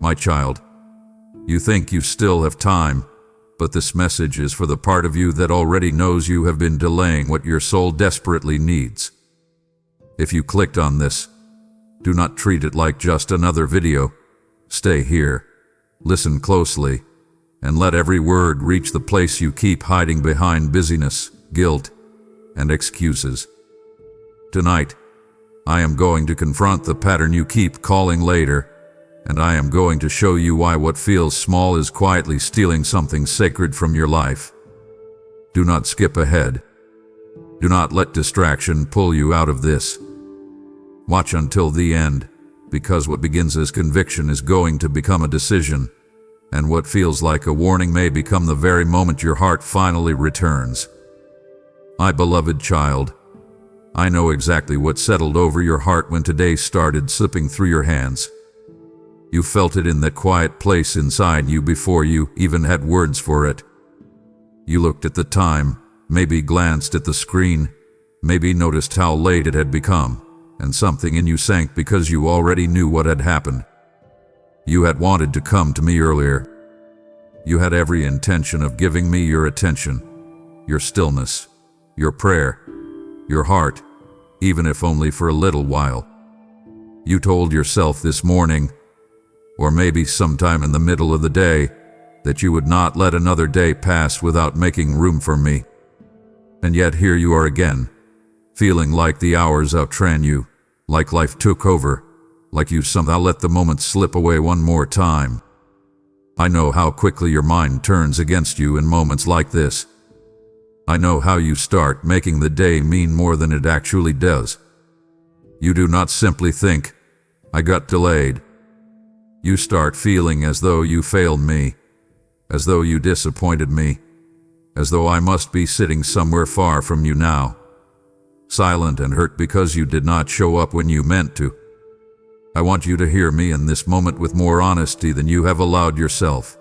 My child, you think you still have time, but this message is for the part of you that already knows you have been delaying what your soul desperately needs. If you clicked on this, do not treat it like just another video. Stay here, listen closely, and let every word reach the place you keep hiding behind busyness, guilt, and excuses. Tonight, I am going to confront the pattern you keep calling later, and I am going to show you why what feels small is quietly stealing something sacred from your life. Do not skip ahead. Do not let distraction pull you out of this. Watch until the end, because what begins as conviction is going to become a decision, and what feels like a warning may become the very moment your heart finally returns. My beloved child, I know exactly what settled over your heart when today started slipping through your hands. You felt it in that quiet place inside you before you even had words for it. You looked at the time, maybe glanced at the screen, maybe noticed how late it had become, and something in you sank because you already knew what had happened. You had wanted to come to me earlier. You had every intention of giving me your attention, your stillness, your prayer, your heart, even if only for a little while. You told yourself this morning, or maybe sometime in the middle of the day, that you would not let another day pass without making room for me. And yet here you are again, feeling like the hours outran you, like life took over, like you somehow let the moment slip away one more time. I know how quickly your mind turns against you in moments like this. I know how you start making the day mean more than it actually does. You do not simply think, I got delayed. You start feeling as though you failed me, as though you disappointed me, as though I must be sitting somewhere far from you now, silent and hurt because you did not show up when you meant to. I want you to hear me in this moment with more honesty than you have allowed yourself.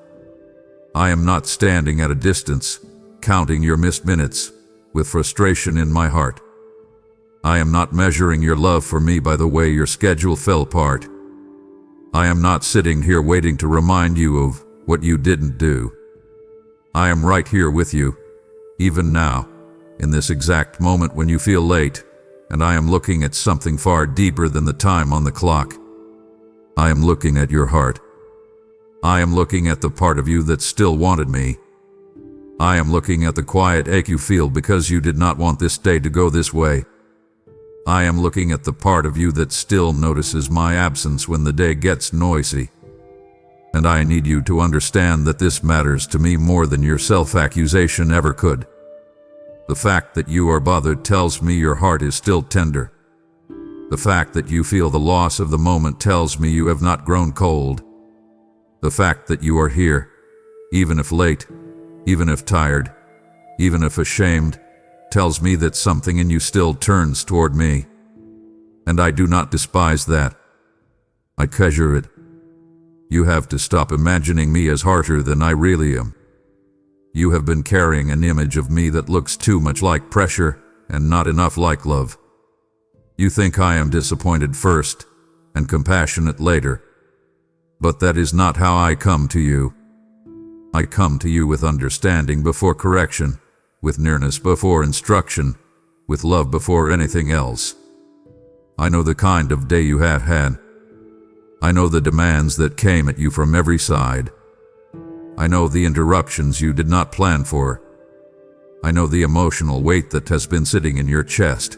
I am not standing at a distance, counting your missed minutes, with frustration in my heart. I am not measuring your love for me by the way your schedule fell apart. I am not sitting here waiting to remind you of what you didn't do. I am right here with you, even now, in this exact moment when you feel late, and I am looking at something far deeper than the time on the clock. I am looking at your heart. I am looking at the part of you that still wanted me. I am looking at the quiet ache you feel because you did not want this day to go this way. I am looking at the part of you that still notices my absence when the day gets noisy. And I need you to understand that this matters to me more than your self-accusation ever could. The fact that you are bothered tells me your heart is still tender. The fact that you feel the loss of the moment tells me you have not grown cold. The fact that you are here, even if late, even if tired, even if ashamed, tells me that something in you still turns toward me. And I do not despise that. I treasure it. You have to stop imagining me as harsher than I really am. You have been carrying an image of me that looks too much like pressure and not enough like love. You think I am disappointed first and compassionate later. But that is not how I come to you. I come to you with understanding before correction, with nearness before instruction, with love before anything else. I know the kind of day you have had. I know the demands that came at you from every side. I know the interruptions you did not plan for. I know the emotional weight that has been sitting in your chest,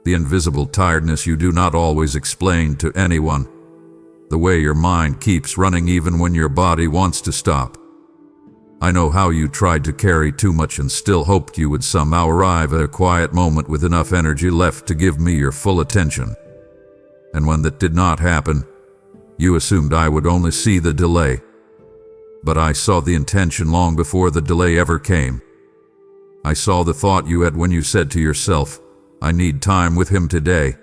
the invisible tiredness you do not always explain to anyone, the way your mind keeps running even when your body wants to stop. I know how you tried to carry too much and still hoped you would somehow arrive at a quiet moment with enough energy left to give me your full attention. And when that did not happen, you assumed I would only see the delay. But I saw the intention long before the delay ever came. I saw the thought you had when you said to yourself, I need time with him today.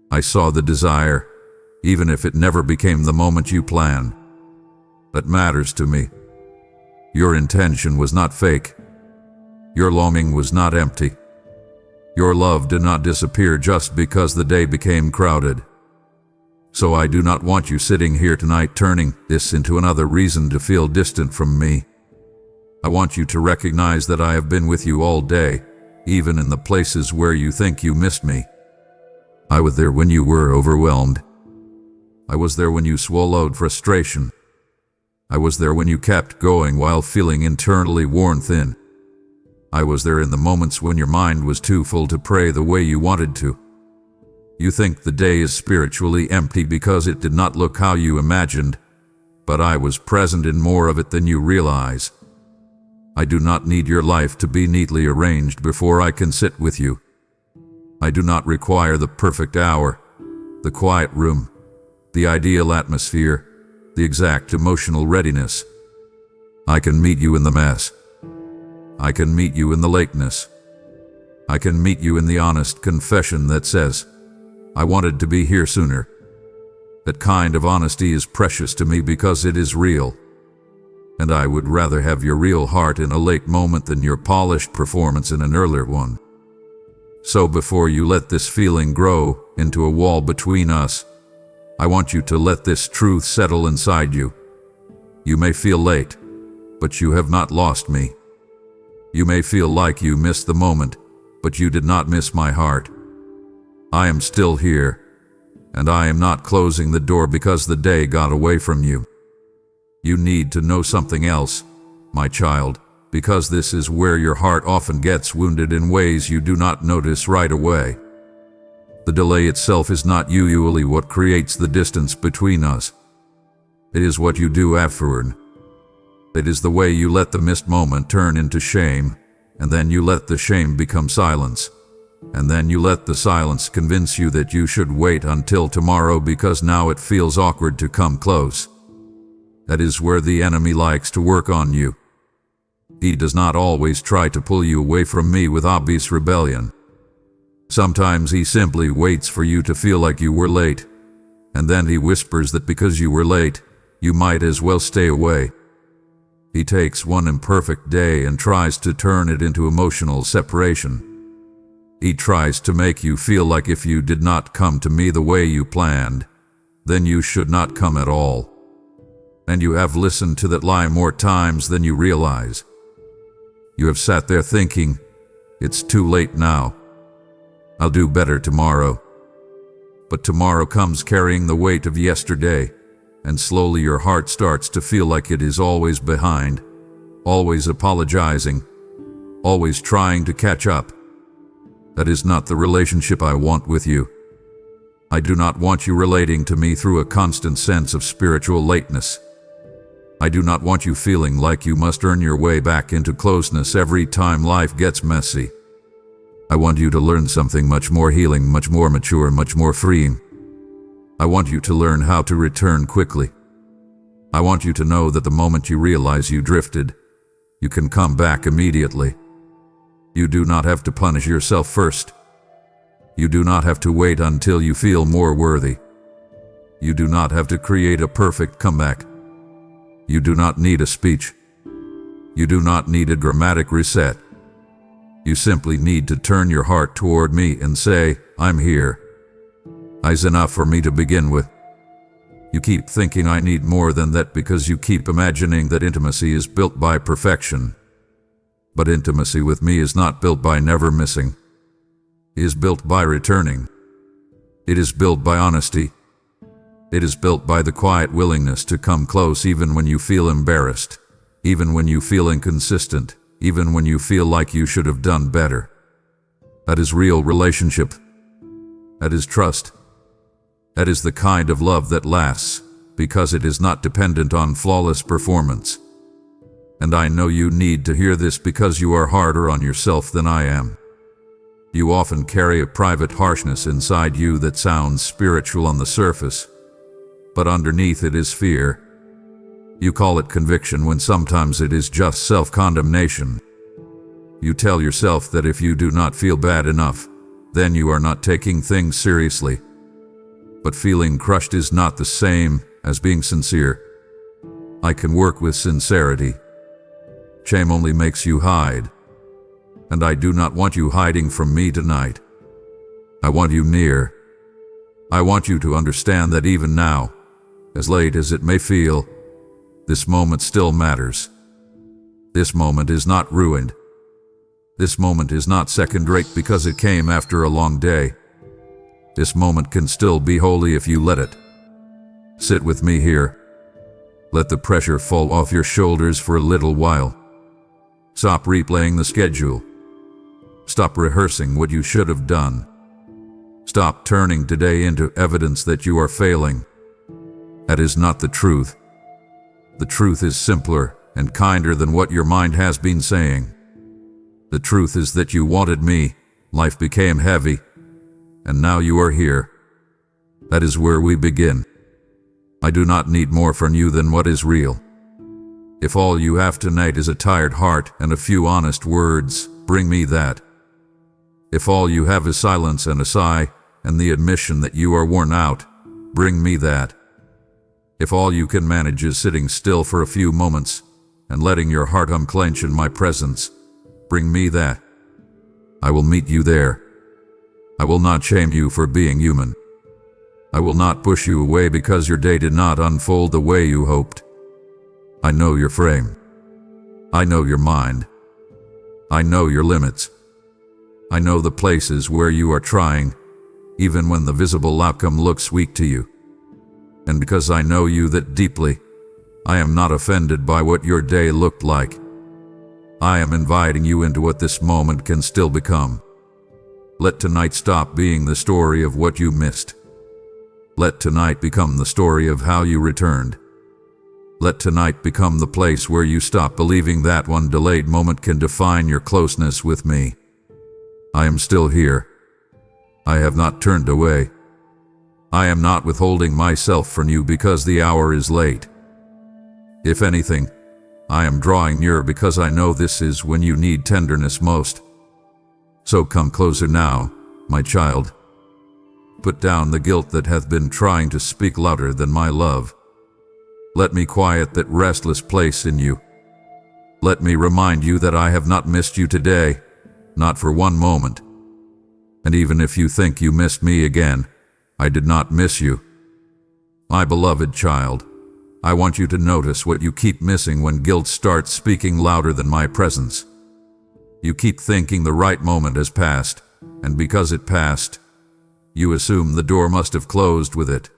I saw the desire, even if it never became the moment you planned. That matters to me. Your intention was not fake. Your longing was not empty. Your love did not disappear just because the day became crowded. So I do not want you sitting here tonight turning this into another reason to feel distant from me. I want you to recognize that I have been with you all day, even in the places where you think you missed me. I was there when you were overwhelmed. I was there when you swallowed frustration. I was there when you kept going while feeling internally worn thin. I was there in the moments when your mind was too full to pray the way you wanted to. You think the day is spiritually empty because it did not look how you imagined, but I was present in more of it than you realize. I do not need your life to be neatly arranged before I can sit with you. I do not require the perfect hour, the quiet room, the ideal atmosphere, the exact emotional readiness. I can meet you in the mess. I can meet you in the lateness. I can meet you in the honest confession that says, I wanted to be here sooner. That kind of honesty is precious to me because it is real. And I would rather have your real heart in a late moment than your polished performance in an earlier one. So before you let this feeling grow into a wall between us, I want you to let this truth settle inside you. You may feel late, but you have not lost me. You may feel like you missed the moment, but you did not miss my heart. I am still here, and I am not closing the door because the day got away from you. You need to know something else, my child, because this is where your heart often gets wounded in ways you do not notice right away. The delay itself is not usually what creates the distance between us. It is what you do afterward. It is the way you let the missed moment turn into shame, and then you let the shame become silence. And then you let the silence convince you that you should wait until tomorrow because now it feels awkward to come close. That is where the enemy likes to work on you. He does not always try to pull you away from me with obvious rebellion. Sometimes he simply waits for you to feel like you were late, and then he whispers that because you were late, you might as well stay away. He takes one imperfect day and tries to turn it into emotional separation. He tries to make you feel like if you did not come to me the way you planned, then you should not come at all. And you have listened to that lie more times than you realize. You have sat there thinking, it's too late now. I'll do better tomorrow. But tomorrow comes carrying the weight of yesterday, and slowly your heart starts to feel like it is always behind, always apologizing, always trying to catch up. That is not the relationship I want with you. I do not want you relating to me through a constant sense of spiritual lateness. I do not want you feeling like you must earn your way back into closeness every time life gets messy. I want you to learn something much more healing, much more mature, much more freeing. I want you to learn how to return quickly. I want you to know that the moment you realize you drifted, you can come back immediately. You do not have to punish yourself first. You do not have to wait until you feel more worthy. You do not have to create a perfect comeback. You do not need a speech. You do not need a dramatic reset. You simply need to turn your heart toward me and say, I'm here. Is enough for me to begin with. You keep thinking I need more than that because you keep imagining that intimacy is built by perfection. But intimacy with me is not built by never missing. It is built by returning. It is built by honesty. It is built by the quiet willingness to come close even when you feel embarrassed, even when you feel inconsistent, even when you feel like you should have done better. That is real relationship. That is trust. That is the kind of love that lasts, because it is not dependent on flawless performance. And I know you need to hear this because you are harder on yourself than I am. You often carry a private harshness inside you that sounds spiritual on the surface, but underneath it is fear. You call it conviction when sometimes it is just self-condemnation. You tell yourself that if you do not feel bad enough, then you are not taking things seriously. But feeling crushed is not the same as being sincere. I can work with sincerity. Shame only makes you hide. And I do not want you hiding from me tonight. I want you near. I want you to understand that even now, as late as it may feel, this moment still matters. This moment is not ruined. This moment is not second-rate because it came after a long day. This moment can still be holy if you let it. Sit with me here. Let the pressure fall off your shoulders for a little while. Stop replaying the schedule. Stop rehearsing what you should have done. Stop turning today into evidence that you are failing. That is not the truth. The truth is simpler and kinder than what your mind has been saying. The truth is that you wanted me, life became heavy, and now you are here. That is where we begin. I do not need more from you than what is real. If all you have tonight is a tired heart and a few honest words, bring me that. If all you have is silence and a sigh and the admission that you are worn out, bring me that. If all you can manage is sitting still for a few moments and letting your heart unclench in my presence, bring me that. I will meet you there. I will not shame you for being human. I will not push you away because your day did not unfold the way you hoped. I know your frame. I know your mind. I know your limits. I know the places where you are trying, even when the visible outcome looks weak to you. And because I know you that deeply, I am not offended by what your day looked like. I am inviting you into what this moment can still become. Let tonight stop being the story of what you missed. Let tonight become the story of how you returned. Let tonight become the place where you stop believing that one delayed moment can define your closeness with me. I am still here. I have not turned away. I am not withholding myself from you because the hour is late. If anything, I am drawing near because I know this is when you need tenderness most. So come closer now, my child. Put down the guilt that hath been trying to speak louder than my love. Let me quiet that restless place in you. Let me remind you that I have not missed you today, not for one moment. And even if you think you missed me again, I did not miss you. My beloved child, I want you to notice what you keep missing when guilt starts speaking louder than my presence. You keep thinking the right moment has passed, and because it passed, you assume the door must have closed with it.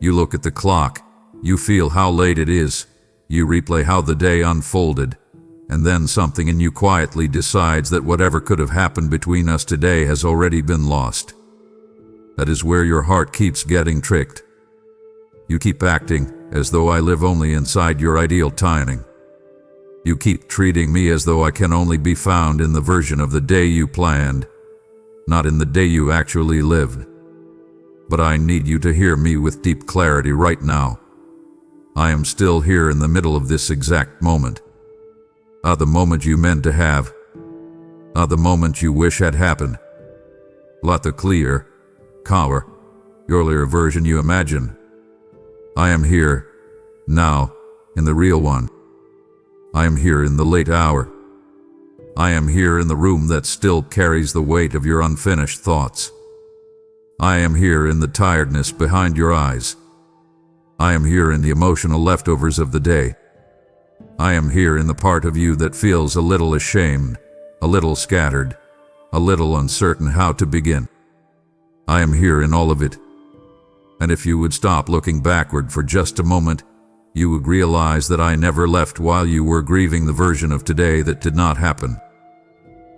You look at the clock, you feel how late it is, you replay how the day unfolded, and then something in you quietly decides that whatever could have happened between us today has already been lost. That is where your heart keeps getting tricked. You keep acting as though I live only inside your ideal timing. You keep treating me as though I can only be found in the version of the day you planned, not in the day you actually lived. But I need you to hear me with deep clarity right now. I am still here in the middle of this exact moment. The moment you meant to have. The moment you wish had happened. Not the clear, calmer, earlier version you imagine. I am here, now, in the real one. I am here in the late hour. I am here in the room that still carries the weight of your unfinished thoughts. I am here in the tiredness behind your eyes. I am here in the emotional leftovers of the day. I am here in the part of you that feels a little ashamed, a little scattered, a little uncertain how to begin. I am here in all of it. And if you would stop looking backward for just a moment, you would realize that I never left while you were grieving the version of today that did not happen.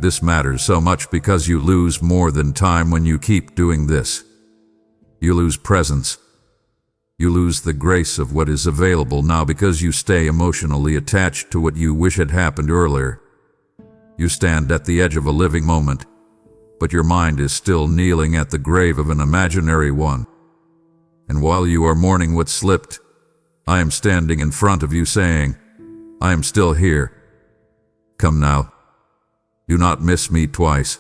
This matters so much because you lose more than time when you keep doing this. You lose presence. You lose the grace of what is available now because you stay emotionally attached to what you wish had happened earlier. You stand at the edge of a living moment, but your mind is still kneeling at the grave of an imaginary one. And while you are mourning what slipped, I am standing in front of you saying, I am still here. Come now. Do not miss me twice.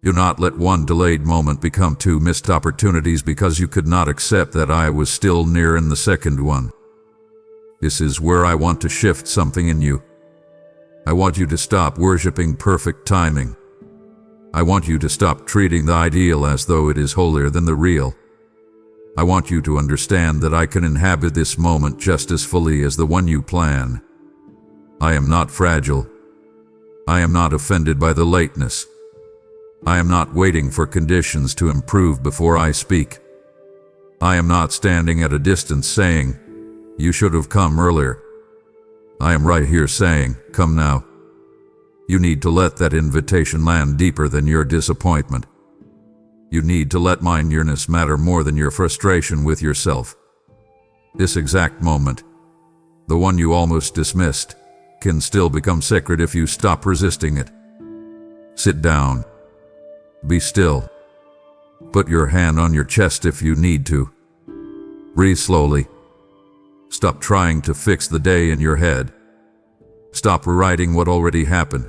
Do not let one delayed moment become two missed opportunities because you could not accept that I was still near in the second one. This is where I want to shift something in you. I want you to stop worshiping perfect timing. I want you to stop treating the ideal as though it is holier than the real. I want you to understand that I can inhabit this moment just as fully as the one you plan. I am not fragile. I am not offended by the lateness. I am not waiting for conditions to improve before I speak. I am not standing at a distance saying, "You should have come earlier." I am right here saying, "Come now." You need to let that invitation land deeper than your disappointment. You need to let my nearness matter more than your frustration with yourself. This exact moment, the one you almost dismissed, can still become sacred if you stop resisting it. Sit down. Be still. Put your hand on your chest if you need to. Breathe slowly. Stop trying to fix the day in your head. Stop rewriting what already happened.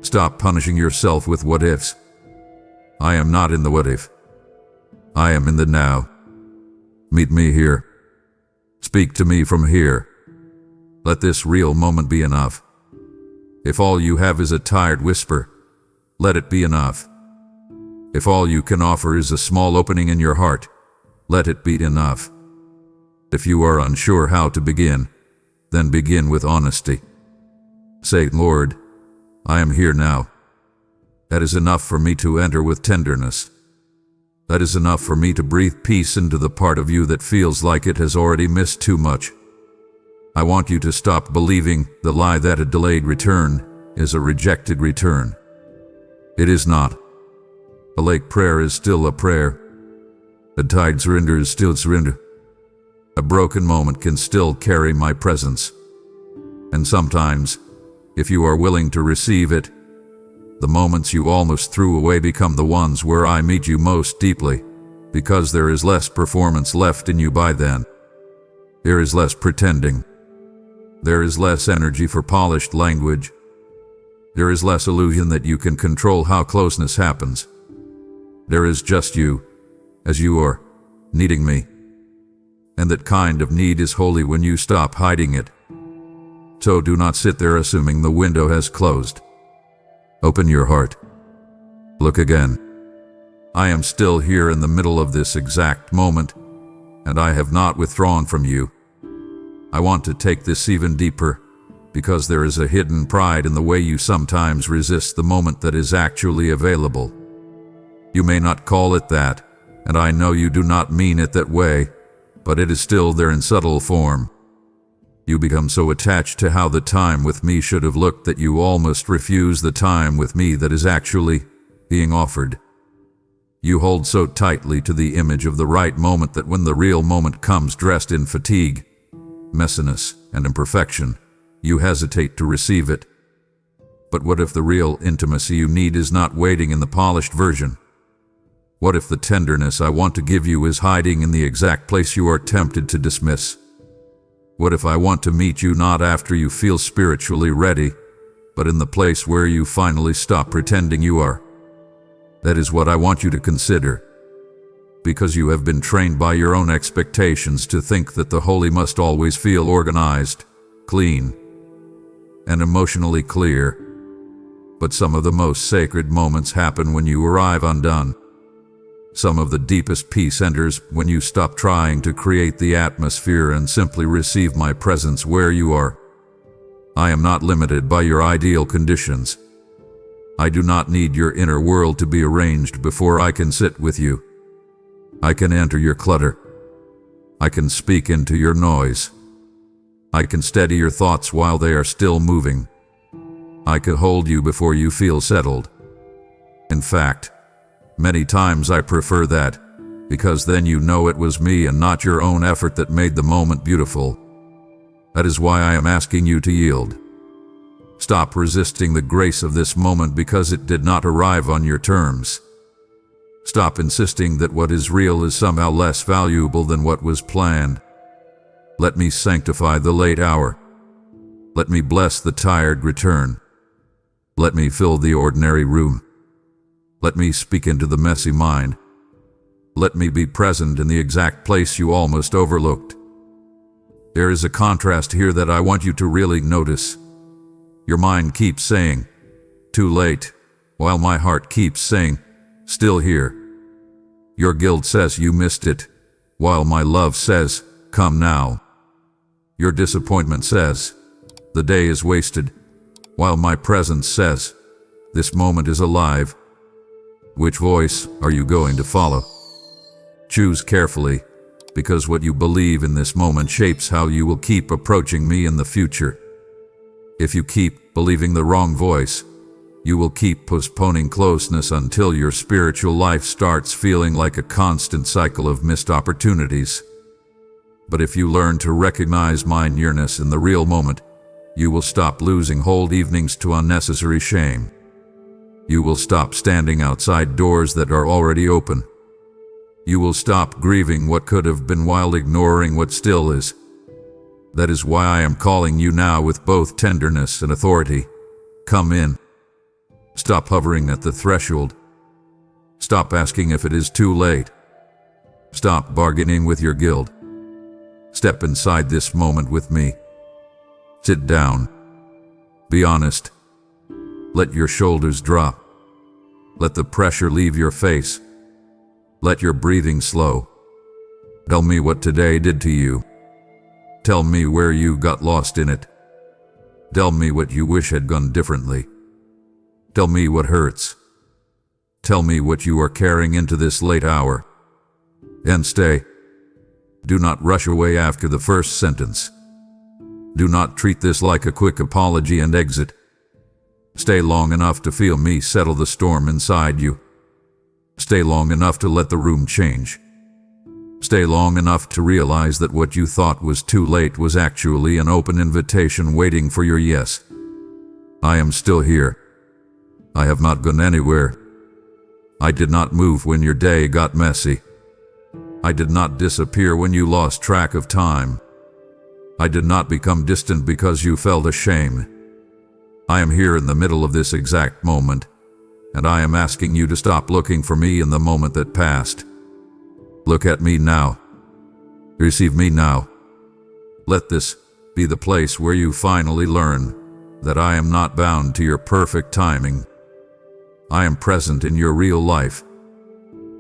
Stop punishing yourself with what ifs. I am not in the what if. I am in the now. Meet me here. Speak to me from here. Let this real moment be enough. If all you have is a tired whisper, let it be enough. If all you can offer is a small opening in your heart, let it be enough. If you are unsure how to begin, then begin with honesty. Say, "Lord, I am here now." That is enough for me to enter with tenderness. That is enough for me to breathe peace into the part of you that feels like it has already missed too much. I want you to stop believing the lie that a delayed return is a rejected return. It is not. A late prayer is still a prayer. A tired surrender is still surrender. A broken moment can still carry my presence. And sometimes, if you are willing to receive it, the moments you almost threw away become the ones where I meet you most deeply, because there is less performance left in you by then. There is less pretending. There is less energy for polished language. There is less illusion that you can control how closeness happens. There is just you, as you are, needing me. And that kind of need is holy when you stop hiding it. So do not sit there assuming the window has closed. Open your heart. Look again. I am still here in the middle of this exact moment, and I have not withdrawn from you. I want to take this even deeper, because there is a hidden pride in the way you sometimes resist the moment that is actually available. You may not call it that, and I know you do not mean it that way, but it is still there in subtle form. You become so attached to how the time with me should have looked that you almost refuse the time with me that is actually being offered. You hold so tightly to the image of the right moment that when the real moment comes dressed in fatigue, messiness, and imperfection, you hesitate to receive it. But what if the real intimacy you need is not waiting in the polished version? What if the tenderness I want to give you is hiding in the exact place you are tempted to dismiss? What if I want to meet you not after you feel spiritually ready, but in the place where you finally stop pretending you are? That is what I want you to consider. Because you have been trained by your own expectations to think that the holy must always feel organized, clean, and emotionally clear. But some of the most sacred moments happen when you arrive undone. Some of the deepest peace enters when you stop trying to create the atmosphere and simply receive my presence where you are. I am not limited by your ideal conditions. I do not need your inner world to be arranged before I can sit with you. I can enter your clutter. I can speak into your noise. I can steady your thoughts while they are still moving. I can hold you before you feel settled. In fact, many times I prefer that, because then you know it was me and not your own effort that made the moment beautiful. That is why I am asking you to yield. Stop resisting the grace of this moment because it did not arrive on your terms. Stop insisting that what is real is somehow less valuable than what was planned. Let me sanctify the late hour. Let me bless the tired return. Let me fill the ordinary room. Let me speak into the messy mind. Let me be present in the exact place you almost overlooked. There is a contrast here that I want you to really notice. Your mind keeps saying, "Too late. while my heart keeps saying, still here. Your guilt says you missed it, while my love says, come now. Your disappointment says, the day is wasted, while my presence says, this moment is alive. Which voice are you going to follow? Choose carefully, because what you believe in this moment shapes how you will keep approaching me in the future. If you keep believing the wrong voice, you will keep postponing closeness until your spiritual life starts feeling like a constant cycle of missed opportunities. But if you learn to recognize my nearness in the real moment, you will stop losing whole evenings to unnecessary shame. You will stop standing outside doors that are already open. You will stop grieving what could have been while ignoring what still is. That is why I am calling you now with both tenderness and authority. Come in. Stop hovering at the threshold. Stop asking if it is too late. Stop bargaining with your guilt. Step inside this moment with me. Sit down. Be honest. Let your shoulders drop. Let the pressure leave your face. Let your breathing slow. Tell me what today did to you. Tell me where you got lost in it. Tell me what you wish had gone differently. Tell me what hurts. Tell me what you are carrying into this late hour. And stay. Do not rush away after the first sentence. Do not treat this like a quick apology and exit. Stay long enough to feel me settle the storm inside you. Stay long enough to let the room change. Stay long enough to realize that what you thought was too late was actually an open invitation waiting for your yes. I am still here. I have not gone anywhere. I did not move when your day got messy. I did not disappear when you lost track of time. I did not become distant because you felt ashamed. I am here in the middle of this exact moment, and I am asking you to stop looking for me in the moment that passed. Look at me now. Receive me now. Let this be the place where you finally learn that I am not bound to your perfect timing. I am present in your real life.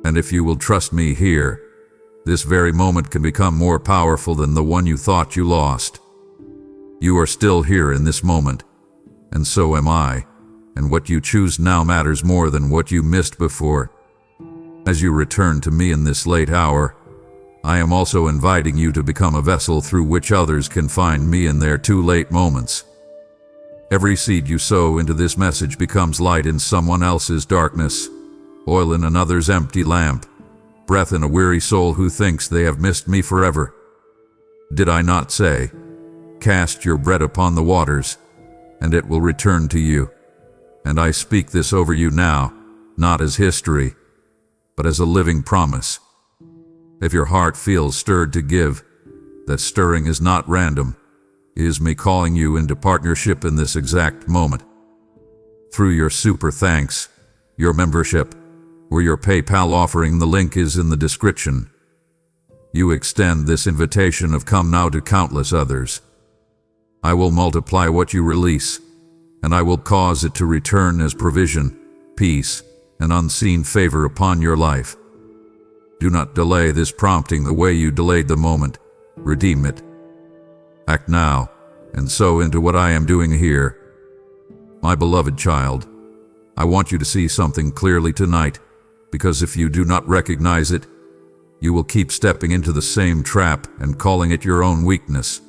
And if you will trust me here, this very moment can become more powerful than the one you thought you lost. You are still here in this moment, and so am I, and what you choose now matters more than what you missed before. As you return to me in this late hour, I am also inviting you to become a vessel through which others can find me in their too late moments. Every seed you sow into this message becomes light in someone else's darkness, oil in another's empty lamp, breath in a weary soul who thinks they have missed me forever. Did I not say, cast your bread upon the waters, and it will return to you? And I speak this over you now, not as history, but as a living promise. If your heart feels stirred to give, that stirring is not random. It is me calling you into partnership in this exact moment. Through your super thanks, your membership, or your PayPal offering, the link is in the description. You extend this invitation of come now to countless others. I will multiply what you release, and I will cause it to return as provision, peace, and unseen favor upon your life. Do not delay this prompting the way you delayed the moment. Redeem it. Act now, and sow into what I am doing here. My beloved child, I want you to see something clearly tonight, because if you do not recognize it, you will keep stepping into the same trap and calling it your own weakness.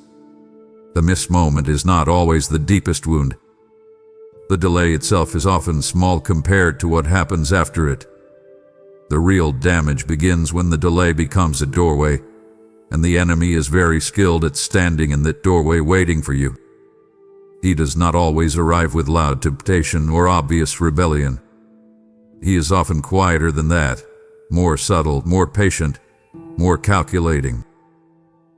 The missed moment is not always the deepest wound. The delay itself is often small compared to what happens after it. The real damage begins when the delay becomes a doorway, and the enemy is very skilled at standing in that doorway waiting for you. He does not always arrive with loud temptation or obvious rebellion. He is often quieter than that, more subtle, more patient, more calculating.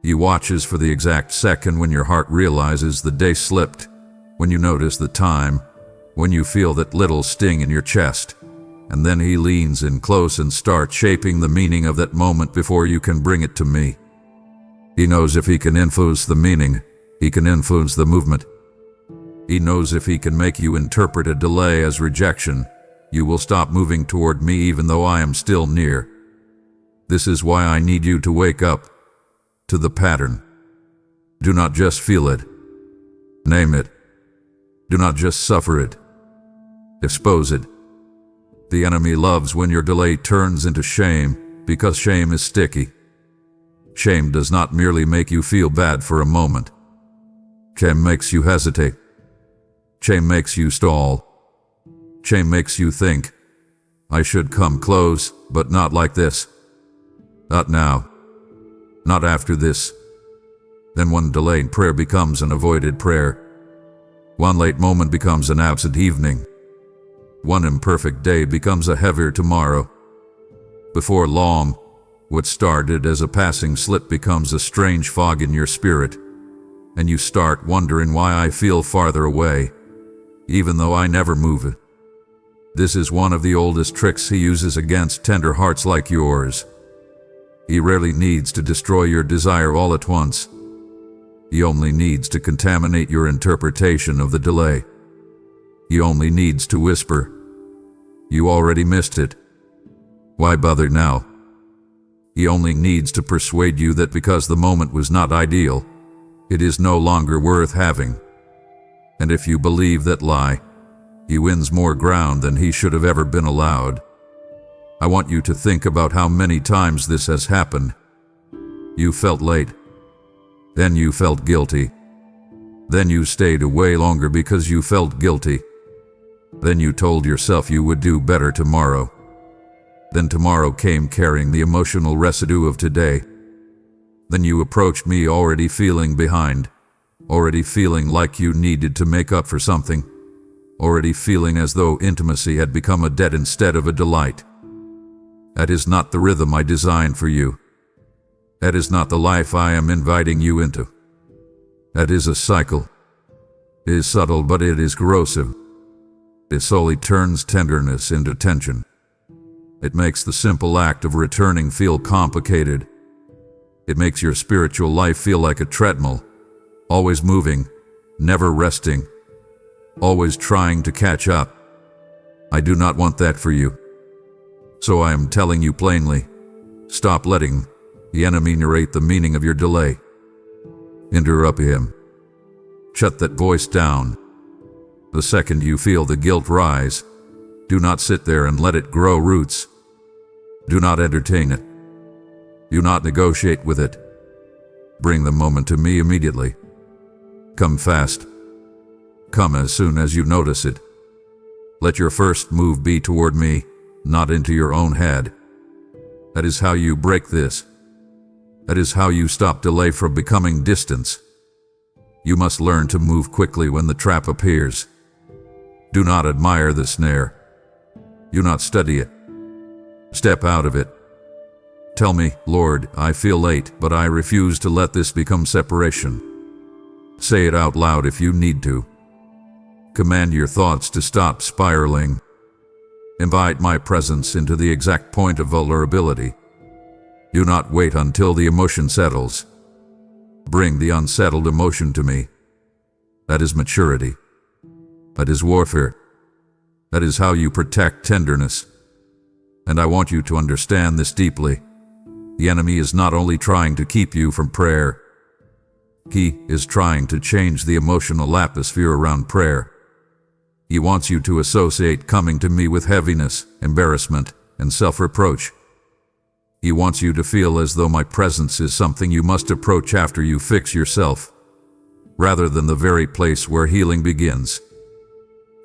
He watches for the exact second when your heart realizes the day slipped, when you notice the time, when you feel that little sting in your chest, and then he leans in close and starts shaping the meaning of that moment before you can bring it to me. He knows if he can influence the meaning, he can influence the movement. He knows if he can make you interpret a delay as rejection, you will stop moving toward me even though I am still near. This is why I need you to wake up to the pattern. Do not just feel it. Name it. Do not just suffer it. Expose it. The enemy loves when your delay turns into shame, because shame is sticky. Shame does not merely make you feel bad for a moment. Shame makes you hesitate. Shame makes you stall. Shame makes you think, I should come close, but not like this. Not now. Not after this. Then one delayed prayer becomes an avoided prayer. One late moment becomes an absent evening. One imperfect day becomes a heavier tomorrow. Before long, what started as a passing slip becomes a strange fog in your spirit, and you start wondering why I feel farther away, even though I never move it. This is one of the oldest tricks he uses against tender hearts like yours. He rarely needs to destroy your desire all at once. He only needs to contaminate your interpretation of the delay. He only needs to whisper, you already missed it. Why bother now? He only needs to persuade you that because the moment was not ideal, it is no longer worth having. And if you believe that lie, he wins more ground than he should have ever been allowed. I want you to think about how many times this has happened. You felt late. Then you felt guilty. Then you stayed away longer because you felt guilty. Then you told yourself you would do better tomorrow. Then tomorrow came carrying the emotional residue of today. Then you approached me already feeling behind, already feeling like you needed to make up for something, already feeling as though intimacy had become a debt instead of a delight. That is not the rhythm I designed for you. That is not the life I am inviting you into. That is a cycle. It is subtle, but it is corrosive. It slowly turns tenderness into tension. It makes the simple act of returning feel complicated. It makes your spiritual life feel like a treadmill, always moving, never resting, always trying to catch up. I do not want that for you. So I am telling you plainly, stop letting the enemy narrate the meaning of your delay. Interrupt him. Shut that voice down. The second you feel the guilt rise, do not sit there and let it grow roots. Do not entertain it. Do not negotiate with it. Bring the moment to me immediately. Come fast. Come as soon as you notice it. Let your first move be toward me, not into your own head. That is how you break this. That is how you stop delay from becoming distance. You must learn to move quickly when the trap appears. Do not admire the snare. Do not study it. Step out of it. Tell me, Lord, I feel late, but I refuse to let this become separation. Say it out loud if you need to. Command your thoughts to stop spiraling. Invite my presence into the exact point of vulnerability. Do not wait until the emotion settles. Bring the unsettled emotion to me. That is maturity. That is warfare. That is how you protect tenderness. And I want you to understand this deeply. The enemy is not only trying to keep you from prayer, he is trying to change the emotional atmosphere around prayer. He wants you to associate coming to me with heaviness, embarrassment, and self-reproach. He wants you to feel as though my presence is something you must approach after you fix yourself, rather than the very place where healing begins.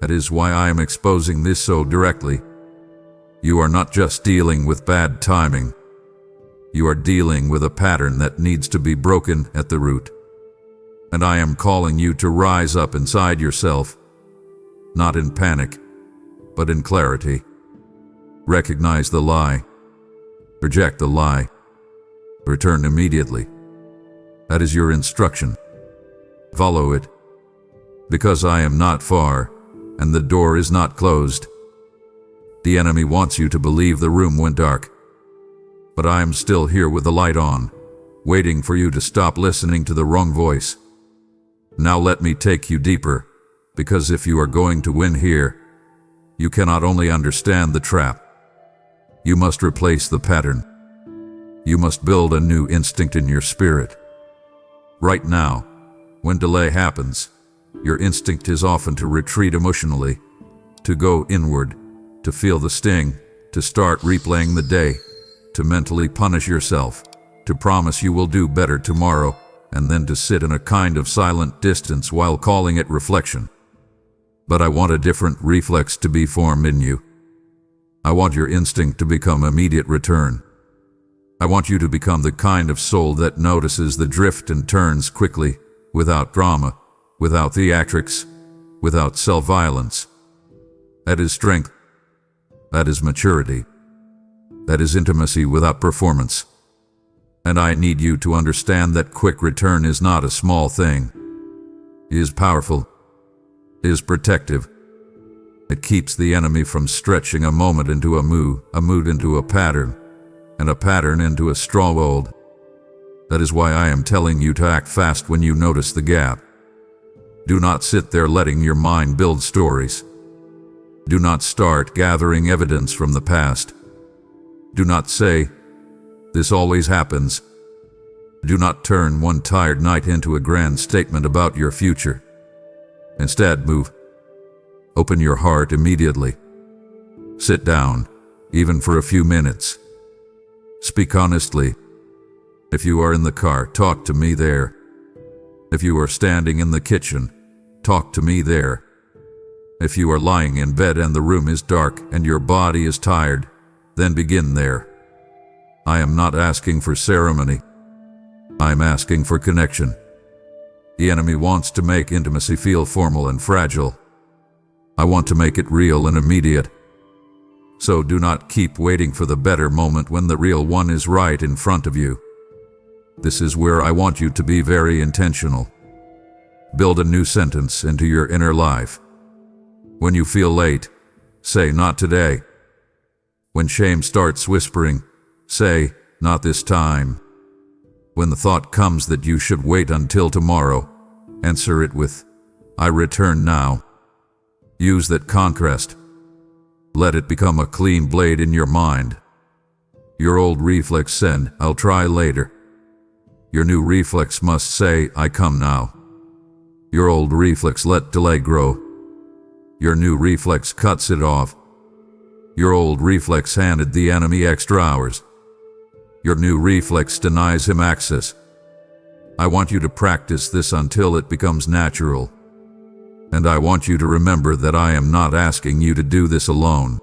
That is why I am exposing this so directly. You are not just dealing with bad timing. You are dealing with a pattern that needs to be broken at the root. And I am calling you to rise up inside yourself, not in panic, but in clarity. Recognize the lie. Reject the lie. Return immediately. That is your instruction. Follow it. Because I am not far, and the door is not closed. The enemy wants you to believe the room went dark. But I am still here with the light on, waiting for you to stop listening to the wrong voice. Now let me take you deeper, because if you are going to win here, You cannot only understand the trap, you must replace the pattern. You must build a new instinct in your spirit. Right now, when delay happens, your instinct is often to retreat emotionally, to go inward, to feel the sting, to start replaying the day, to mentally punish yourself, to promise you will do better tomorrow, and then to sit in a kind of silent distance while calling it reflection. But I want a different reflex to be formed in you. I want your instinct to become immediate return. I want you to become the kind of soul that notices the drift and turns quickly, without drama, without theatrics, without self-violence. That is strength. That is maturity. That is intimacy without performance. And I need you to understand that quick return is not a small thing. It is powerful. It is protective. It keeps the enemy from stretching a moment into a mood into a pattern, and a pattern into a stronghold. That is why I am telling you to act fast when you notice the gap. Do not sit there letting your mind build stories. Do not start gathering evidence from the past. Do not say, "This always happens." Do not turn one tired night into a grand statement about your future. Instead, move. Open your heart immediately. Sit down, even for a few minutes. Speak honestly. If you are in the car, talk to me there. If you are standing in the kitchen, talk to me there. If you are lying in bed and the room is dark and your body is tired, then begin there. I am not asking for ceremony. I am asking for connection. The enemy wants to make intimacy feel formal and fragile. I want to make it real and immediate. So do not keep waiting for the better moment when the real one is right in front of you. This is where I want you to be very intentional. Build a new sentence into your inner life. When you feel late, say, "Not today." When shame starts whispering, say, "Not this time." When the thought comes that you should wait until tomorrow, answer it with, "I return now." Use that contrast. Let it become a clean blade in your mind. Your old reflex said, "I'll try later." Your new reflex must say, "I come now." Your old reflex let delay grow. Your new reflex cuts it off. Your old reflex handed the enemy extra hours. Your new reflex denies him access. I want you to practice this until it becomes natural. And I want you to remember that I am not asking you to do this alone.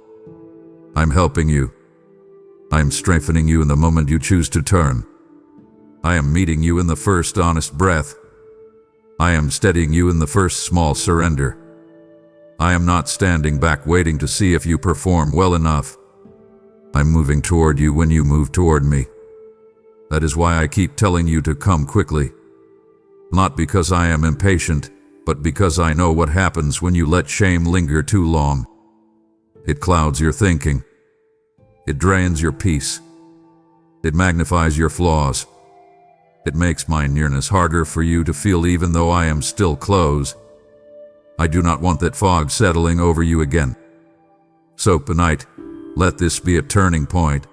I'm helping you. I am strengthening you in the moment you choose to turn. I am meeting you in the first honest breath. I am steadying you in the first small surrender. I am not standing back waiting to see if you perform well enough. I'm moving toward you when you move toward me. That is why I keep telling you to come quickly. Not because I am impatient, but because I know what happens when you let shame linger too long. It clouds your thinking. It drains your peace. It magnifies your flaws. It makes my nearness harder for you to feel even though I am still close. I do not want that fog settling over you again. So tonight, let this be a turning point.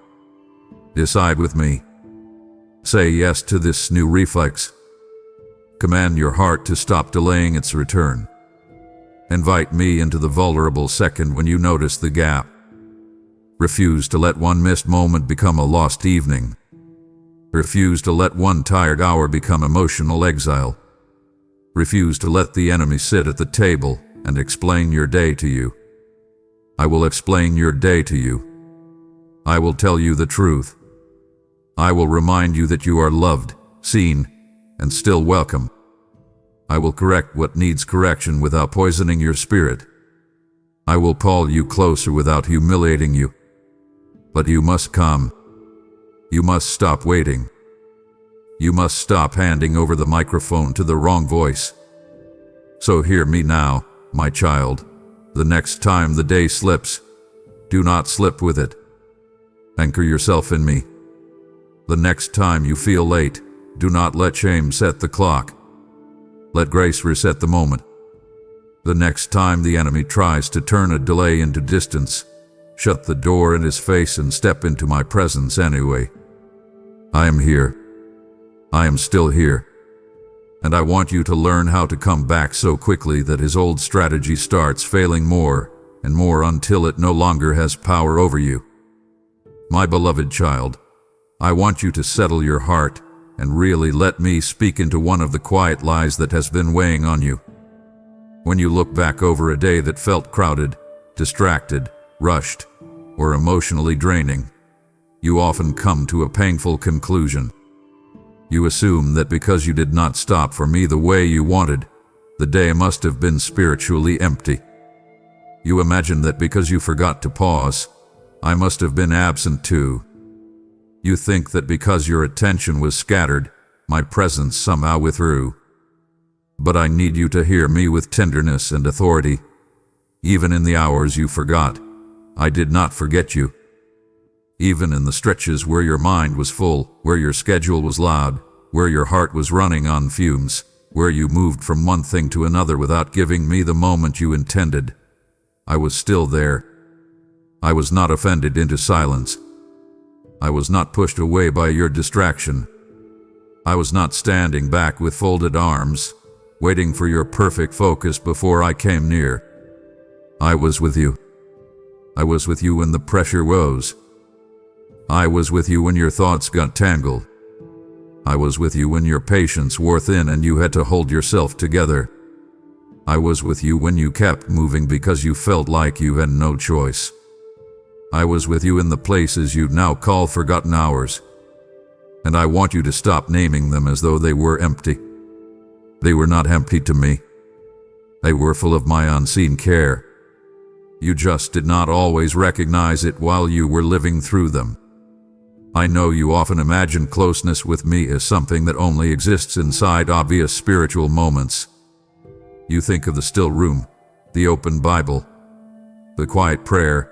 Decide with me. Say yes to this new reflex. Command your heart to stop delaying its return. Invite me into the vulnerable second when you notice the gap. Refuse to let one missed moment become a lost evening. Refuse to let one tired hour become emotional exile. Refuse to let the enemy sit at the table and explain your day to you. I will explain your day to you. I will tell you the truth. I will remind you that you are loved, seen, and still welcome. I will correct what needs correction without poisoning your spirit. I will call you closer without humiliating you. But you must come. You must stop waiting. You must stop handing over the microphone to the wrong voice. So hear me now, my child. The next time the day slips, do not slip with it. Anchor yourself in me. The next time you feel late, do not let shame set the clock. Let grace reset the moment. The next time the enemy tries to turn a delay into distance, shut the door in his face and step into my presence anyway. I am here. I am still here. And I want you to learn how to come back so quickly that his old strategy starts failing more and more until it no longer has power over you. My beloved child, I want you to settle your heart and really let me speak into one of the quiet lies that has been weighing on you. When you look back over a day that felt crowded, distracted, rushed, or emotionally draining, you often come to a painful conclusion. You assume that because you did not stop for me the way you wanted, the day must have been spiritually empty. You imagine that because you forgot to pause, I must have been absent too. You think that because your attention was scattered, my presence somehow withdrew. But I need you to hear me with tenderness and authority. Even in the hours you forgot, I did not forget you. Even in the stretches where your mind was full, where your schedule was loud, where your heart was running on fumes, where you moved from one thing to another without giving me the moment you intended, I was still there. I was not offended into silence. I was not pushed away by your distraction. I was not standing back with folded arms, waiting for your perfect focus before I came near. I was with you. I was with you when the pressure rose. I was with you when your thoughts got tangled. I was with you when your patience wore thin and you had to hold yourself together. I was with you when you kept moving because you felt like you had no choice. I was with you in the places you now call forgotten hours. And I want you to stop naming them as though they were empty. They were not empty to me. They were full of my unseen care. You just did not always recognize it while you were living through them. I know you often imagine closeness with me as something that only exists inside obvious spiritual moments. You think of the still room, the open Bible, the quiet prayer,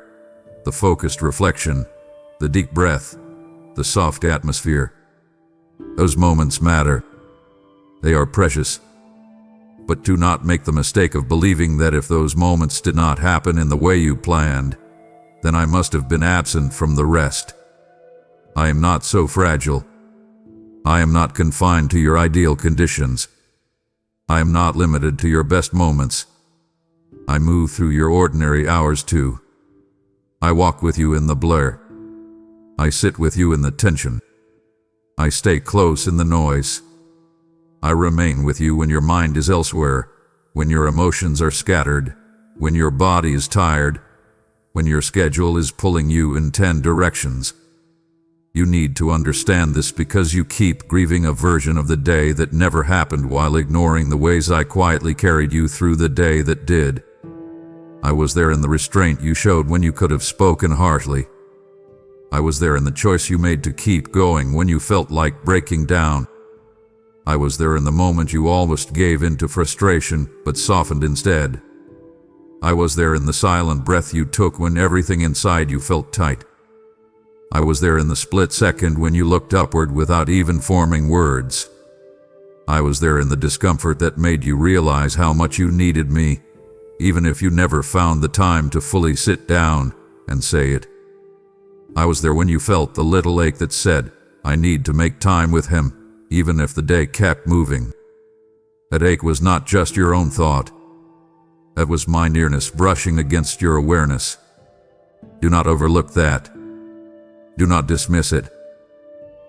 the focused reflection, the deep breath, the soft atmosphere. Those moments matter. They are precious. But do not make the mistake of believing that if those moments did not happen in the way you planned, then I must have been absent from the rest. I am not so fragile. I am not confined to your ideal conditions. I am not limited to your best moments. I move through your ordinary hours too. I walk with you in the blur. I sit with you in the tension. I stay close in the noise. I remain with you when your mind is elsewhere, when your emotions are scattered, when your body is tired, when your schedule is pulling you in 10 directions. You need to understand this because you keep grieving a version of the day that never happened while ignoring the ways I quietly carried you through the day that did. I was there in the restraint you showed when you could have spoken harshly. I was there in the choice you made to keep going when you felt like breaking down. I was there in the moment you almost gave in to frustration but softened instead. I was there in the silent breath you took when everything inside you felt tight. I was there in the split second when you looked upward without even forming words. I was there in the discomfort that made you realize how much you needed me, even if you never found the time to fully sit down and say it. I was there when you felt the little ache that said, I need to make time with him, even if the day kept moving. That ache was not just your own thought. That was my nearness brushing against your awareness. Do not overlook that. Do not dismiss it.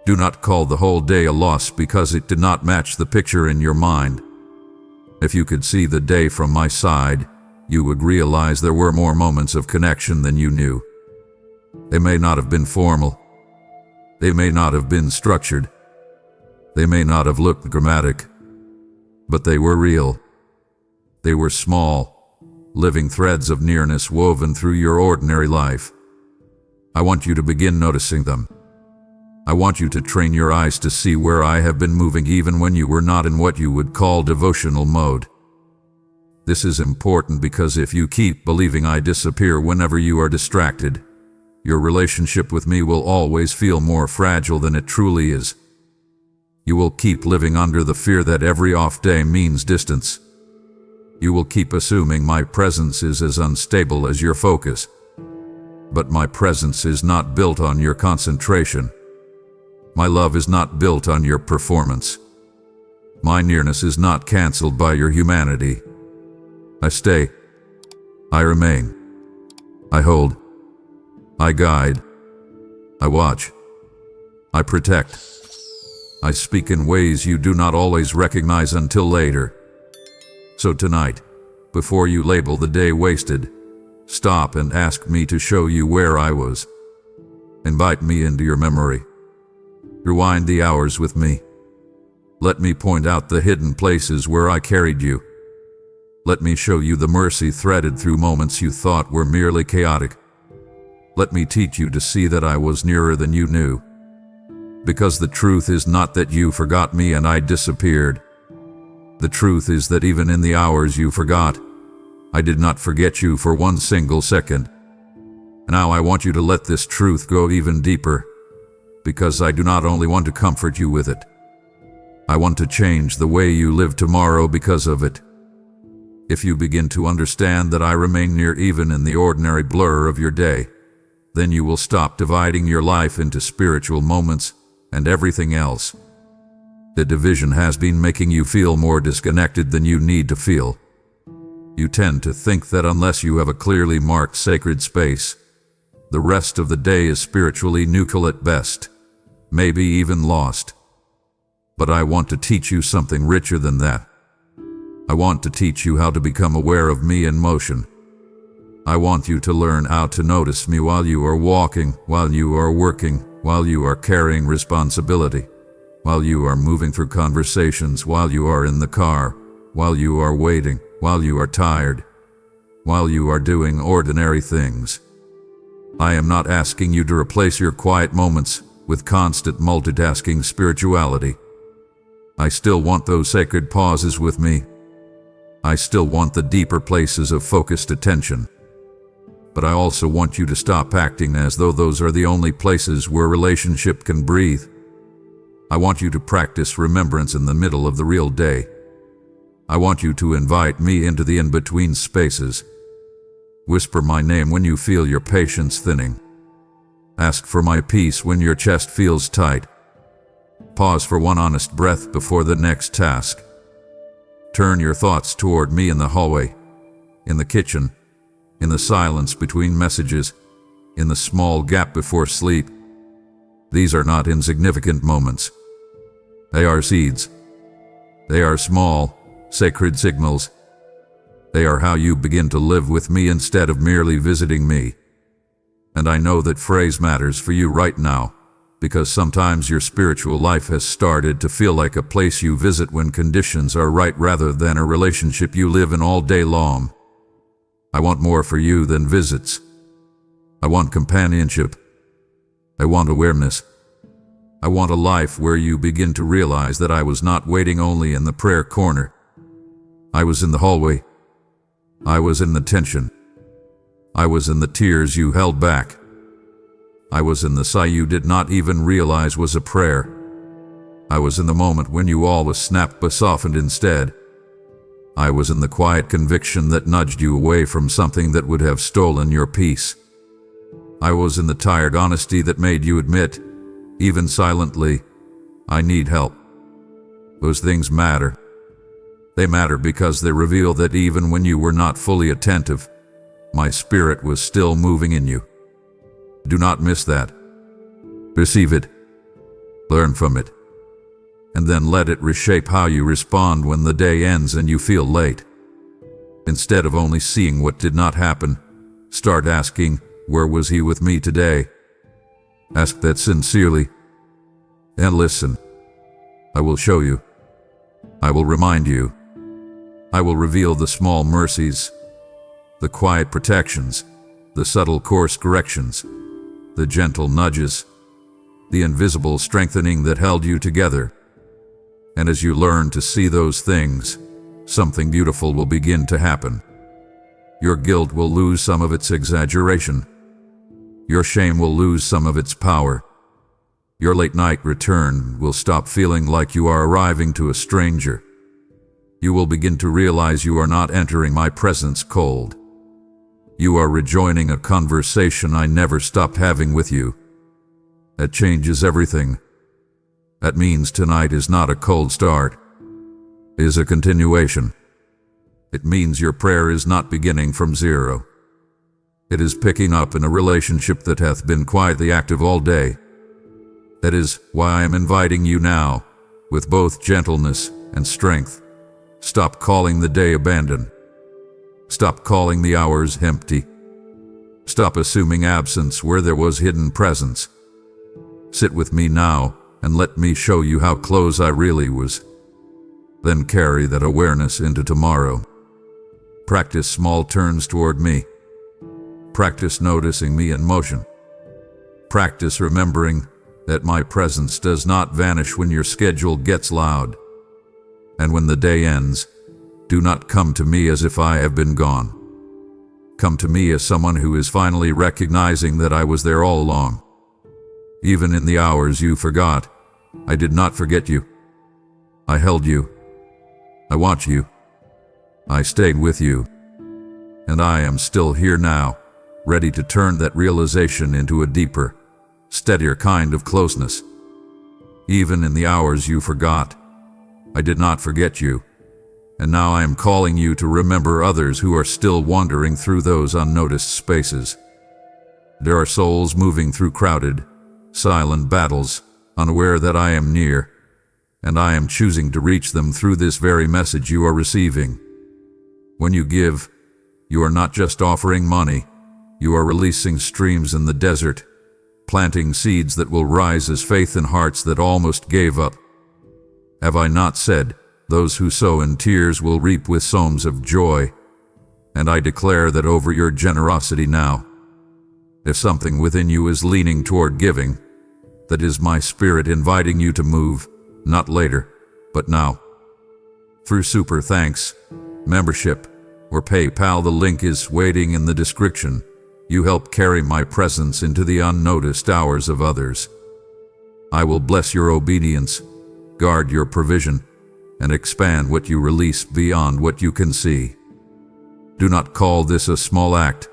Do not call the whole day a loss because it did not match the picture in your mind. If you could see the day from my side, you would realize there were more moments of connection than you knew. They may not have been formal. They may not have been structured. They may not have looked dramatic. But they were real. They were small, living threads of nearness woven through your ordinary life. I want you to begin noticing them. I want you to train your eyes to see where I have been moving even when you were not in what you would call devotional mode. This is important because if you keep believing I disappear whenever you are distracted, your relationship with me will always feel more fragile than it truly is. You will keep living under the fear that every off day means distance. You will keep assuming my presence is as unstable as your focus. But my presence is not built on your concentration. My love is not built on your performance. My nearness is not cancelled by your humanity. I stay. I remain. I hold. I guide. I watch. I protect. I speak in ways you do not always recognize until later. So tonight, before you label the day wasted, stop and ask me to show you where I was. Invite me into your memory. Rewind the hours with me. Let me point out the hidden places where I carried you. Let me show you the mercy threaded through moments you thought were merely chaotic. Let me teach you to see that I was nearer than you knew. Because the truth is not that you forgot me and I disappeared. The truth is that even in the hours you forgot, I did not forget you for one single second. Now I want you to let this truth go even deeper, because I do not only want to comfort you with it. I want to change the way you live tomorrow because of it. If you begin to understand that I remain near even in the ordinary blur of your day, then you will stop dividing your life into spiritual moments and everything else. The division has been making you feel more disconnected than you need to feel. You tend to think that unless you have a clearly marked sacred space, the rest of the day is spiritually neutral at best, maybe even lost. But I want to teach you something richer than that. I want to teach you how to become aware of me in motion. I want you to learn how to notice me while you are walking, while you are working, while you are carrying responsibility, while you are moving through conversations, while you are in the car, while you are waiting, while you are tired, while you are doing ordinary things. I am not asking you to replace your quiet moments with constant multitasking spirituality. I still want those sacred pauses with me. I still want the deeper places of focused attention. But I also want you to stop acting as though those are the only places where relationship can breathe. I want you to practice remembrance in the middle of the real day. I want you to invite me into the in-between spaces. Whisper my name when you feel your patience thinning. Ask for my peace when your chest feels tight. Pause for one honest breath before the next task. Turn your thoughts toward me in the hallway, in the kitchen, in the silence between messages, in the small gap before sleep. These are not insignificant moments. They are seeds. They are small, sacred signals. They are how you begin to live with me instead of merely visiting me. And I know that phrase matters for you right now, because sometimes your spiritual life has started to feel like a place you visit when conditions are right rather than a relationship you live in all day long. I want more for you than visits. I want companionship. I want awareness. I want a life where you begin to realize that I was not waiting only in the prayer corner. I was in the hallway. I was in the tension. I was in the tears you held back. I was in the sigh you did not even realize was a prayer. I was in the moment when you always snapped but softened instead. I was in the quiet conviction that nudged you away from something that would have stolen your peace. I was in the tired honesty that made you admit, even silently, I need help. Those things matter. They matter because they reveal that even when you were not fully attentive, my spirit was still moving in you. Do not miss that. Receive it. Learn from it. And then let it reshape how you respond when the day ends and you feel late. Instead of only seeing what did not happen, start asking, where was he with me today? Ask that sincerely. And listen. I will show you. I will remind you. I will reveal the small mercies, the quiet protections, the subtle course corrections, the gentle nudges, the invisible strengthening that held you together. And as you learn to see those things, something beautiful will begin to happen. Your guilt will lose some of its exaggeration. Your shame will lose some of its power. Your late night return will stop feeling like you are arriving to a stranger. you will begin to realize you are not entering my presence cold. You are rejoining a conversation I never stopped having with you. That changes everything. That means tonight is not a cold start, it is a continuation. It means your prayer is not beginning from zero. It is picking up in a relationship that hath been quietly active all day. That is why I am inviting you now, with both gentleness and strength. Stop calling the day abandoned. Stop calling the hours empty. Stop assuming absence where there was hidden presence. Sit with me now and let me show you how close I really was. Then carry that awareness into tomorrow. Practice small turns toward me. Practice noticing me in motion. Practice remembering that my presence does not vanish when your schedule gets loud. And when the day ends, do not come to me as if I have been gone. Come to me as someone who is finally recognizing that I was there all along. Even in the hours you forgot, I did not forget you. I held you. I watched you. I stayed with you. And I am still here now, ready to turn that realization into a deeper, steadier kind of closeness. Even in the hours you forgot, I did not forget you. And now I am calling you to remember others who are still wandering through those unnoticed spaces. There are souls moving through crowded, silent battles, unaware that I am near, and I am choosing to reach them through this very message you are receiving. When you give, you are not just offering money, you are releasing streams in the desert, planting seeds that will rise as faith in hearts that almost gave up. Have I not said, those who sow in tears will reap with psalms of joy? And I declare that over your generosity now. If something within you is leaning toward giving, that is my spirit inviting you to move, not later, but now. Through super thanks, membership, or PayPal, the link is waiting in the description. You help carry my presence into the unnoticed hours of others. I will bless your obedience, guard your provision, and expand what you release beyond what you can see. Do not call this a small act.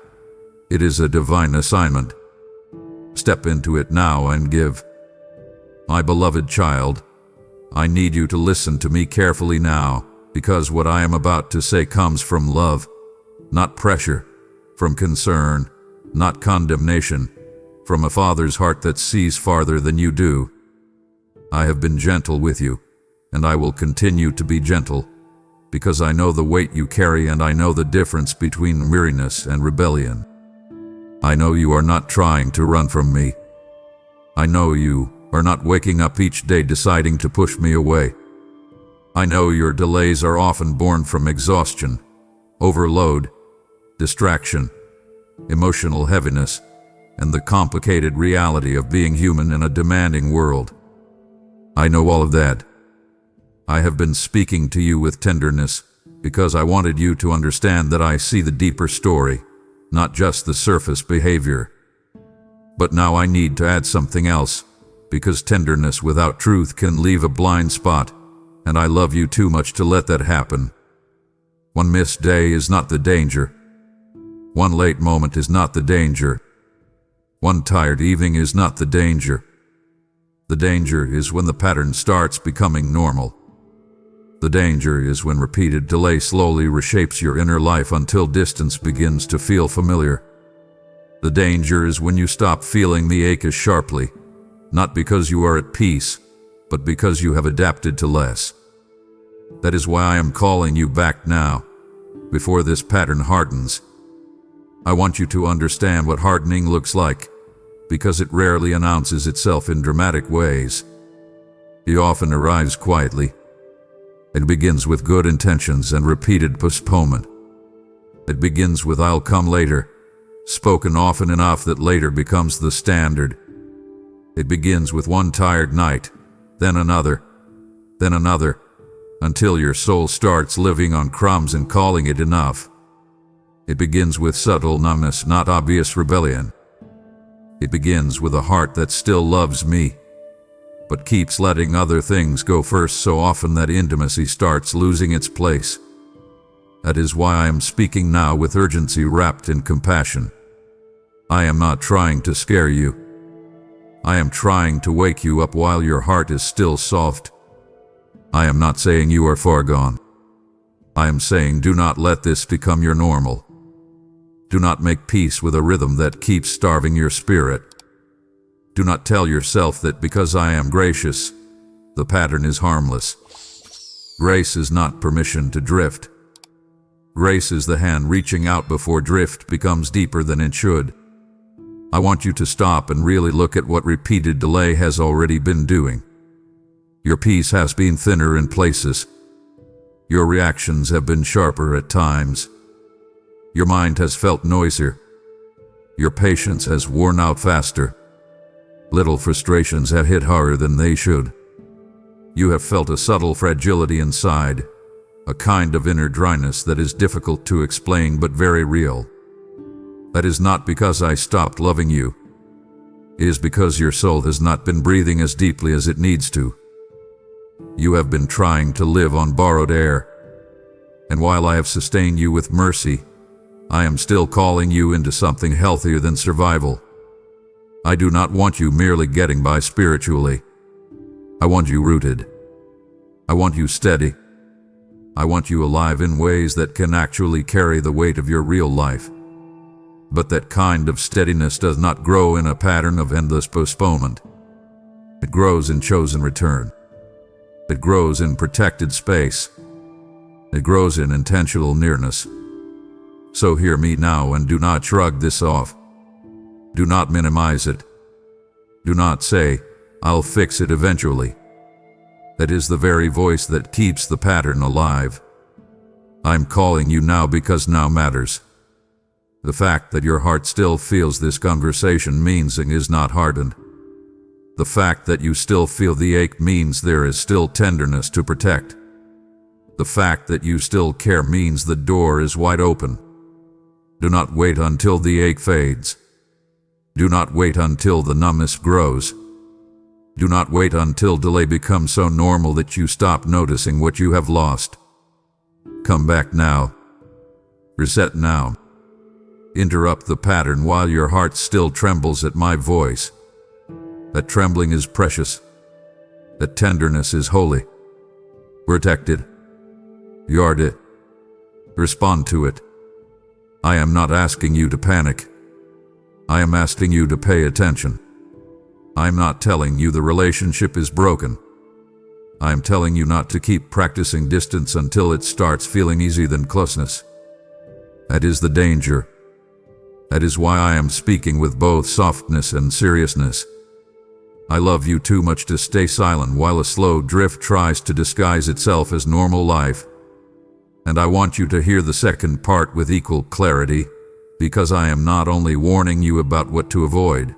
It is a divine assignment. Step into it now and give. My beloved child, I need you to listen to me carefully now, because what I am about to say comes from love, not pressure, from concern, not condemnation, from a father's heart that sees farther than you do. I have been gentle with you, and I will continue to be gentle, because I know the weight you carry and I know the difference between weariness and rebellion. I know you are not trying to run from me. I know you are not waking up each day deciding to push me away. I know your delays are often born from exhaustion, overload, distraction, emotional heaviness, and the complicated reality of being human in a demanding world. I know all of that. I have been speaking to you with tenderness because I wanted you to understand that I see the deeper story, not just the surface behavior. But now I need to add something else, because tenderness without truth can leave a blind spot, and I love you too much to let that happen. One missed day is not the danger. One late moment is not the danger. One tired evening is not the danger. The danger is when the pattern starts becoming normal. The danger is when repeated delay slowly reshapes your inner life until distance begins to feel familiar. The danger is when you stop feeling the ache as sharply, not because you are at peace, but because you have adapted to less. That is why I am calling you back now, before this pattern hardens. I want you to understand what hardening looks like, because it rarely announces itself in dramatic ways. It often arrives quietly. It begins with good intentions and repeated postponement. It begins with "I'll come later," spoken often enough that later becomes the standard. It begins with one tired night, then another, until your soul starts living on crumbs and calling it enough. It begins with subtle numbness, not obvious rebellion. It begins with a heart that still loves me, but keeps letting other things go first so often that intimacy starts losing its place. That is why I am speaking now with urgency wrapped in compassion. I am not trying to scare you. I am trying to wake you up while your heart is still soft. I am not saying you are far gone. I am saying do not let this become your normal. Do not make peace with a rhythm that keeps starving your spirit. Do not tell yourself that because I am gracious, the pattern is harmless. Grace is not permission to drift. Grace is the hand reaching out before drift becomes deeper than it should. I want you to stop and really look at what repeated delay has already been doing. Your peace has been thinner in places. Your reactions have been sharper at times. Your mind has felt noisier. Your patience has worn out faster. Little frustrations have hit harder than they should. You have felt a subtle fragility inside, a kind of inner dryness that is difficult to explain but very real. That is not because I stopped loving you. It is because your soul has not been breathing as deeply as it needs to. You have been trying to live on borrowed air. And while I have sustained you with mercy, I am still calling you into something healthier than survival. I do not want you merely getting by spiritually. I want you rooted. I want you steady. I want you alive in ways that can actually carry the weight of your real life. But that kind of steadiness does not grow in a pattern of endless postponement. It grows in chosen return. It grows in protected space. It grows in intentional nearness. So hear me now and do not shrug this off. Do not minimize it. Do not say, I'll fix it eventually. That is the very voice that keeps the pattern alive. I'm calling you now because now matters. The fact that your heart still feels this conversation means it is not hardened. The fact that you still feel the ache means there is still tenderness to protect. The fact that you still care means the door is wide open. Do not wait until the ache fades. Do not wait until the numbness grows. Do not wait until delay becomes so normal that you stop noticing what you have lost. Come back now. Reset now. Interrupt the pattern while your heart still trembles at my voice. That trembling is precious. That tenderness is holy. Protect it. Guard it. Respond to it. I am not asking you to panic. I am asking you to pay attention. I am not telling you the relationship is broken. I am telling you not to keep practicing distance until it starts feeling easier than closeness. That is the danger. That is why I am speaking with both softness and seriousness. I love you too much to stay silent while a slow drift tries to disguise itself as normal life. And I want you to hear the second part with equal clarity, because I am not only warning you about what to avoid.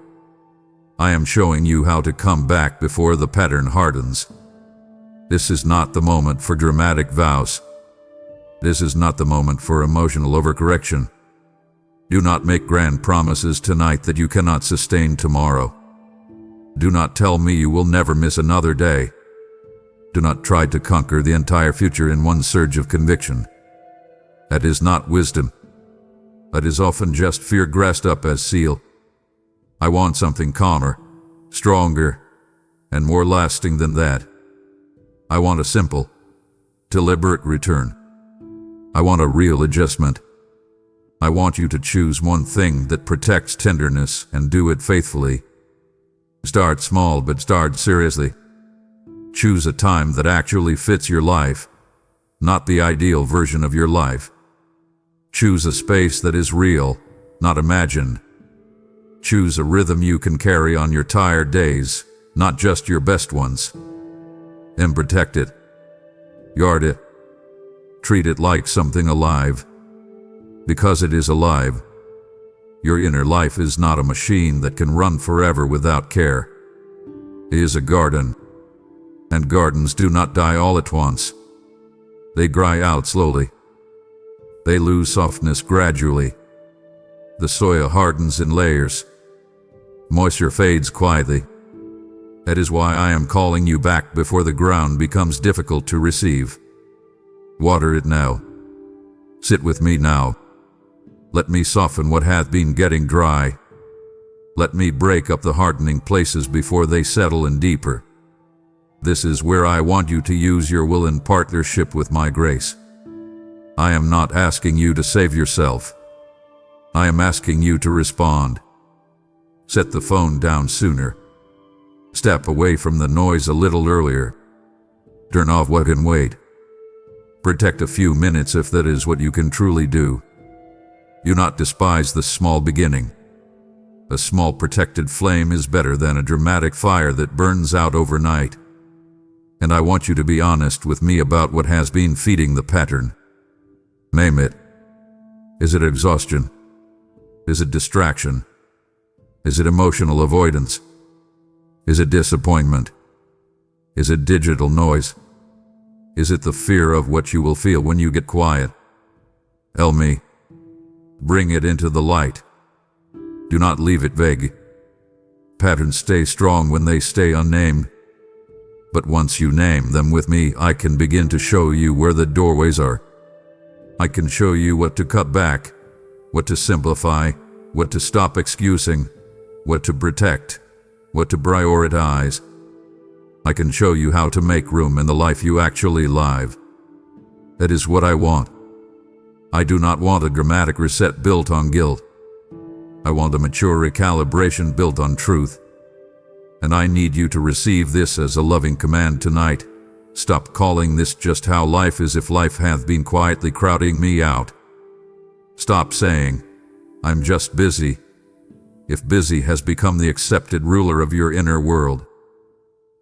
I am showing you how to come back before the pattern hardens. This is not the moment for dramatic vows. This is not the moment for emotional overcorrection. Do not make grand promises tonight that you cannot sustain tomorrow. Do not tell me you will never miss another day. Do not try to conquer the entire future in one surge of conviction. That is not wisdom. That is often just fear dressed up as zeal. I want something calmer, stronger, and more lasting than that. I want a simple, deliberate return. I want a real adjustment. I want you to choose one thing that protects tenderness and do it faithfully. Start small but start seriously. Choose a time that actually fits your life, not the ideal version of your life. Choose a space that is real, not imagined. Choose a rhythm you can carry on your tired days, not just your best ones. And protect it. Guard it. Treat it like something alive. Because it is alive. Your inner life is not a machine that can run forever without care. It is a garden. And gardens do not die all at once. They dry out slowly. They lose softness gradually. The soil hardens in layers. Moisture fades quietly. That is why I am calling you back before the ground becomes difficult to receive. Water it now. Sit with me now. Let me soften what hath been getting dry. Let me break up the hardening places before they settle in deeper. This is where I want you to use your will in partnership with my grace. I am not asking you to save yourself. I am asking you to respond. Set the phone down sooner. Step away from the noise a little earlier. Turn off what can wait. Protect a few minutes if that is what you can truly do. Do not despise the small beginning. A small protected flame is better than a dramatic fire that burns out overnight. And I want you to be honest with me about what has been feeding the pattern. Name it. Is it exhaustion? Is it distraction? Is it emotional avoidance? Is it disappointment? Is it digital noise? Is it the fear of what you will feel when you get quiet? Tell me. Bring it into the light. Do not leave it vague. Patterns stay strong when they stay unnamed. But once you name them with me, I can begin to show you where the doorways are. I can show you what to cut back, what to simplify, what to stop excusing, what to protect, what to prioritize. I can show you how to make room in the life you actually live. That is what I want. I do not want a dramatic reset built on guilt. I want a mature recalibration built on truth. And I need you to receive this as a loving command tonight. Stop calling this just how life is if life hath been quietly crowding me out. Stop saying, I'm just busy, if busy has become the accepted ruler of your inner world.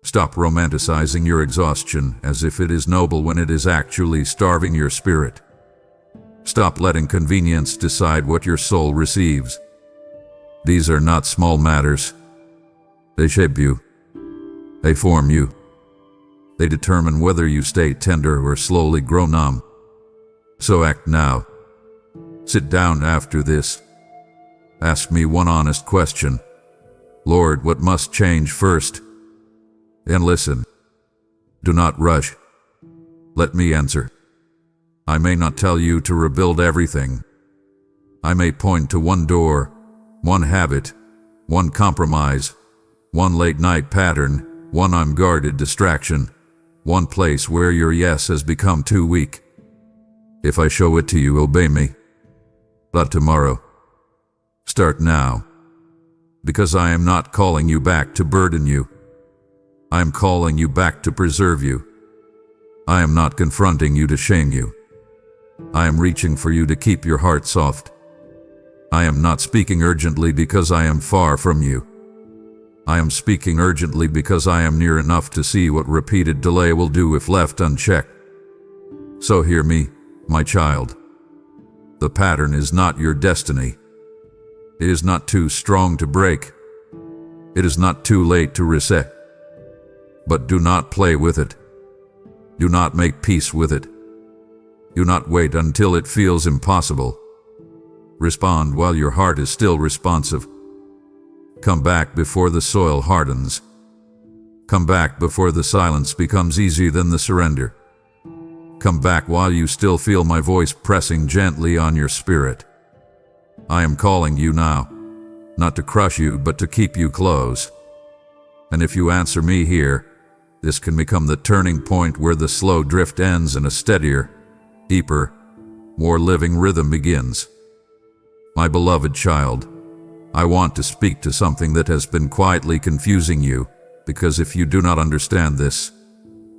Stop romanticizing your exhaustion as if it is noble when it is actually starving your spirit. Stop letting convenience decide what your soul receives. These are not small matters. They shape you. They form you. They determine whether you stay tender or slowly grow numb. So act now. Sit down after this. Ask me one honest question. Lord, what must change first? And listen. Do not rush. Let me answer. I may not tell you to rebuild everything. I may point to one door, one habit, one compromise, one late-night pattern, one unguarded distraction, one place where your yes has become too weak. If I show it to you, obey me. Not tomorrow. Start now. Because I am not calling you back to burden you. I am calling you back to preserve you. I am not confronting you to shame you. I am reaching for you to keep your heart soft. I am not speaking urgently because I am far from you. I am speaking urgently because I am near enough to see what repeated delay will do if left unchecked. So hear me, my child. The pattern is not your destiny. It is not too strong to break. It is not too late to reset. But do not play with it. Do not make peace with it. Do not wait until it feels impossible. Respond while your heart is still responsive. Come back before the soil hardens. Come back before the silence becomes easier than the surrender. Come back while you still feel my voice pressing gently on your spirit. I am calling you now, not to crush you, but to keep you close. And if you answer me here, this can become the turning point where the slow drift ends and a steadier, deeper, more living rhythm begins. My beloved child, I want to speak to something that has been quietly confusing you, because if you do not understand this,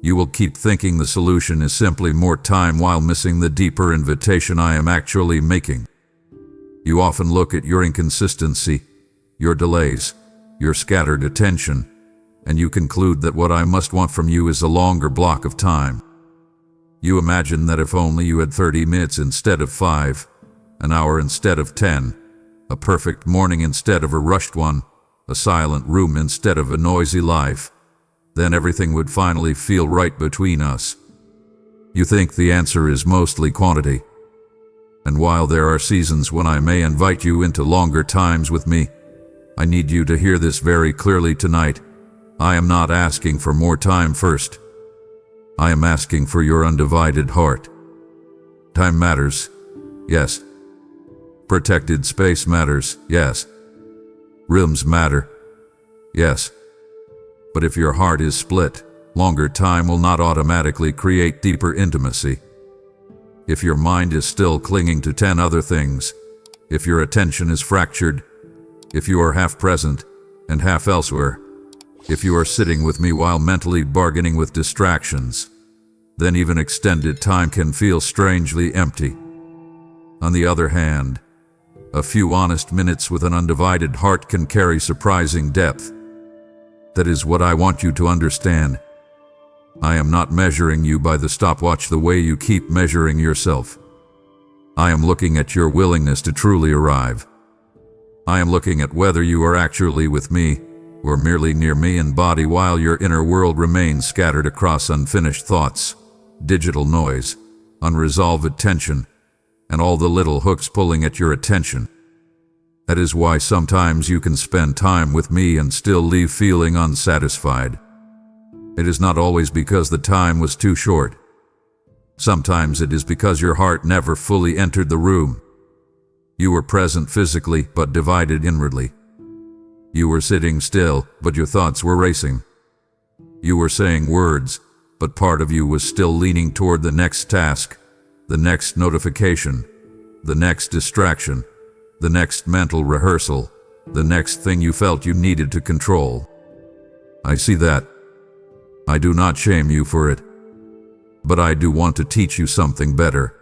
you will keep thinking the solution is simply more time while missing the deeper invitation I am actually making. You often look at your inconsistency, your delays, your scattered attention, and you conclude that what I must want from you is a longer block of time. You imagine that if only you had 30 minutes instead of 5, an hour instead of 10, a perfect morning instead of a rushed one, a silent room instead of a noisy life, then everything would finally feel right between us. You think the answer is mostly quantity. And while there are seasons when I may invite you into longer times with me, I need you to hear this very clearly tonight. I am not asking for more time first. I am asking for your undivided heart. Time matters, yes. Protected space matters, yes. Rooms matter, yes. But if your heart is split, longer time will not automatically create deeper intimacy. If your mind is still clinging to 10 other things, if your attention is fractured, if you are half present and half elsewhere, if you are sitting with me while mentally bargaining with distractions, then even extended time can feel strangely empty. On the other hand, a few honest minutes with an undivided heart can carry surprising depth. That is what I want you to understand. I am not measuring you by the stopwatch the way you keep measuring yourself. I am looking at your willingness to truly arrive. I am looking at whether you are actually with me, or merely near me in body while your inner world remains scattered across unfinished thoughts, digital noise, unresolved tension, and all the little hooks pulling at your attention. That is why sometimes you can spend time with me and still leave feeling unsatisfied. It is not always because the time was too short. Sometimes it is because your heart never fully entered the room. You were present physically, but divided inwardly. You were sitting still, but your thoughts were racing. You were saying words, but part of you was still leaning toward the next task, the next notification, the next distraction, the next mental rehearsal, the next thing you felt you needed to control. I see that. I do not shame you for it. But I do want to teach you something better.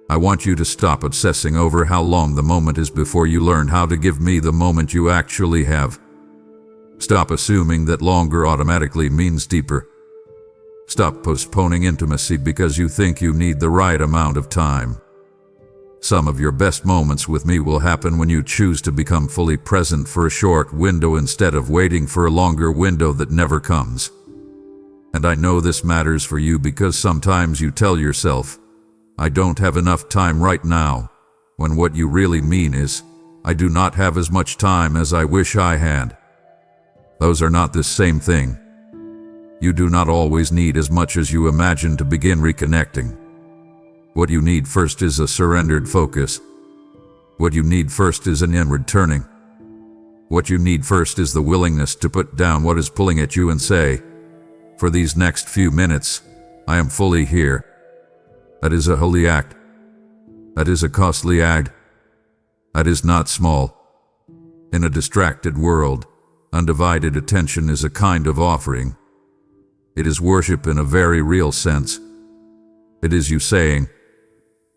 I want you to stop obsessing over how long the moment is before you learn how to give me the moment you actually have. Stop assuming that longer automatically means deeper. Stop postponing intimacy because you think you need the right amount of time. Some of your best moments with me will happen when you choose to become fully present for a short window instead of waiting for a longer window that never comes. And I know this matters for you because sometimes you tell yourself, I don't have enough time right now, when what you really mean is, I do not have as much time as I wish I had. Those are not the same thing. You do not always need as much as you imagine to begin reconnecting. What you need first is a surrendered focus. What you need first is an inward turning. What you need first is the willingness to put down what is pulling at you and say, for these next few minutes, I am fully here. That is a holy act. That is a costly act. That is not small. In a distracted world, undivided attention is a kind of offering. It is worship in a very real sense. It is you saying,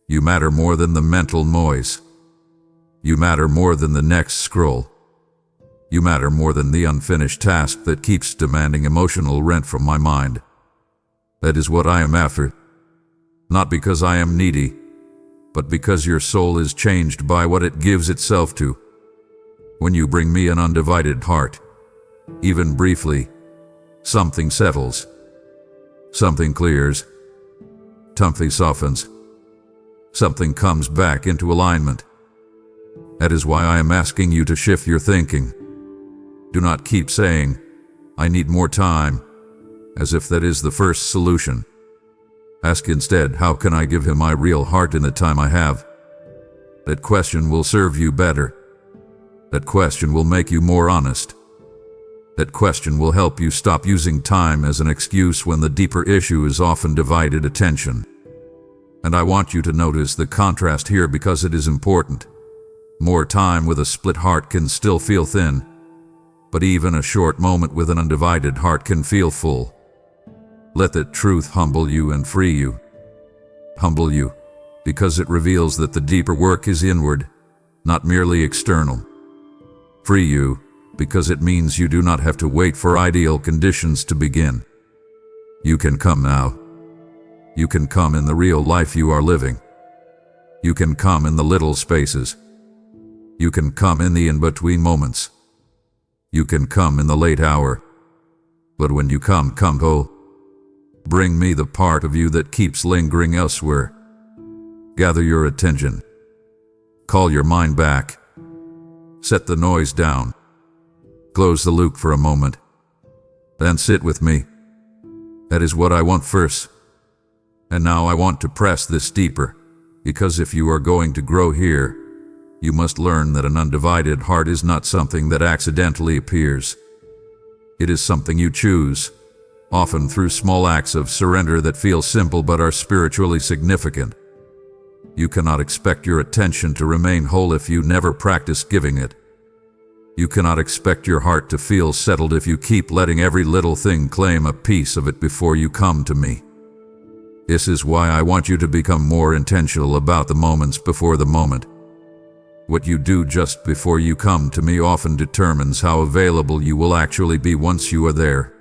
you matter more than the mental noise. You matter more than the next scroll. You matter more than the unfinished task that keeps demanding emotional rent from my mind. That is what I am after. Not because I am needy, but because your soul is changed by what it gives itself to. When you bring me an undivided heart, even briefly, something settles. Something clears. Something softens. Something comes back into alignment. That is why I am asking you to shift your thinking. Do not keep saying, I need more time, as if that is the first solution. Ask instead, how can I give him my real heart in the time I have? That question will serve you better. That question will make you more honest. That question will help you stop using time as an excuse when the deeper issue is often divided attention. And I want you to notice the contrast here because it is important. More time with a split heart can still feel thin, but even a short moment with an undivided heart can feel full. Let that truth humble you and free you. Humble you, because it reveals that the deeper work is inward, not merely external. Free you, because it means you do not have to wait for ideal conditions to begin. You can come now. You can come in the real life you are living. You can come in the little spaces. You can come in the in-between moments. You can come in the late hour. But when you come whole. Bring me the part of you that keeps lingering elsewhere. Gather your attention. Call your mind back. Set the noise down. Close the loop for a moment. Then sit with me. That is what I want first. And now I want to press this deeper, because if you are going to grow here, you must learn that an undivided heart is not something that accidentally appears. It is something you choose, often through small acts of surrender that feel simple but are spiritually significant. You cannot expect your attention to remain whole if you never practice giving it. You cannot expect your heart to feel settled if you keep letting every little thing claim a piece of it before you come to me. This is why I want you to become more intentional about the moments before the moment. What you do just before you come to me often determines how available you will actually be once you are there.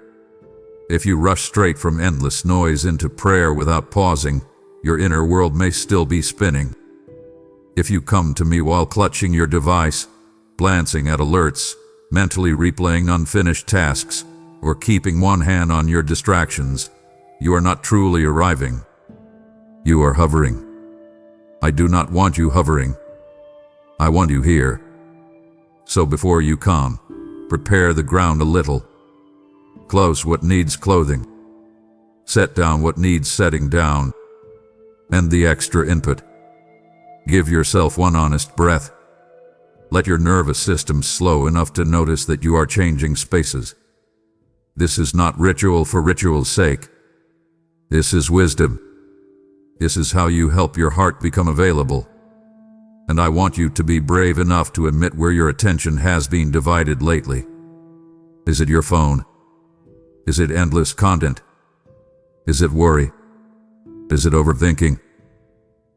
If you rush straight from endless noise into prayer without pausing, your inner world may still be spinning. If you come to me while clutching your device, glancing at alerts, mentally replaying unfinished tasks, or keeping one hand on your distractions, you are not truly arriving. You are hovering. I do not want you hovering. I want you here. So before you come, prepare the ground a little. Close what needs clothing. Set down what needs setting down. And the extra input. Give yourself one honest breath. Let your nervous system slow enough to notice that you are changing spaces. This is not ritual for ritual's sake. This is wisdom. This is how you help your heart become available. And I want you to be brave enough to admit where your attention has been divided lately. Is it your phone? Is it endless content? Is it worry? Is it overthinking?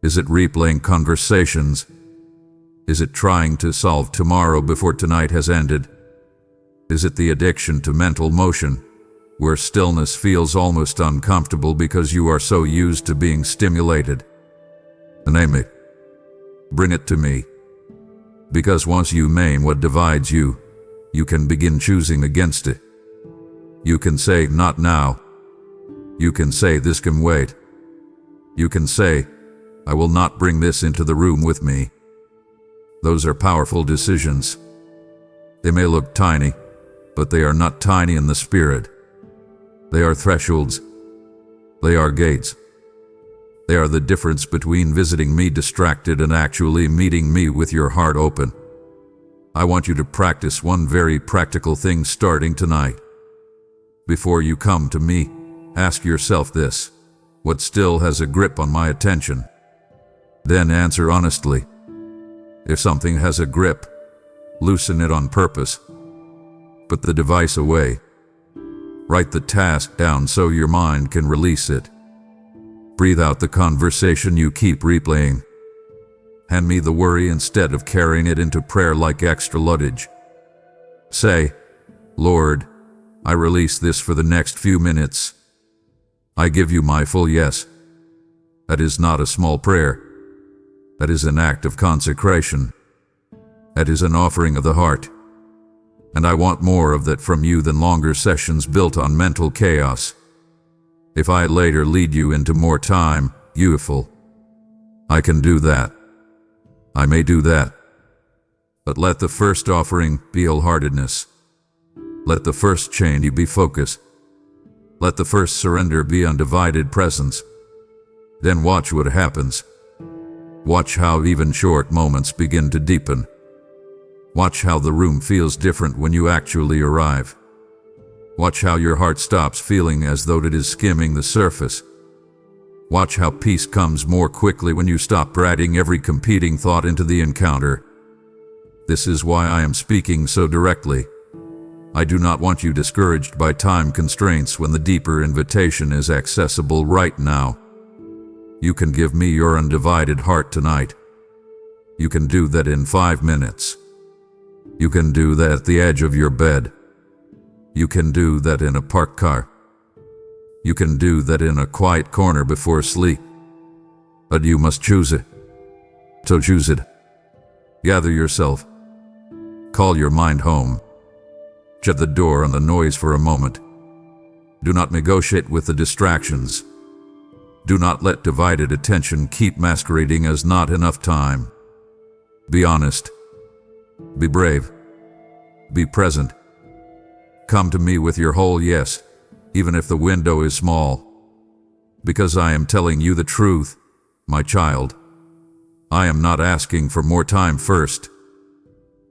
Is it replaying conversations? Is it trying to solve tomorrow before tonight has ended? Is it the addiction to mental motion, where stillness feels almost uncomfortable because you are so used to being stimulated? Name it. Bring it to me. Because once you name what divides you, you can begin choosing against it. You can say, not now. You can say, this can wait. You can say, I will not bring this into the room with me. Those are powerful decisions. They may look tiny, but they are not tiny in the spirit. They are thresholds. They are gates. They are the difference between visiting me distracted and actually meeting me with your heart open. I want you to practice one very practical thing starting tonight. Before you come to me, ask yourself this: what still has a grip on my attention? Then answer honestly. If something has a grip, loosen it on purpose. Put the device away. Write the task down so your mind can release it. Breathe out the conversation you keep replaying. Hand me the worry instead of carrying it into prayer like extra luggage. Say, Lord, I release this for the next few minutes. I give you my full yes. That is not a small prayer. That is an act of consecration. That is an offering of the heart. And I want more of that from you than longer sessions built on mental chaos. If I later lead you into more time, beautiful. I can do that. I may do that. But let the first offering be wholeheartedness. Let the first chain be focus. Let the first surrender be undivided presence. Then watch what happens. Watch how even short moments begin to deepen. Watch how the room feels different when you actually arrive. Watch how your heart stops feeling as though it is skimming the surface. Watch how peace comes more quickly when you stop dragging every competing thought into the encounter. This is why I am speaking so directly. I do not want you discouraged by time constraints when the deeper invitation is accessible right now. You can give me your undivided heart tonight. You can do that in 5 minutes. You can do that at the edge of your bed. You can do that in a parked car. You can do that in a quiet corner before sleep. But you must choose it. So choose it. Gather yourself. Call your mind home. Shut the door on the noise for a moment. Do not negotiate with the distractions. Do not let divided attention keep masquerading as not enough time. Be honest. Be brave. Be present. Come to me with your whole yes, even if the window is small. Because I am telling you the truth, my child. I am not asking for more time first.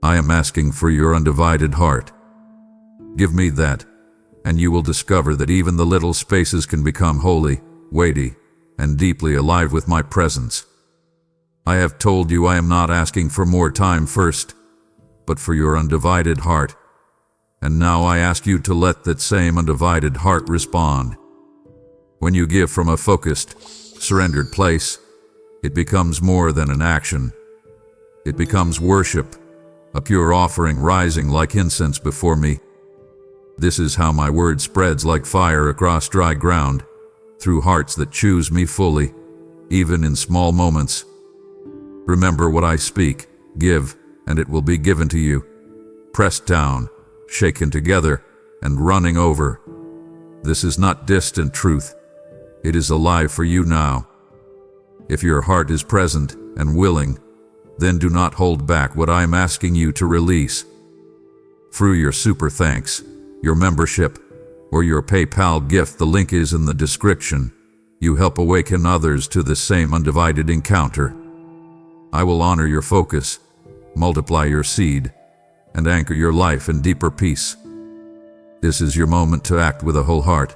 I am asking for your undivided heart. Give me that, and you will discover that even the little spaces can become holy, weighty, and deeply alive with my presence. I have told you I am not asking for more time first, but for your undivided heart. And now I ask you to let that same undivided heart respond. When you give from a focused, surrendered place, it becomes more than an action. It becomes worship, a pure offering rising like incense before me. This is how my word spreads like fire across dry ground, through hearts that choose me fully, even in small moments. Remember what I speak, give, and it will be given to you. Pressed down, shaken together, and running over. This is not distant truth. It is alive for you now. If your heart is present and willing, then do not hold back what I am asking you to release. Through your super thanks, your membership, or your PayPal gift, the link is in the description, you help awaken others to the same undivided encounter. I will honor your focus, multiply your seed, and anchor your life in deeper peace. This is your moment to act with a whole heart.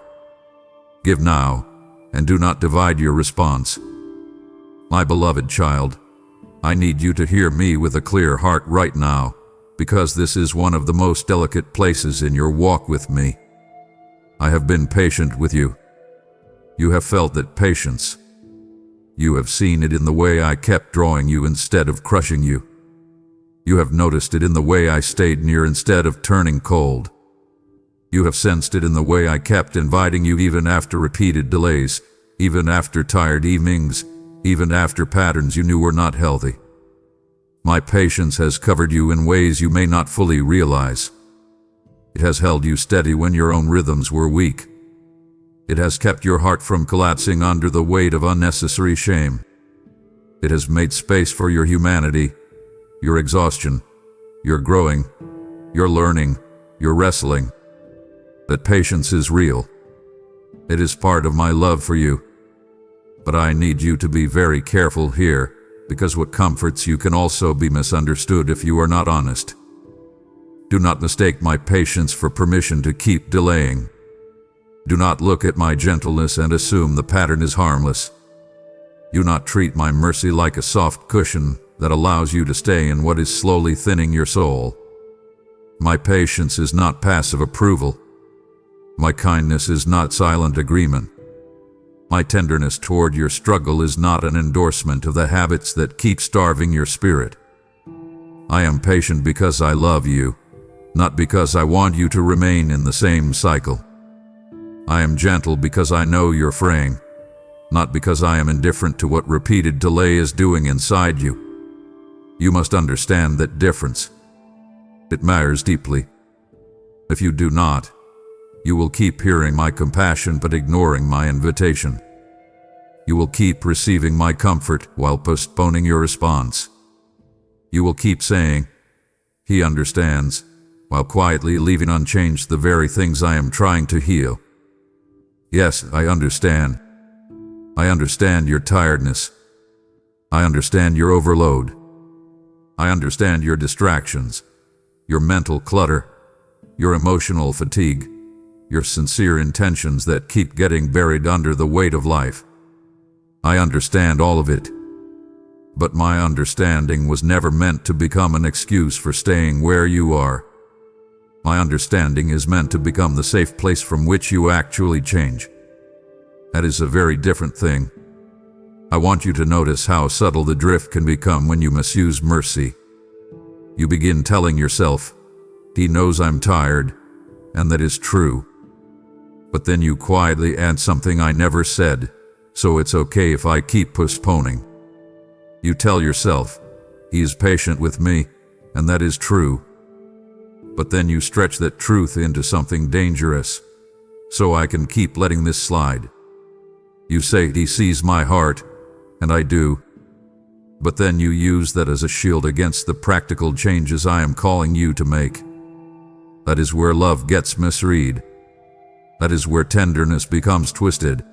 Give now, and do not divide your response. My beloved child, I need you to hear me with a clear heart right now, because this is one of the most delicate places in your walk with me. I have been patient with you. You have felt that patience. You have seen it in the way I kept drawing you instead of crushing you. You have noticed it in the way I stayed near instead of turning cold. You have sensed it in the way I kept inviting you even after repeated delays, even after tired evenings, even after patterns you knew were not healthy. My patience has covered you in ways you may not fully realize. It has held you steady when your own rhythms were weak. It has kept your heart from collapsing under the weight of unnecessary shame. It has made space for your humanity, your exhaustion, your growing, your learning, your wrestling. That patience is real. It is part of my love for you. But I need you to be very careful here, because what comforts you can also be misunderstood if you are not honest. Do not mistake my patience for permission to keep delaying. Do not look at my gentleness and assume the pattern is harmless. Do not treat my mercy like a soft cushion that allows you to stay in what is slowly thinning your soul. My patience is not passive approval. My kindness is not silent agreement. My tenderness toward your struggle is not an endorsement of the habits that keep starving your spirit. I am patient because I love you, not because I want you to remain in the same cycle. I am gentle because I know you're fraying, not because I am indifferent to what repeated delay is doing inside you. You must understand that difference. It matters deeply. If you do not, you will keep hearing my compassion but ignoring my invitation. You will keep receiving my comfort while postponing your response. You will keep saying, "He understands," while quietly leaving unchanged the very things I am trying to heal. Yes, I understand. I understand your tiredness. I understand your overload. I understand your distractions, your mental clutter, your emotional fatigue, your sincere intentions that keep getting buried under the weight of life. I understand all of it. But my understanding was never meant to become an excuse for staying where you are. My understanding is meant to become the safe place from which you actually change. That is a very different thing. I want you to notice how subtle the drift can become when you misuse mercy. You begin telling yourself, "He knows I'm tired," and that is true. But then you quietly add something I never said, "So it's okay if I keep postponing." You tell yourself, "He is patient with me," and that is true. But then you stretch that truth into something dangerous. "So I can keep letting this slide." You say, "He sees my heart," and I do. But then you use that as a shield against the practical changes I am calling you to make. That is where love gets misread. That is where tenderness becomes twisted.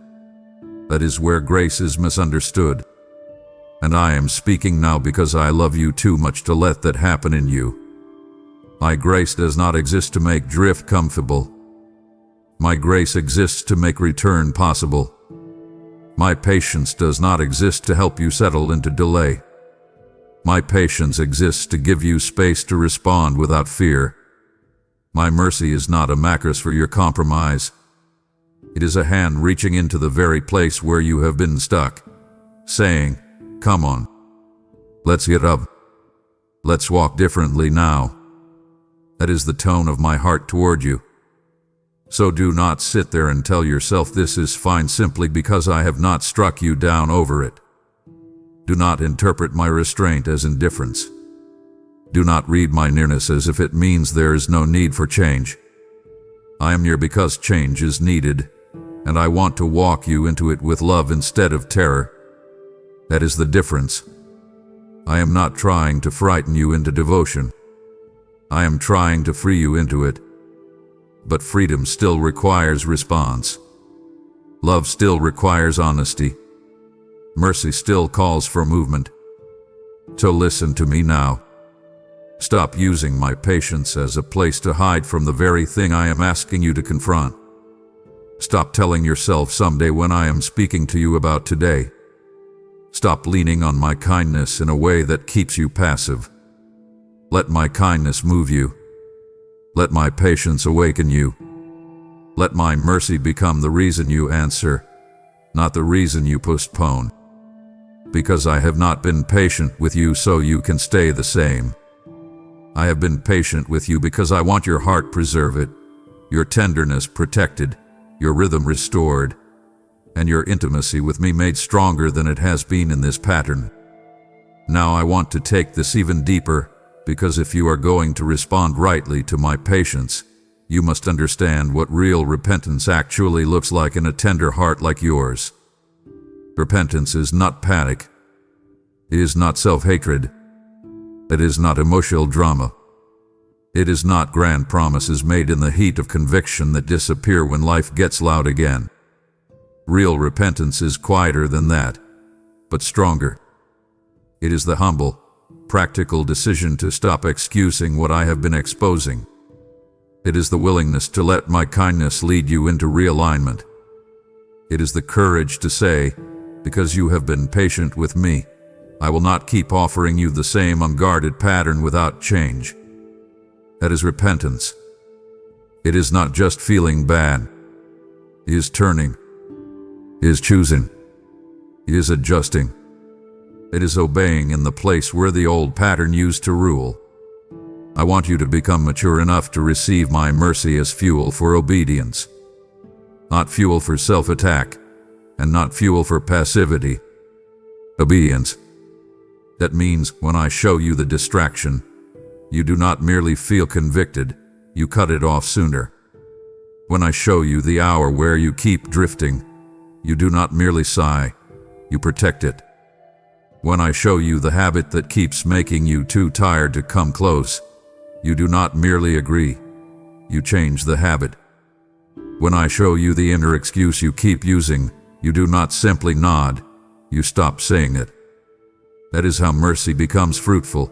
That is where grace is misunderstood. And I am speaking now because I love you too much to let that happen in you. My grace does not exist to make drift comfortable. My grace exists to make return possible. My patience does not exist to help you settle into delay. My patience exists to give you space to respond without fear. My mercy is not a mattress for your compromise. It is a hand reaching into the very place where you have been stuck, saying, "Come on. Let's get up. Let's walk differently now." That is the tone of my heart toward you. So do not sit there and tell yourself this is fine simply because I have not struck you down over it. Do not interpret my restraint as indifference. Do not read my nearness as if it means there is no need for change. I am near because change is needed, and I want to walk you into it with love instead of terror. That is the difference. I am not trying to frighten you into devotion. I am trying to free you into it. But freedom still requires response. Love still requires honesty. Mercy still calls for movement. So listen to me now. Stop using my patience as a place to hide from the very thing I am asking you to confront. Stop telling yourself someday when I am speaking to you about today. Stop leaning on my kindness in a way that keeps you passive. Let my kindness move you. Let my patience awaken you. Let my mercy become the reason you answer, not the reason you postpone. Because I have not been patient with you so you can stay the same. I have been patient with you because I want your heart preserved, your tenderness protected, your rhythm restored, and your intimacy with me made stronger than it has been in this pattern. Now I want to take this even deeper, because if you are going to respond rightly to my patience, you must understand what real repentance actually looks like in a tender heart like yours. Repentance is not panic. It is not self-hatred. It is not emotional drama. It is not grand promises made in the heat of conviction that disappear when life gets loud again. Real repentance is quieter than that, but stronger. It is the humble, practical decision to stop excusing what I have been exposing. It is the willingness to let my kindness lead you into realignment. It is the courage to say, because you have been patient with me, I will not keep offering you the same unguarded pattern without change. That is repentance. It is not just feeling bad. It is turning. It is choosing. It is adjusting. It is obeying in the place where the old pattern used to rule. I want you to become mature enough to receive my mercy as fuel for obedience. Not fuel for self-attack, and not fuel for passivity. Obedience. That means when I show you the distraction, you do not merely feel convicted, you cut it off sooner. When I show you the hour where you keep drifting, you do not merely sigh, you protect it. When I show you the habit that keeps making you too tired to come close, you do not merely agree, you change the habit. When I show you the inner excuse you keep using, you do not simply nod, you stop saying it. That is how mercy becomes fruitful.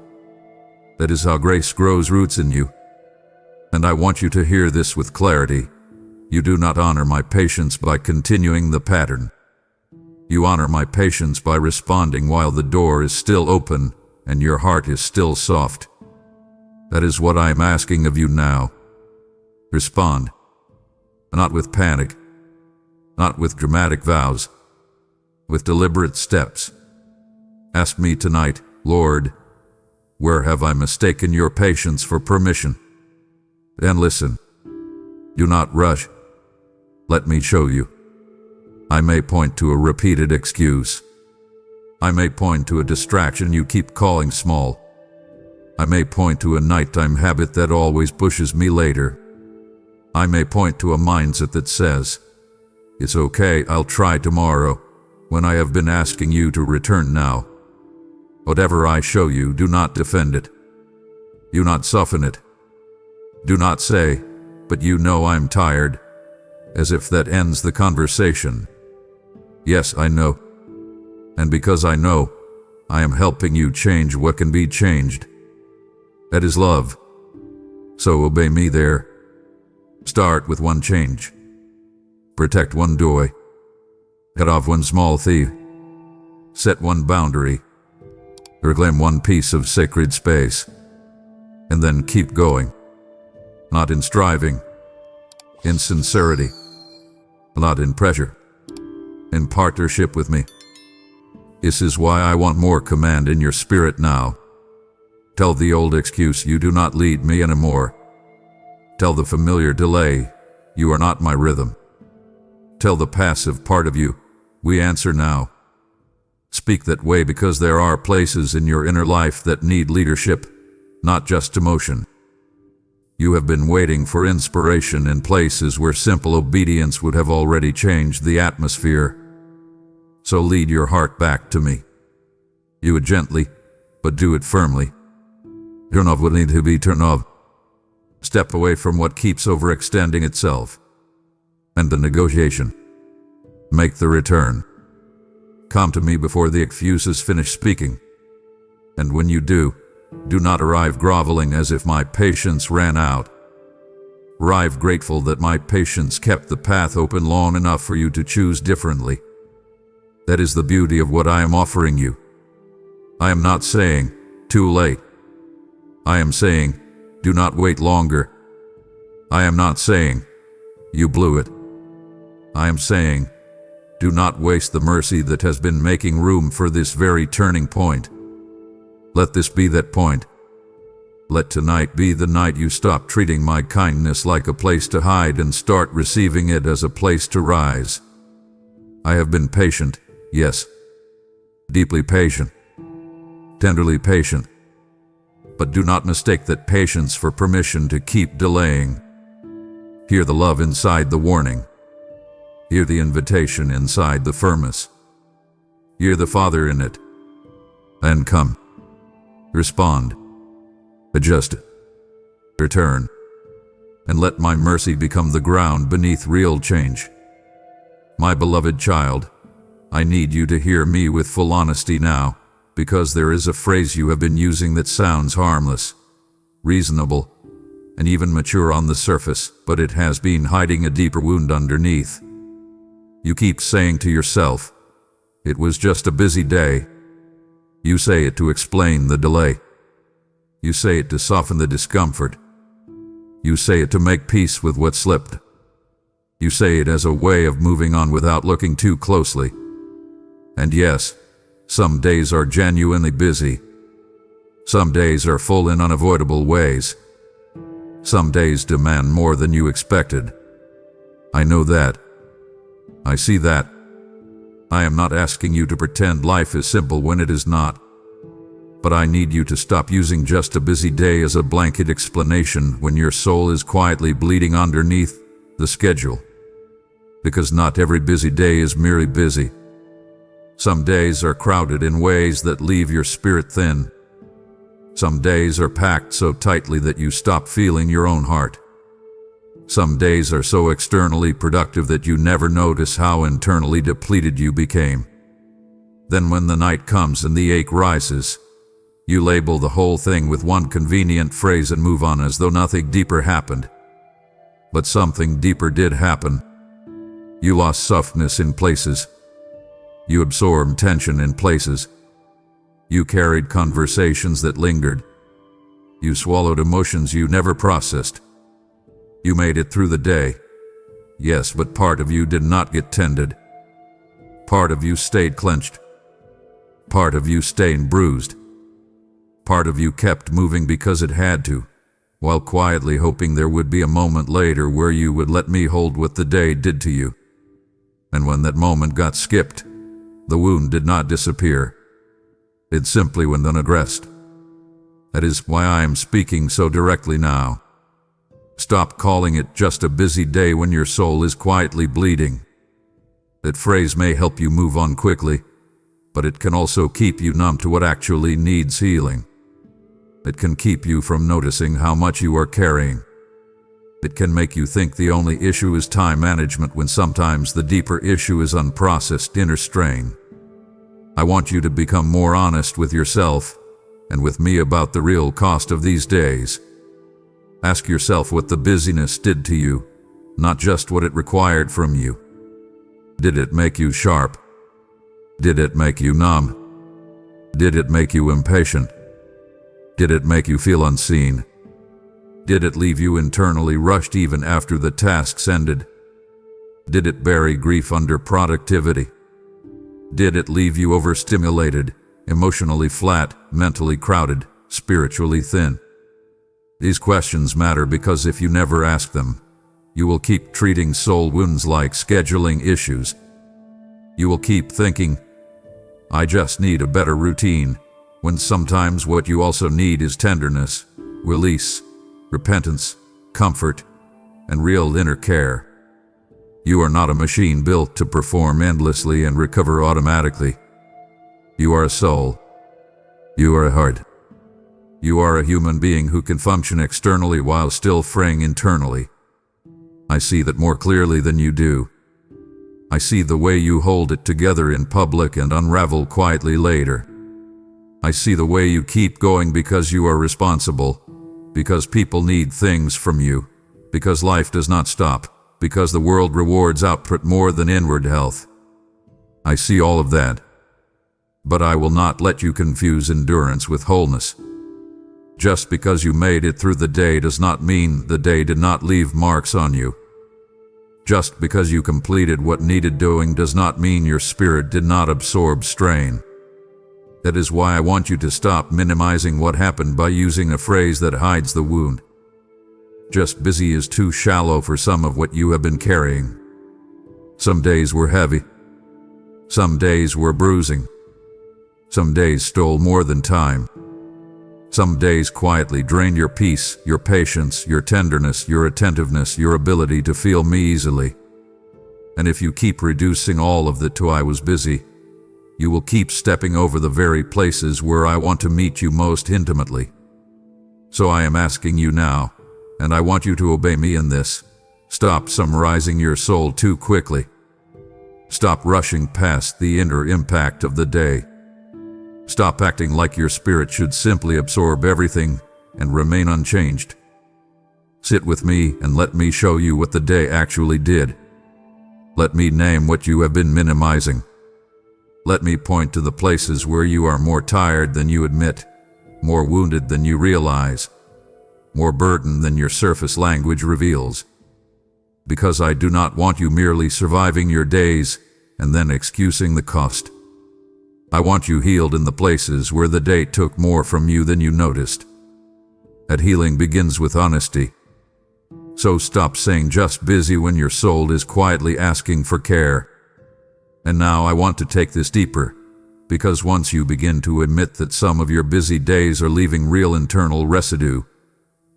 That is how grace grows roots in you. And I want you to hear this with clarity. You do not honor my patience by continuing the pattern. You honor my patience by responding while the door is still open and your heart is still soft. That is what I am asking of you now. Respond. Not with panic. Not with dramatic vows. With deliberate steps. Ask me tonight, Lord, where have I mistaken your patience for permission? Then listen. Do not rush. Let me show you. I may point to a repeated excuse. I may point to a distraction you keep calling small. I may point to a nighttime habit that always pushes me later. I may point to a mindset that says, "It's okay, I'll try tomorrow," when I have been asking you to return now. Whatever I show you, do not defend it. Do not soften it. Do not say, "But you know I'm tired," as if that ends the conversation. Yes, I know. And because I know, I am helping you change what can be changed. That is love. So obey me there. Start with one change. Protect one joy. Cut off one small thief. Set one boundary. Reclaim one piece of sacred space. And then keep going. Not in striving. In sincerity. Not in pressure. In partnership with me. This is why I want more command in your spirit now. Tell the old excuse, "You do not lead me anymore." Tell the familiar delay, "You are not my rhythm." Tell the passive part of you, "We answer now." Speak that way because there are places in your inner life that need leadership, not just emotion. You have been waiting for inspiration in places where simple obedience would have already changed the atmosphere. So lead your heart back to me. Do it gently, but do it firmly. Turn off what needs to be turned off. Step away from what keeps overextending itself. End the negotiation. Make the return. Come to me before the excuses finish speaking. And when you do not arrive groveling as if my patience ran out. Arrive grateful that my patience kept the path open long enough for you to choose differently. That is the beauty of what I am offering you. I am not saying, "Too late." I am saying, "Do not wait longer." I am not saying, "You blew it." I am saying, "Do not waste the mercy that has been making room for this very turning point." Let this be that point. Let tonight be the night you stop treating my kindness like a place to hide and start receiving it as a place to rise. I have been patient, yes. Deeply patient. Tenderly patient. But do not mistake that patience for permission to keep delaying. Hear the love inside the warning. Hear the invitation inside the firmness. Hear the Father in it. And come. Respond. Adjust. Return. And let my mercy become the ground beneath real change. My beloved child, I need you to hear me with full honesty now, because there is a phrase you have been using that sounds harmless, reasonable, and even mature on the surface, but it has been hiding a deeper wound underneath. You keep saying to yourself, "It was just a busy day." You say it to explain the delay. You say it to soften the discomfort. You say it to make peace with what slipped. You say it as a way of moving on without looking too closely. And yes, some days are genuinely busy. Some days are full in unavoidable ways. Some days demand more than you expected. I know that. I see that. I am not asking you to pretend life is simple when it is not. But I need you to stop using just a busy day as a blanket explanation when your soul is quietly bleeding underneath the schedule. Because not every busy day is merely busy. Some days are crowded in ways that leave your spirit thin. Some days are packed so tightly that you stop feeling your own heart. Some days are so externally productive that you never notice how internally depleted you became. Then when the night comes and the ache rises, you label the whole thing with one convenient phrase and move on as though nothing deeper happened. But something deeper did happen. You lost softness in places. You absorbed tension in places. You carried conversations that lingered. You swallowed emotions you never processed. You made it through the day. Yes, but part of you did not get tended. Part of you stayed clenched. Part of you stayed bruised. Part of you kept moving because it had to, while quietly hoping there would be a moment later where you would let me hold what the day did to you. And when that moment got skipped, the wound did not disappear. It simply went unaddressed. That is why I am speaking so directly now. Stop calling it just a busy day when your soul is quietly bleeding. That phrase may help you move on quickly, but it can also keep you numb to what actually needs healing. It can keep you from noticing how much you are carrying, It can make you think the only issue is time management when sometimes the deeper issue is unprocessed inner strain. I want you to become more honest with yourself and with me about the real cost of these days. Ask yourself what the busyness did to you, not just what it required from you. Did it make you sharp? Did it make you numb? Did it make you impatient? Did it make you feel unseen? Did it leave you internally rushed even after the tasks ended? Did it bury grief under productivity? Did it leave you overstimulated, emotionally flat, mentally crowded, spiritually thin? These questions matter because if you never ask them, you will keep treating soul wounds like scheduling issues. You will keep thinking, I just need a better routine, when sometimes what you also need is tenderness, release, repentance, comfort, and real inner care. You are not a machine built to perform endlessly and recover automatically. You are a soul. You are a heart. You are a human being who can function externally while still fraying internally. I see that more clearly than you do. I see the way you hold it together in public and unravel quietly later. I see the way you keep going because you are responsible, because people need things from you, because life does not stop, because the world rewards output more than inward health. I see all of that. But I will not let you confuse endurance with wholeness. Just because you made it through the day does not mean the day did not leave marks on you. Just because you completed what needed doing does not mean your spirit did not absorb strain. That is why I want you to stop minimizing what happened by using a phrase that hides the wound. Just busy is too shallow for some of what you have been carrying. Some days were heavy. Some days were bruising. Some days stole more than time. Some days quietly drained your peace, your patience, your tenderness, your attentiveness, your ability to feel me easily. And if you keep reducing all of that to I was busy, you will keep stepping over the very places where I want to meet you most intimately. So I am asking you now, and I want you to obey me in this. Stop summarizing your soul too quickly. Stop rushing past the inner impact of the day. Stop acting like your spirit should simply absorb everything and remain unchanged. Sit with me and let me show you what the day actually did. Let me name what you have been minimizing. Let me point to the places where you are more tired than you admit, more wounded than you realize, more burdened than your surface language reveals. Because I do not want you merely surviving your days and then excusing the cost. I want you healed in the places where the day took more from you than you noticed. That healing begins with honesty. So stop saying just busy when your soul is quietly asking for care. And now I want to take this deeper, because once you begin to admit that some of your busy days are leaving real internal residue,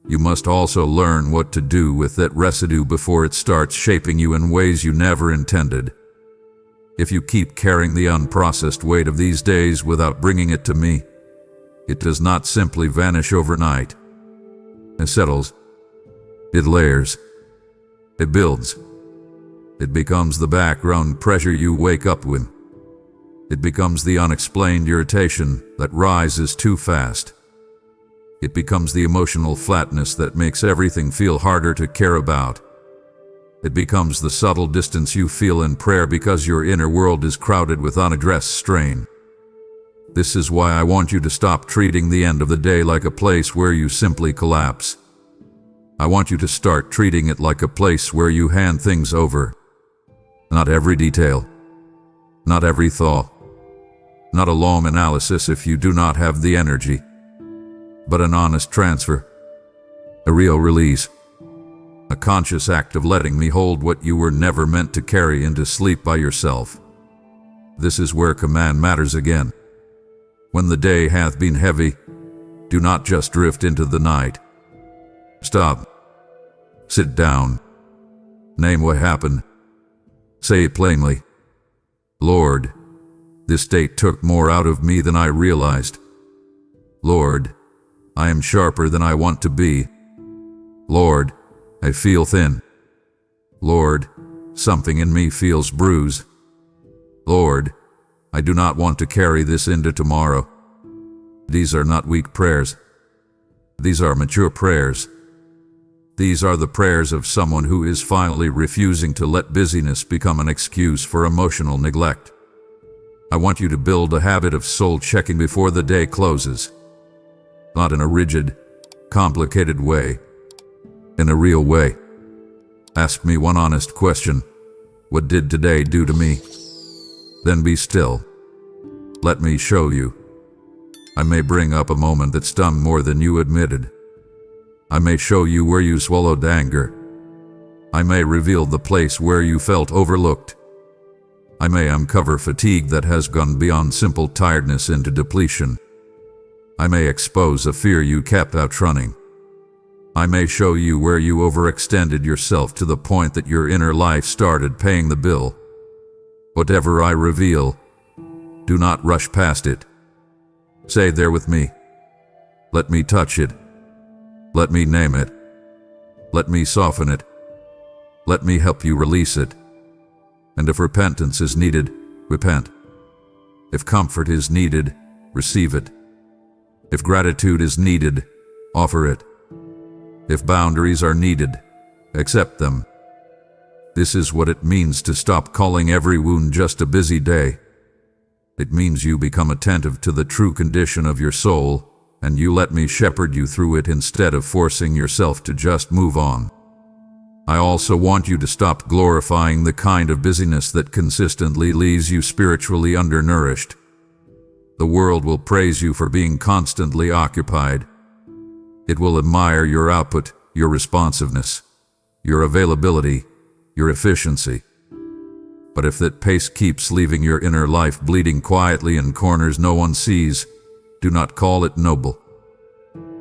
you must also learn what to do with that residue before it starts shaping you in ways you never intended. If you keep carrying the unprocessed weight of these days without bringing it to me, it does not simply vanish overnight. It settles. It layers. It builds. It becomes the background pressure you wake up with. It becomes the unexplained irritation that rises too fast. It becomes the emotional flatness that makes everything feel harder to care about. It becomes the subtle distance you feel in prayer because your inner world is crowded with unaddressed strain. This is why I want you to stop treating the end of the day like a place where you simply collapse. I want you to start treating it like a place where you hand things over. Not every detail. Not every thought. Not a long analysis if you do not have the energy. But an honest transfer. A real release. A conscious act of letting me hold what you were never meant to carry into sleep by yourself. This is where command matters again. When the day hath been heavy, do not just drift into the night. Stop. Sit down. Name what happened. Say it plainly. Lord, this day took more out of me than I realized. Lord, I am sharper than I want to be. Lord, I feel thin. Lord, something in me feels bruised. Lord, I do not want to carry this into tomorrow. These are not weak prayers. These are mature prayers. These are the prayers of someone who is finally refusing to let busyness become an excuse for emotional neglect. I want you to build a habit of soul-checking before the day closes. Not in a rigid, complicated way. In a real way. Ask me one honest question. What did today do to me? Then be still. Let me show you. I may bring up a moment that stung more than you admitted. I may show you where you swallowed anger. I may reveal the place where you felt overlooked. I may uncover fatigue that has gone beyond simple tiredness into depletion. I may expose a fear you kept outrunning. I may show you where you overextended yourself to the point that your inner life started paying the bill. Whatever I reveal, do not rush past it. Say there with me. Let me touch it. Let me name it. Let me soften it. Let me help you release it. And if repentance is needed, repent. If comfort is needed, receive it. If gratitude is needed, offer it. If boundaries are needed, accept them. This is what it means to stop calling every wound just a busy day. It means you become attentive to the true condition of your soul, and you let me shepherd you through it instead of forcing yourself to just move on. I also want you to stop glorifying the kind of busyness that consistently leaves you spiritually undernourished. The world will praise you for being constantly occupied. It will admire your output, your responsiveness, your availability, your efficiency. But if that pace keeps leaving your inner life bleeding quietly in corners no one sees, do not call it noble.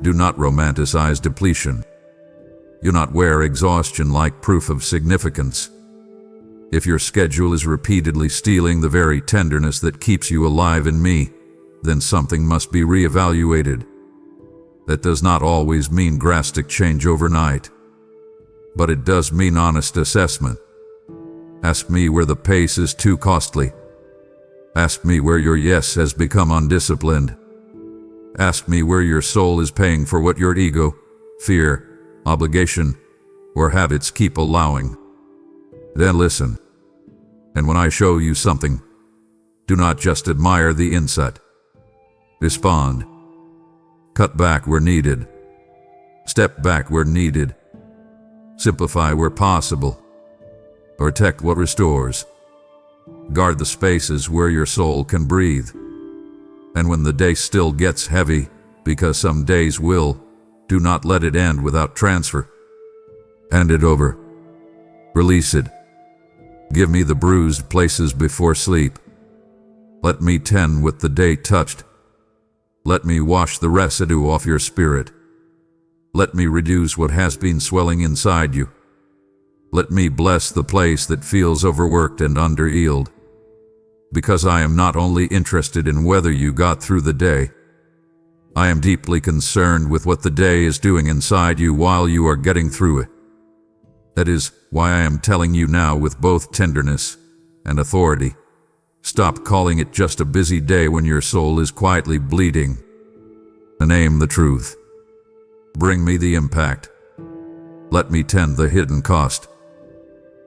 Do not romanticize depletion. Do not wear exhaustion like proof of significance. If your schedule is repeatedly stealing the very tenderness that keeps you alive in me, then something must be reevaluated. That does not always mean drastic change overnight, but it does mean honest assessment. Ask me where the pace is too costly. Ask me where your yes has become undisciplined. Ask me where your soul is paying for what your ego, fear, obligation, or habits keep allowing. Then listen. And when I show you something, do not just admire the insight. Respond. Cut back where needed. Step back where needed. Simplify where possible. Protect what restores. Guard the spaces where your soul can breathe. And when the day still gets heavy, because some days will, do not let it end without transfer. Hand it over. Release it. Give me the bruised places before sleep. Let me tend what the day touched. Let me wash the residue off your spirit. Let me reduce what has been swelling inside you. Let me bless the place that feels overworked and under-healed. Because I am not only interested in whether you got through the day, I am deeply concerned with what the day is doing inside you while you are getting through it. That is why I am telling you now with both tenderness and authority. Stop calling it just a busy day when your soul is quietly bleeding. Name the truth. Bring me the impact. Let me tend the hidden cost.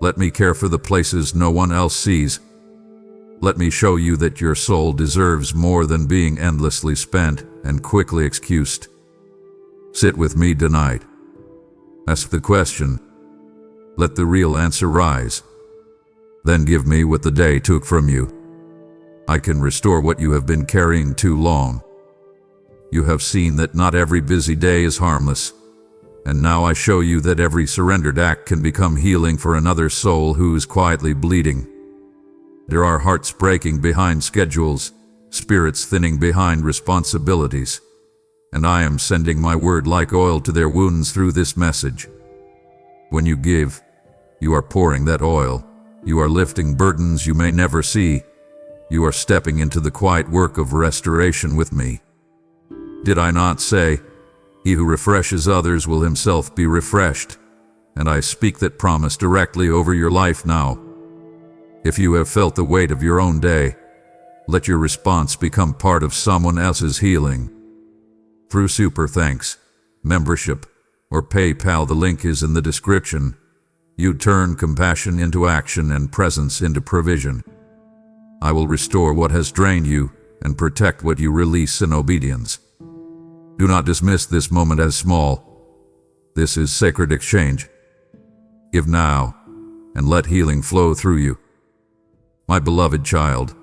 Let me care for the places no one else sees. Let me show you that your soul deserves more than being endlessly spent and quickly excused. Sit with me tonight. Ask the question. Let the real answer rise. Then give me what the day took from you. I can restore what you have been carrying too long. You have seen that not every busy day is harmless, and now I show you that every surrendered act can become healing for another soul who is quietly bleeding. There are hearts breaking behind schedules, spirits thinning behind responsibilities, and I am sending my word like oil to their wounds through this message. When you give, you are pouring that oil. You are lifting burdens you may never see. You are stepping into the quiet work of restoration with me. Did I not say, he who refreshes others will himself be refreshed? and I speak that promise directly over your life now. If you have felt the weight of your own day, let your response become part of someone else's healing. Through super thanks, membership, or PayPal, the link is in the description, you turn compassion into action and presence into provision. I will restore what has drained you and protect what you release in obedience. Do not dismiss this moment as small. This is sacred exchange. Give now, and let healing flow through you. My beloved child,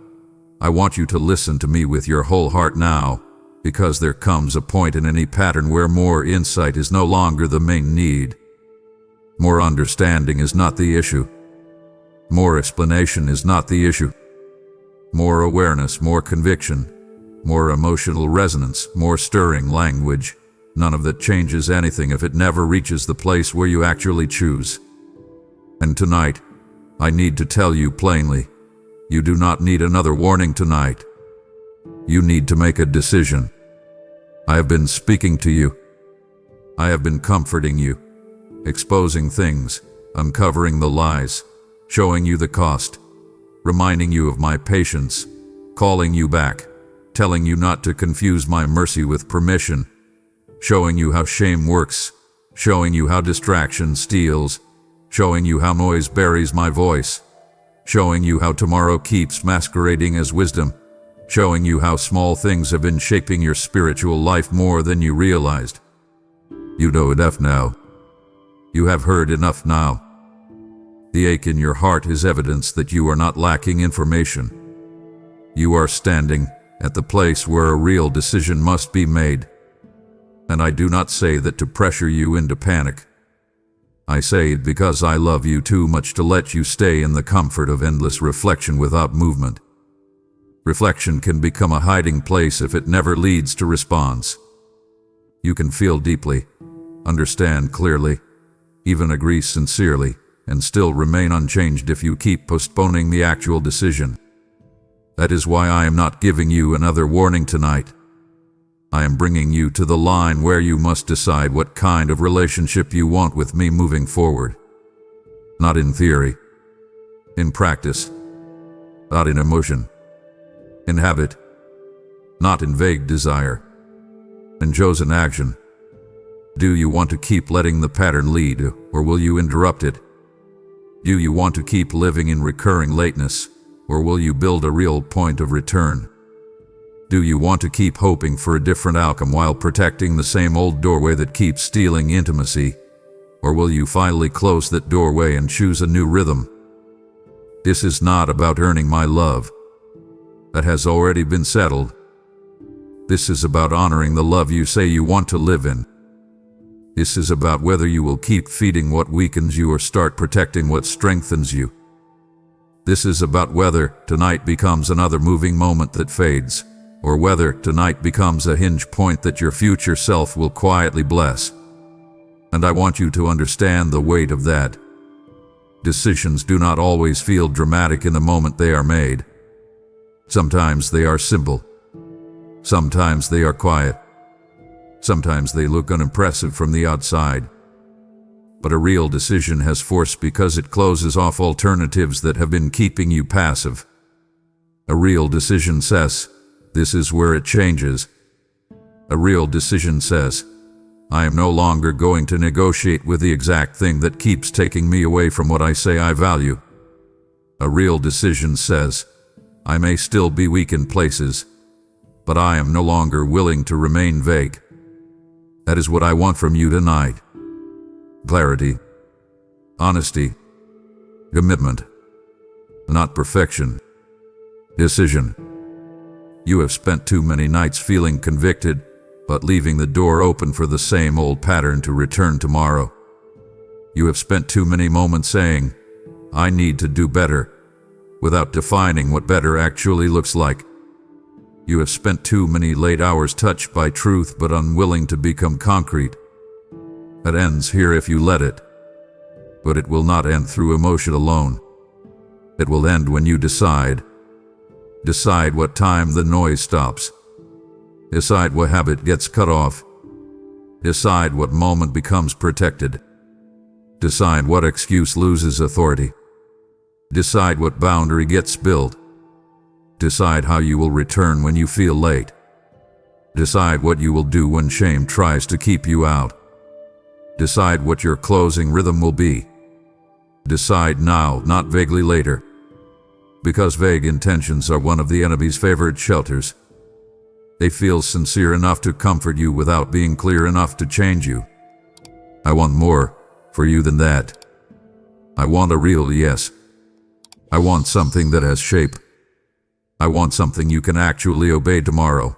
I want you to listen to me with your whole heart now, because there comes a point in any pattern where more insight is no longer the main need. More understanding is not the issue. More explanation is not the issue. More awareness, more conviction, more emotional resonance, more stirring language. None of that changes anything if it never reaches the place where you actually choose. And tonight, I need to tell you plainly, you do not need another warning tonight. You need to make a decision. I have been speaking to you. I have been comforting you, exposing things, uncovering the lies, showing you the cost, reminding you of my patience, calling you back, telling you not to confuse my mercy with permission, showing you how shame works, showing you how distraction steals, showing you how noise buries my voice, showing you how tomorrow keeps masquerading as wisdom, showing you how small things have been shaping your spiritual life more than you realized. You know enough now. You have heard enough now. The ache in your heart is evidence that you are not lacking information. You are standing at the place where a real decision must be made. And I do not say that to pressure you into panic. I say it because I love you too much to let you stay in the comfort of endless reflection without movement. Reflection can become a hiding place if it never leads to response. You can feel deeply, understand clearly, even agree sincerely, and still remain unchanged if you keep postponing the actual decision. That is why I am not giving you another warning tonight. I am bringing you to the line where you must decide what kind of relationship you want with me moving forward. Not in theory, in practice, not in emotion, in habit, not in vague desire, in chosen action. Do you want to keep letting the pattern lead, or will you interrupt it? Do you want to keep living in recurring lateness, or will you build a real point of return? Do you want to keep hoping for a different outcome while protecting the same old doorway that keeps stealing intimacy? Or will you finally close that doorway and choose a new rhythm? This is not about earning my love. That has already been settled. This is about honoring the love you say you want to live in. This is about whether you will keep feeding what weakens you or start protecting what strengthens you. This is about whether tonight becomes another moving moment that fades, or whether tonight becomes a hinge point that your future self will quietly bless. And I want you to understand the weight of that. Decisions do not always feel dramatic in the moment they are made. Sometimes they are simple. Sometimes they are quiet. Sometimes they look unimpressive from the outside. But a real decision has force because it closes off alternatives that have been keeping you passive. A real decision says, this is where it changes. A real decision says, I am no longer going to negotiate with the exact thing that keeps taking me away from what I say I value. A real decision says, I may still be weak in places, but I am no longer willing to remain vague. That is what I want from you tonight. Clarity, honesty, commitment, not perfection. Decision. You have spent too many nights feeling convicted, but leaving the door open for the same old pattern to return tomorrow. You have spent too many moments saying, I need to do better, without defining what better actually looks like. You have spent too many late hours touched by truth but unwilling to become concrete. That ends here if you let it. But it will not end through emotion alone. It will end when you decide. Decide what time the noise stops. Decide what habit gets cut off. Decide what moment becomes protected. Decide what excuse loses authority. Decide what boundary gets built. Decide how you will return when you feel late. Decide what you will do when shame tries to keep you out. Decide what your closing rhythm will be. Decide now, not vaguely later. Because vague intentions are one of the enemy's favorite shelters. They feel sincere enough to comfort you without being clear enough to change you. I want more for you than that. I want a real yes. I want something that has shape. I want something you can actually obey tomorrow.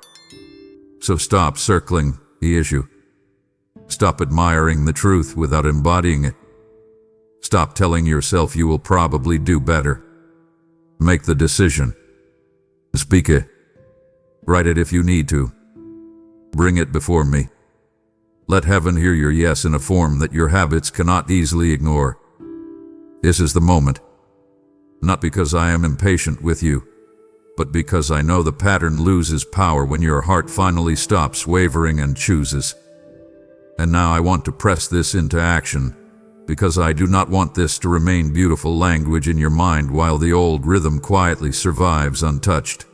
So stop circling the issue. Stop admiring the truth without embodying it. Stop telling yourself you will probably do better. Make the decision. Speak it. Write it if you need to. Bring it before me. Let heaven hear your yes in a form that your habits cannot easily ignore. This is the moment. Not because I am impatient with you, but because I know the pattern loses power when your heart finally stops wavering and chooses. And now I want to press this into action, because I do not want this to remain beautiful language in your mind while the old rhythm quietly survives untouched.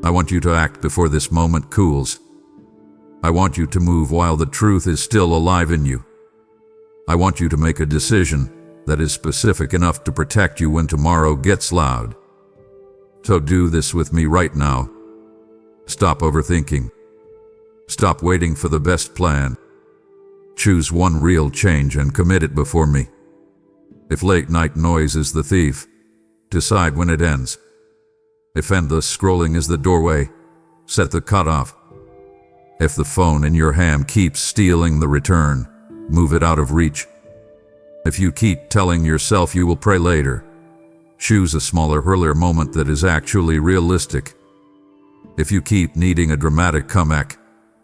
I want you to act before this moment cools. I want you to move while the truth is still alive in you. I want you to make a decision that is specific enough to protect you when tomorrow gets loud. So do this with me right now. Stop overthinking. Stop waiting for the best plan. Choose one real change and commit it before me. If late night noise is the thief, decide when it ends. If endless scrolling is the doorway, set the cutoff. If the phone in your hand keeps stealing the return, move it out of reach. If you keep telling yourself you will pray later, choose a smaller, earlier moment that is actually realistic. If you keep needing a dramatic comeback,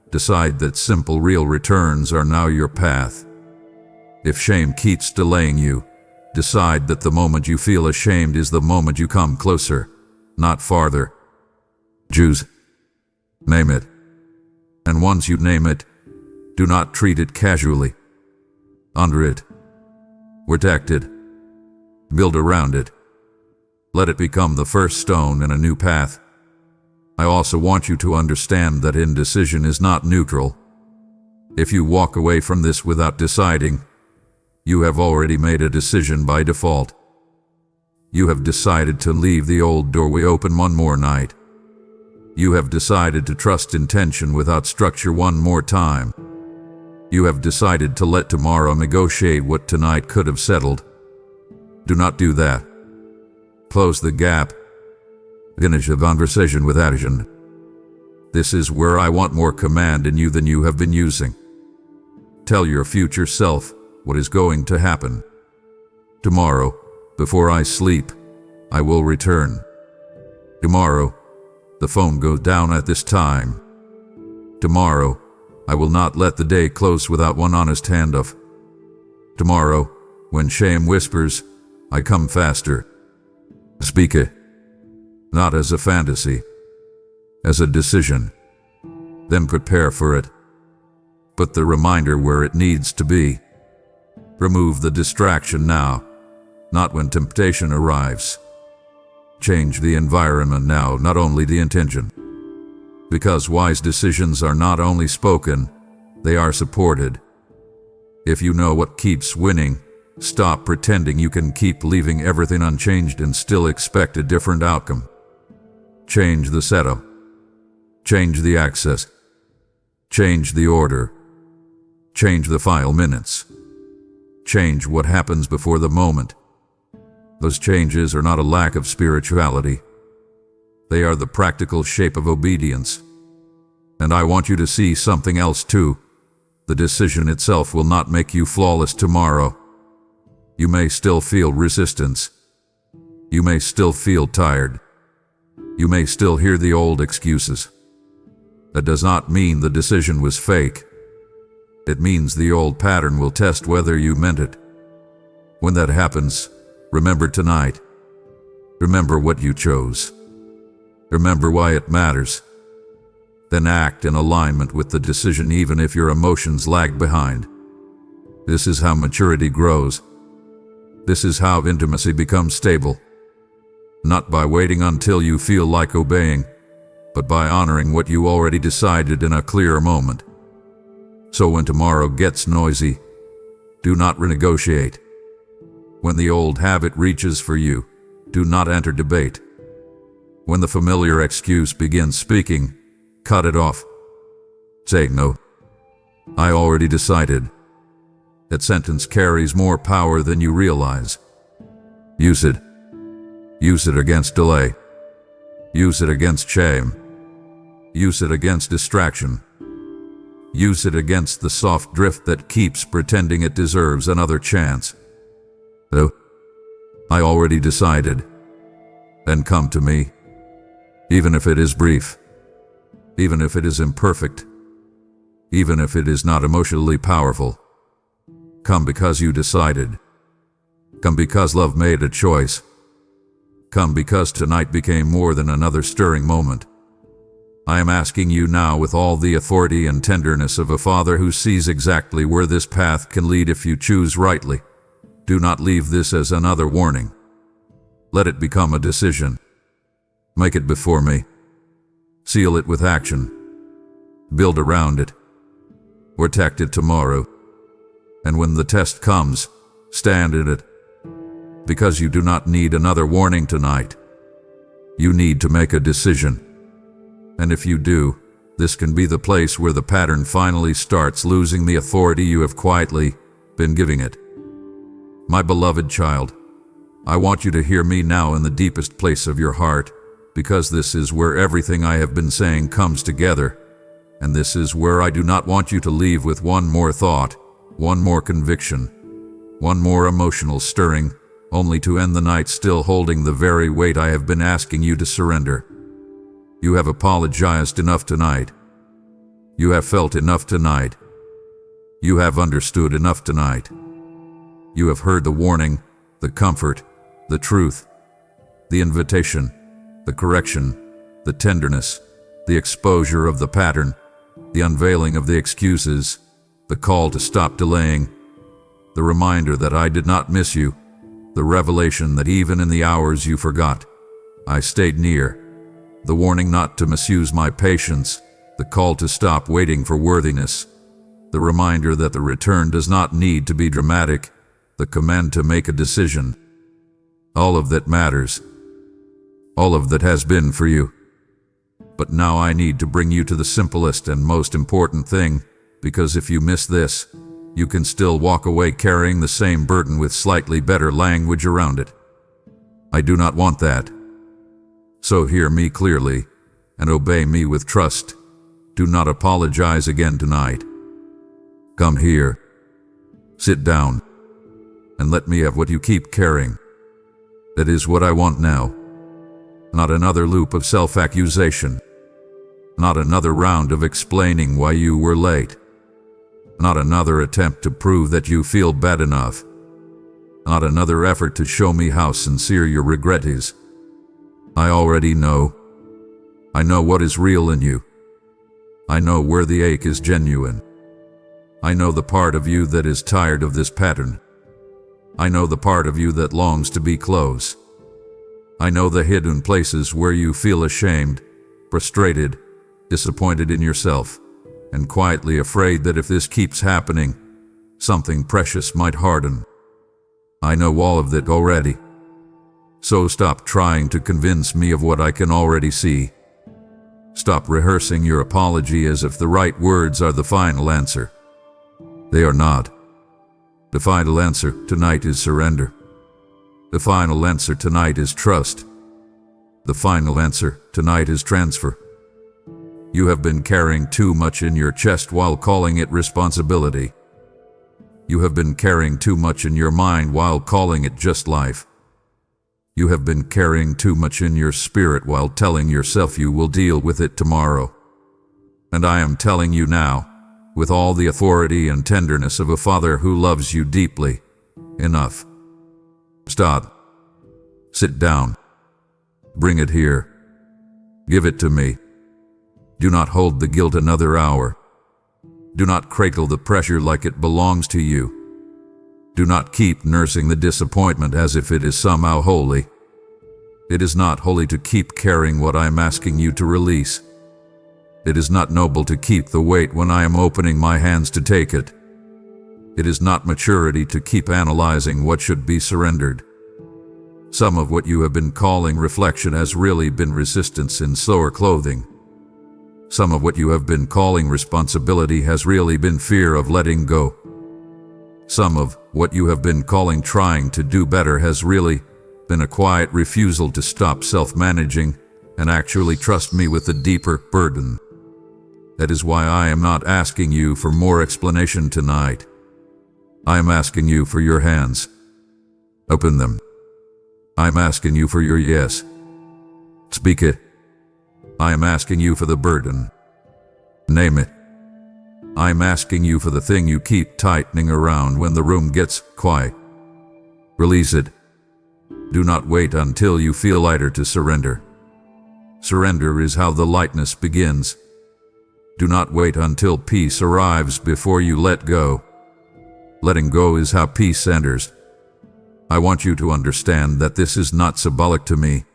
decide that simple, real returns are now your path. If shame keeps delaying you, decide that the moment you feel ashamed is the moment you come closer, not farther. Choose. Name it. And once you name it, do not treat it casually. Honor it. Protect it. Build around it. Let it become the first stone in a new path. I also want you to understand that indecision is not neutral. If you walk away from this without deciding, you have already made a decision by default. You have decided to leave the old doorway open one more night. You have decided to trust intention without structure one more time. You have decided to let tomorrow negotiate what tonight could have settled. Do not do that. Close the gap. Finish a conversation with action. This is where I want more command in you than you have been using. Tell your future self what is going to happen. Tomorrow, before I sleep, I will return. Tomorrow, the phone goes down at this time. Tomorrow, I will not let the day close without one honest handoff. Tomorrow, when shame whispers, I come faster. Speak it. Not as a fantasy, as a decision. Then prepare for it. Put the reminder where it needs to be. Remove the distraction now, not when temptation arrives. Change the environment now, not only the intention. Because wise decisions are not only spoken, they are supported. If you know what keeps winning, stop pretending you can keep leaving everything unchanged and still expect a different outcome. Change the setup. Change the access. Change the order. Change the file minutes. Change what happens before the moment. Those changes are not a lack of spirituality. They are the practical shape of obedience. And I want you to see something else too. The decision itself will not make you flawless tomorrow. You may still feel resistance. You may still feel tired. You may still hear the old excuses. That does not mean the decision was fake. It means the old pattern will test whether you meant it. When that happens, remember tonight. Remember what you chose. Remember why it matters. Then act in alignment with the decision even if your emotions lag behind. This is how maturity grows. This is how intimacy becomes stable. Not by waiting until you feel like obeying, but by honoring what you already decided in a clear moment. So when tomorrow gets noisy, do not renegotiate. When the old habit reaches for you, do not enter debate. When the familiar excuse begins speaking, cut it off. Say no. I already decided. That sentence carries more power than you realize. Use it. Use it against delay. Use it against shame. Use it against distraction. Use it against the soft drift that keeps pretending it deserves another chance. Oh, I already decided. Then come to me. Even if it is brief. Even if it is imperfect. Even if it is not emotionally powerful. Come because you decided. Come because love made a choice. Come because tonight became more than another stirring moment. I am asking you now with all the authority and tenderness of a father who sees exactly where this path can lead if you choose rightly. Do not leave this as another warning. Let it become a decision. Make it before me. Seal it with action. Build around it. Protect it tomorrow. And when the test comes, stand in it. Because you do not need another warning tonight. You need to make a decision. And if you do, this can be the place where the pattern finally starts losing the authority you have quietly been giving it. My beloved child, I want you to hear me now in the deepest place of your heart, because this is where everything I have been saying comes together, and this is where I do not want you to leave with one more thought, one more conviction, one more emotional stirring, only to end the night still holding the very weight I have been asking you to surrender. You have apologized enough tonight. You have felt enough tonight. You have understood enough tonight. You have heard the warning, the comfort, the truth, the invitation, the correction, the tenderness, the exposure of the pattern, the unveiling of the excuses, the call to stop delaying, the reminder that I did not miss you, the revelation that even in the hours you forgot, I stayed near, the warning not to misuse my patience, the call to stop waiting for worthiness, the reminder that the return does not need to be dramatic, the command to make a decision. All of that matters. All of that has been for you. But now I need to bring you to the simplest and most important thing, because if you miss this, you can still walk away carrying the same burden with slightly better language around it. I do not want that. So hear me clearly, and obey me with trust. Do not apologize again tonight. Come here. Sit down. And let me have what you keep carrying. That is what I want now. Not another loop of self-accusation. Not another round of explaining why you were late. Not another attempt to prove that you feel bad enough. Not another effort to show me how sincere your regret is. I already know. I know what is real in you. I know where the ache is genuine. I know the part of you that is tired of this pattern. I know the part of you that longs to be close. I know the hidden places where you feel ashamed, frustrated, disappointed in yourself, and quietly afraid that if this keeps happening, something precious might harden. I know all of that already. So stop trying to convince me of what I can already see. Stop rehearsing your apology as if the right words are the final answer. They are not. The final answer tonight is surrender. The final answer tonight is trust. The final answer tonight is transfer. You have been carrying too much in your chest while calling it responsibility. You have been carrying too much in your mind while calling it just life. You have been carrying too much in your spirit while telling yourself you will deal with it tomorrow. And I am telling you now, with all the authority and tenderness of a father who loves you deeply, enough. Stop. Sit down. Bring it here. Give it to me. Do not hold the guilt another hour. Do not cradle the pressure like it belongs to you. Do not keep nursing the disappointment as if it is somehow holy. It is not holy to keep carrying what I am asking you to release. It is not noble to keep the weight when I am opening my hands to take it. It is not maturity to keep analyzing what should be surrendered. Some of what you have been calling reflection has really been resistance in slower clothing. Some of what you have been calling responsibility has really been fear of letting go. Some of what you have been calling trying to do better has really been a quiet refusal to stop self-managing and actually trust me with the deeper burden. That is why I am not asking you for more explanation tonight. I am asking you for your hands. Open them. I am asking you for your yes. Speak it. I am asking you for the burden. Name it. I am asking you for the thing you keep tightening around when the room gets quiet. Release it. Do not wait until you feel lighter to surrender. Surrender is how the lightness begins. Do not wait until peace arrives before you let go. Letting go is how peace enters. I want you to understand that this is not symbolic to me.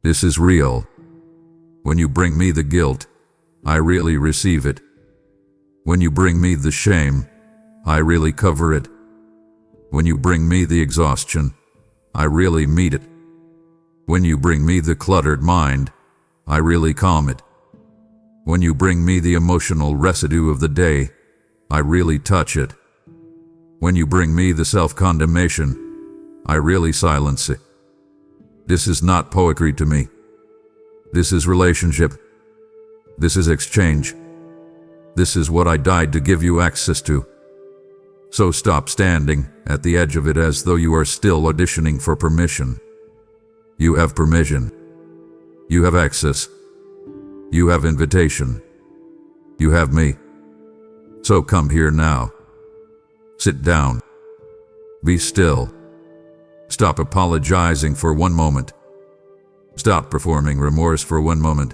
This is real. When you bring me the guilt, I really receive it. When you bring me the shame, I really cover it. When you bring me the exhaustion, I really meet it. When you bring me the cluttered mind, I really calm it. When you bring me the emotional residue of the day, I really touch it. When you bring me the self-condemnation, I really silence it. This is not poetry to me. This is relationship. This is exchange. This is what I died to give you access to. So stop standing at the edge of it as though you are still auditioning for permission. You have permission. You have access. You have invitation. You have me. So come here now. Sit down. Be still. Stop apologizing for one moment. Stop performing remorse for one moment.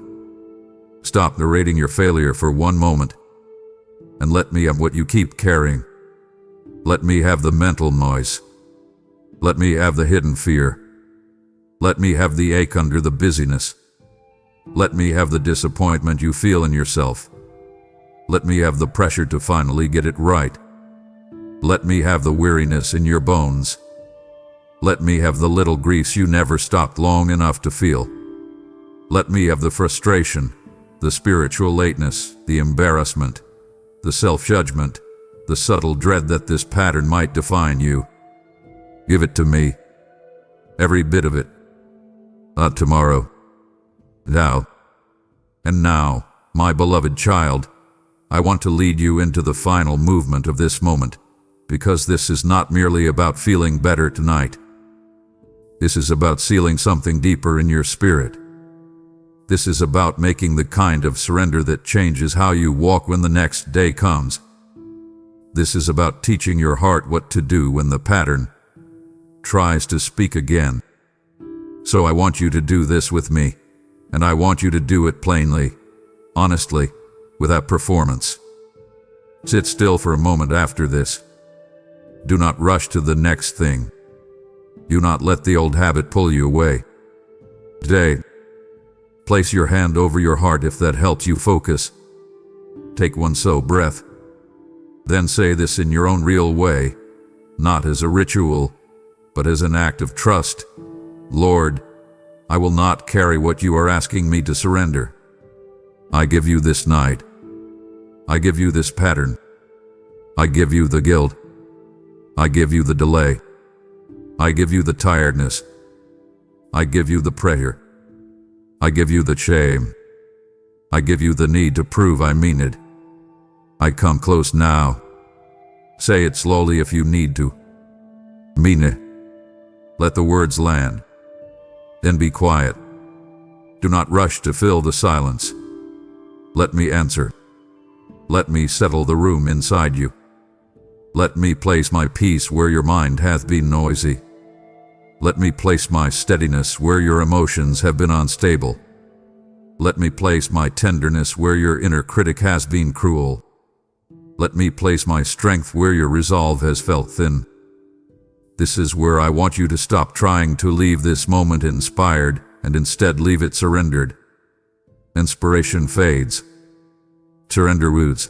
Stop narrating your failure for one moment. And let me have what you keep carrying. Let me have the mental noise. Let me have the hidden fear. Let me have the ache under the busyness. Let me have the disappointment you feel in yourself. Let me have the pressure to finally get it right. Let me have the weariness in your bones. Let me have the little griefs you never stopped long enough to feel. Let me have the frustration, the spiritual lateness, the embarrassment, the self-judgment, the subtle dread that this pattern might define you. Give it to me. Every bit of it. Not tomorrow. Now. And now, my beloved child, I want to lead you into the final movement of this moment, because this is not merely about feeling better tonight. This is about sealing something deeper in your spirit. This is about making the kind of surrender that changes how you walk when the next day comes. This is about teaching your heart what to do when the pattern tries to speak again. So I want you to do this with me, and I want you to do it plainly, honestly, without performance. Sit still for a moment after this. Do not rush to the next thing. Do not let the old habit pull you away. Today, place your hand over your heart if that helps you focus. Take one slow breath. Then say this in your own real way, not as a ritual, but as an act of trust. Lord, I will not carry what you are asking me to surrender. I give you this night. I give you this pattern. I give you the guilt. I give you the delay. I give you the tiredness. I give you the pressure. I give you the shame. I give you the need to prove I mean it. I come close now. Say it slowly if you need to. Mean it. Let the words land. Then be quiet. Do not rush to fill the silence. Let me answer. Let me settle the room inside you. Let me place my peace where your mind hath been noisy. Let me place my steadiness where your emotions have been unstable. Let me place my tenderness where your inner critic has been cruel. Let me place my strength where your resolve has felt thin. This is where I want you to stop trying to leave this moment inspired and instead leave it surrendered. Inspiration fades. Surrender roots.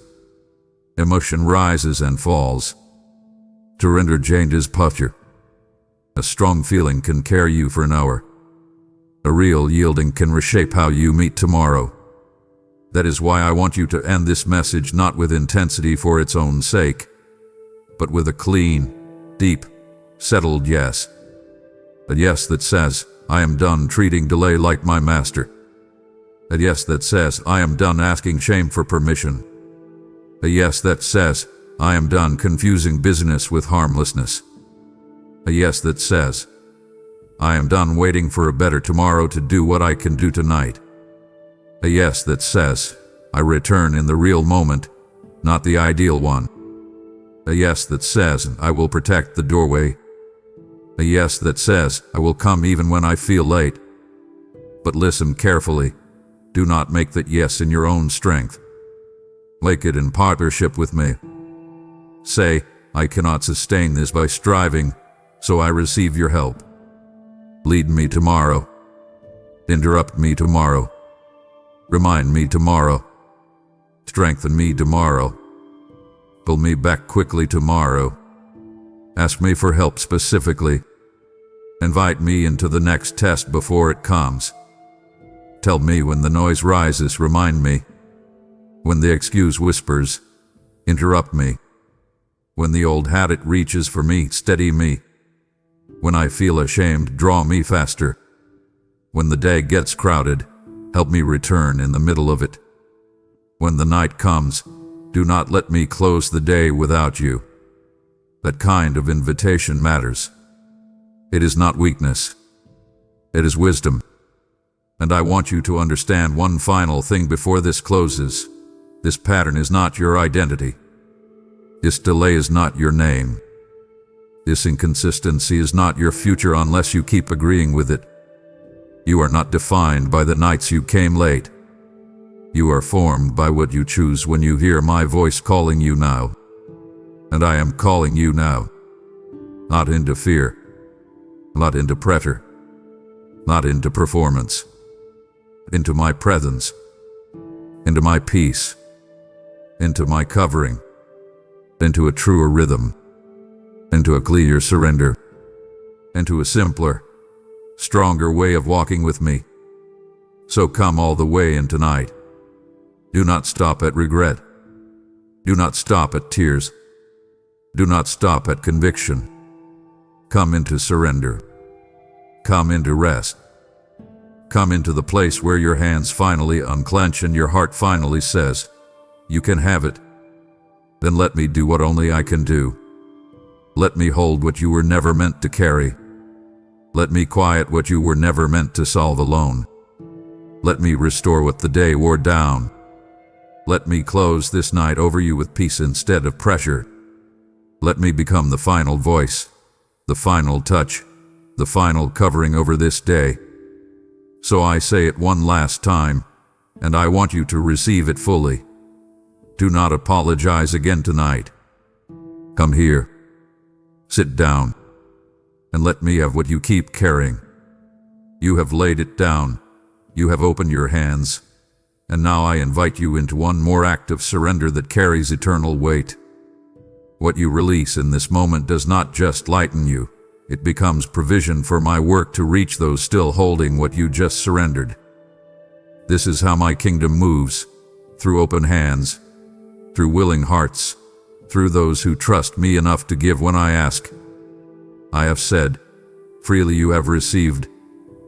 Emotion rises and falls. Surrender changes posture. A strong feeling can carry you for an hour. A real yielding can reshape how you meet tomorrow. That is why I want you to end this message not with intensity for its own sake, but with a clean, deep, settled yes. A yes that says, I am done treating delay like my master. A yes that says, I am done asking shame for permission. A yes that says, I am done confusing business with harmlessness. A yes that says, I am done waiting for a better tomorrow to do what I can do tonight. A yes that says, I return in the real moment, not the ideal one. A yes that says, I will protect the doorway. A yes that says, I will come even when I feel late. But listen carefully. Do not make that yes in your own strength. Make it in partnership with me. Say, I cannot sustain this by striving, so I receive your help. Lead me tomorrow. Interrupt me tomorrow. Remind me tomorrow. Strengthen me tomorrow. Pull me back quickly tomorrow. Ask me for help specifically. Invite me into the next test before it comes. Tell me when the noise rises, remind me. When the excuse whispers, interrupt me. When the old habit reaches for me, steady me. When I feel ashamed, draw me faster. When the day gets crowded, help me return in the middle of it. When the night comes, do not let me close the day without you. That kind of invitation matters. It is not weakness. It is wisdom. And I want you to understand one final thing before this closes. This pattern is not your identity. This delay is not your name. This inconsistency is not your future unless you keep agreeing with it. You are not defined by the nights you came late. You are formed by what you choose when you hear my voice calling you now. And I am calling you now. Not into fear. Not into pressure. Not into performance. Into my presence. Into my peace. Into my covering. Into a truer rhythm. Into a clear surrender. Into a simpler, stronger way of walking with me. So come all the way in tonight. Do not stop at regret. Do not stop at tears. Do not stop at conviction. Come into surrender. Come into rest. Come into the place where your hands finally unclench and your heart finally says, you can have it. Then let me do what only I can do. Let me hold what you were never meant to carry. Let me quiet what you were never meant to solve alone. Let me restore what the day wore down. Let me close this night over you with peace instead of pressure. Let me become the final voice, the final touch, the final covering over this day. So I say it one last time, and I want you to receive it fully. Do not apologize again tonight. Come here. Sit down, and let me have what you keep carrying. You have laid it down. You have opened your hands. And now I invite you into one more act of surrender that carries eternal weight. What you release in this moment does not just lighten you. It becomes provision for my work to reach those still holding what you just surrendered. This is how my kingdom moves, through open hands, through willing hearts, through those who trust me enough to give when I ask. I have said, freely you have received,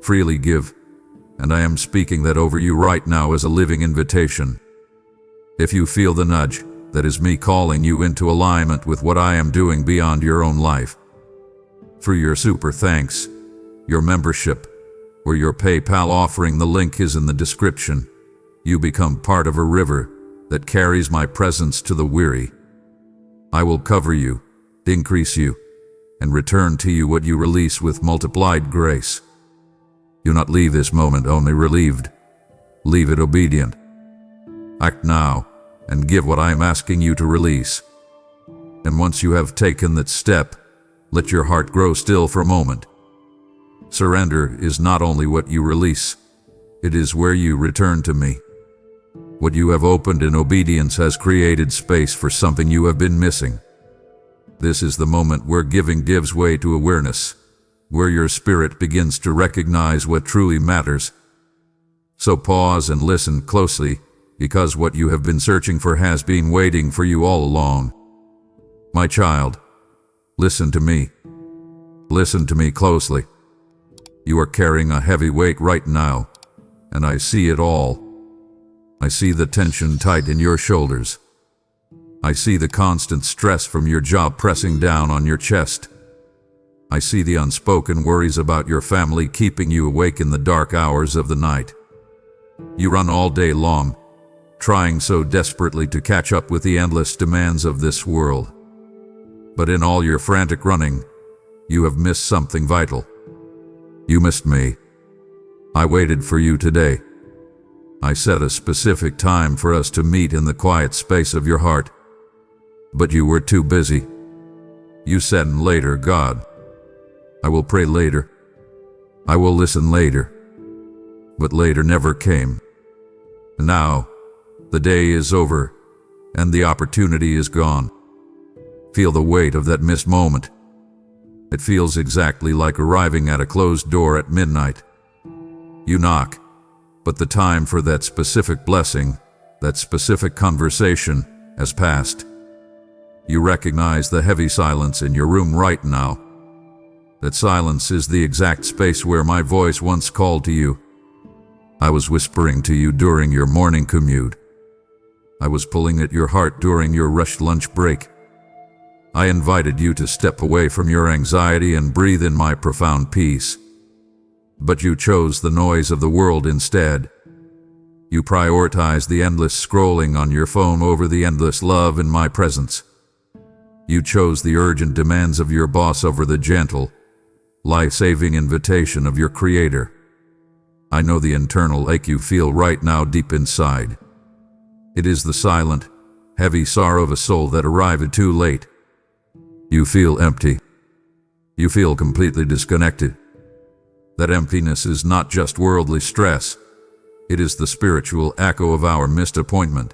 freely give, and I am speaking that over you right now as a living invitation. If you feel the nudge, that is me calling you into alignment with what I am doing beyond your own life. Through your super thanks, your membership, or your PayPal offering, the link is in the description. You become part of a river that carries my presence to the weary. I will cover you, increase you, and return to you what you release with multiplied grace. Do not leave this moment only relieved. Leave it obedient. Act now, and give what I am asking you to release. And once you have taken that step, let your heart grow still for a moment. Surrender is not only what you release, it is where you return to me. What you have opened in obedience has created space for something you have been missing. This is the moment where giving gives way to awareness, where your spirit begins to recognize what truly matters. So pause and listen closely, because what you have been searching for has been waiting for you all along. My child, listen to me. Listen to me closely. You are carrying a heavy weight right now, and I see it all. I see the tension tight in your shoulders. I see the constant stress from your job pressing down on your chest. I see the unspoken worries about your family keeping you awake in the dark hours of the night. You run all day long, trying so desperately to catch up with the endless demands of this world. But in all your frantic running, you have missed something vital. You missed me. I waited for you today. I set a specific time for us to meet in the quiet space of your heart. But you were too busy. You said later, God. I will pray later. I will listen later. But later never came. Now, the day is over, and the opportunity is gone. Feel the weight of that missed moment. It feels exactly like arriving at a closed door at midnight. You knock, but the time for that specific blessing, that specific conversation, has passed. You recognize the heavy silence in your room right now. That silence is the exact space where my voice once called to you. I was whispering to you during your morning commute. I was pulling at your heart during your rushed lunch break. I invited you to step away from your anxiety and breathe in my profound peace. But you chose the noise of the world instead. You prioritized the endless scrolling on your phone over the endless love in my presence. You chose the urgent demands of your boss over the gentle, life-saving invitation of your Creator. I know the internal ache you feel right now deep inside. It is the silent, heavy sorrow of a soul that arrived too late. You feel empty. You feel completely disconnected. That emptiness is not just worldly stress. It is the spiritual echo of our missed appointment.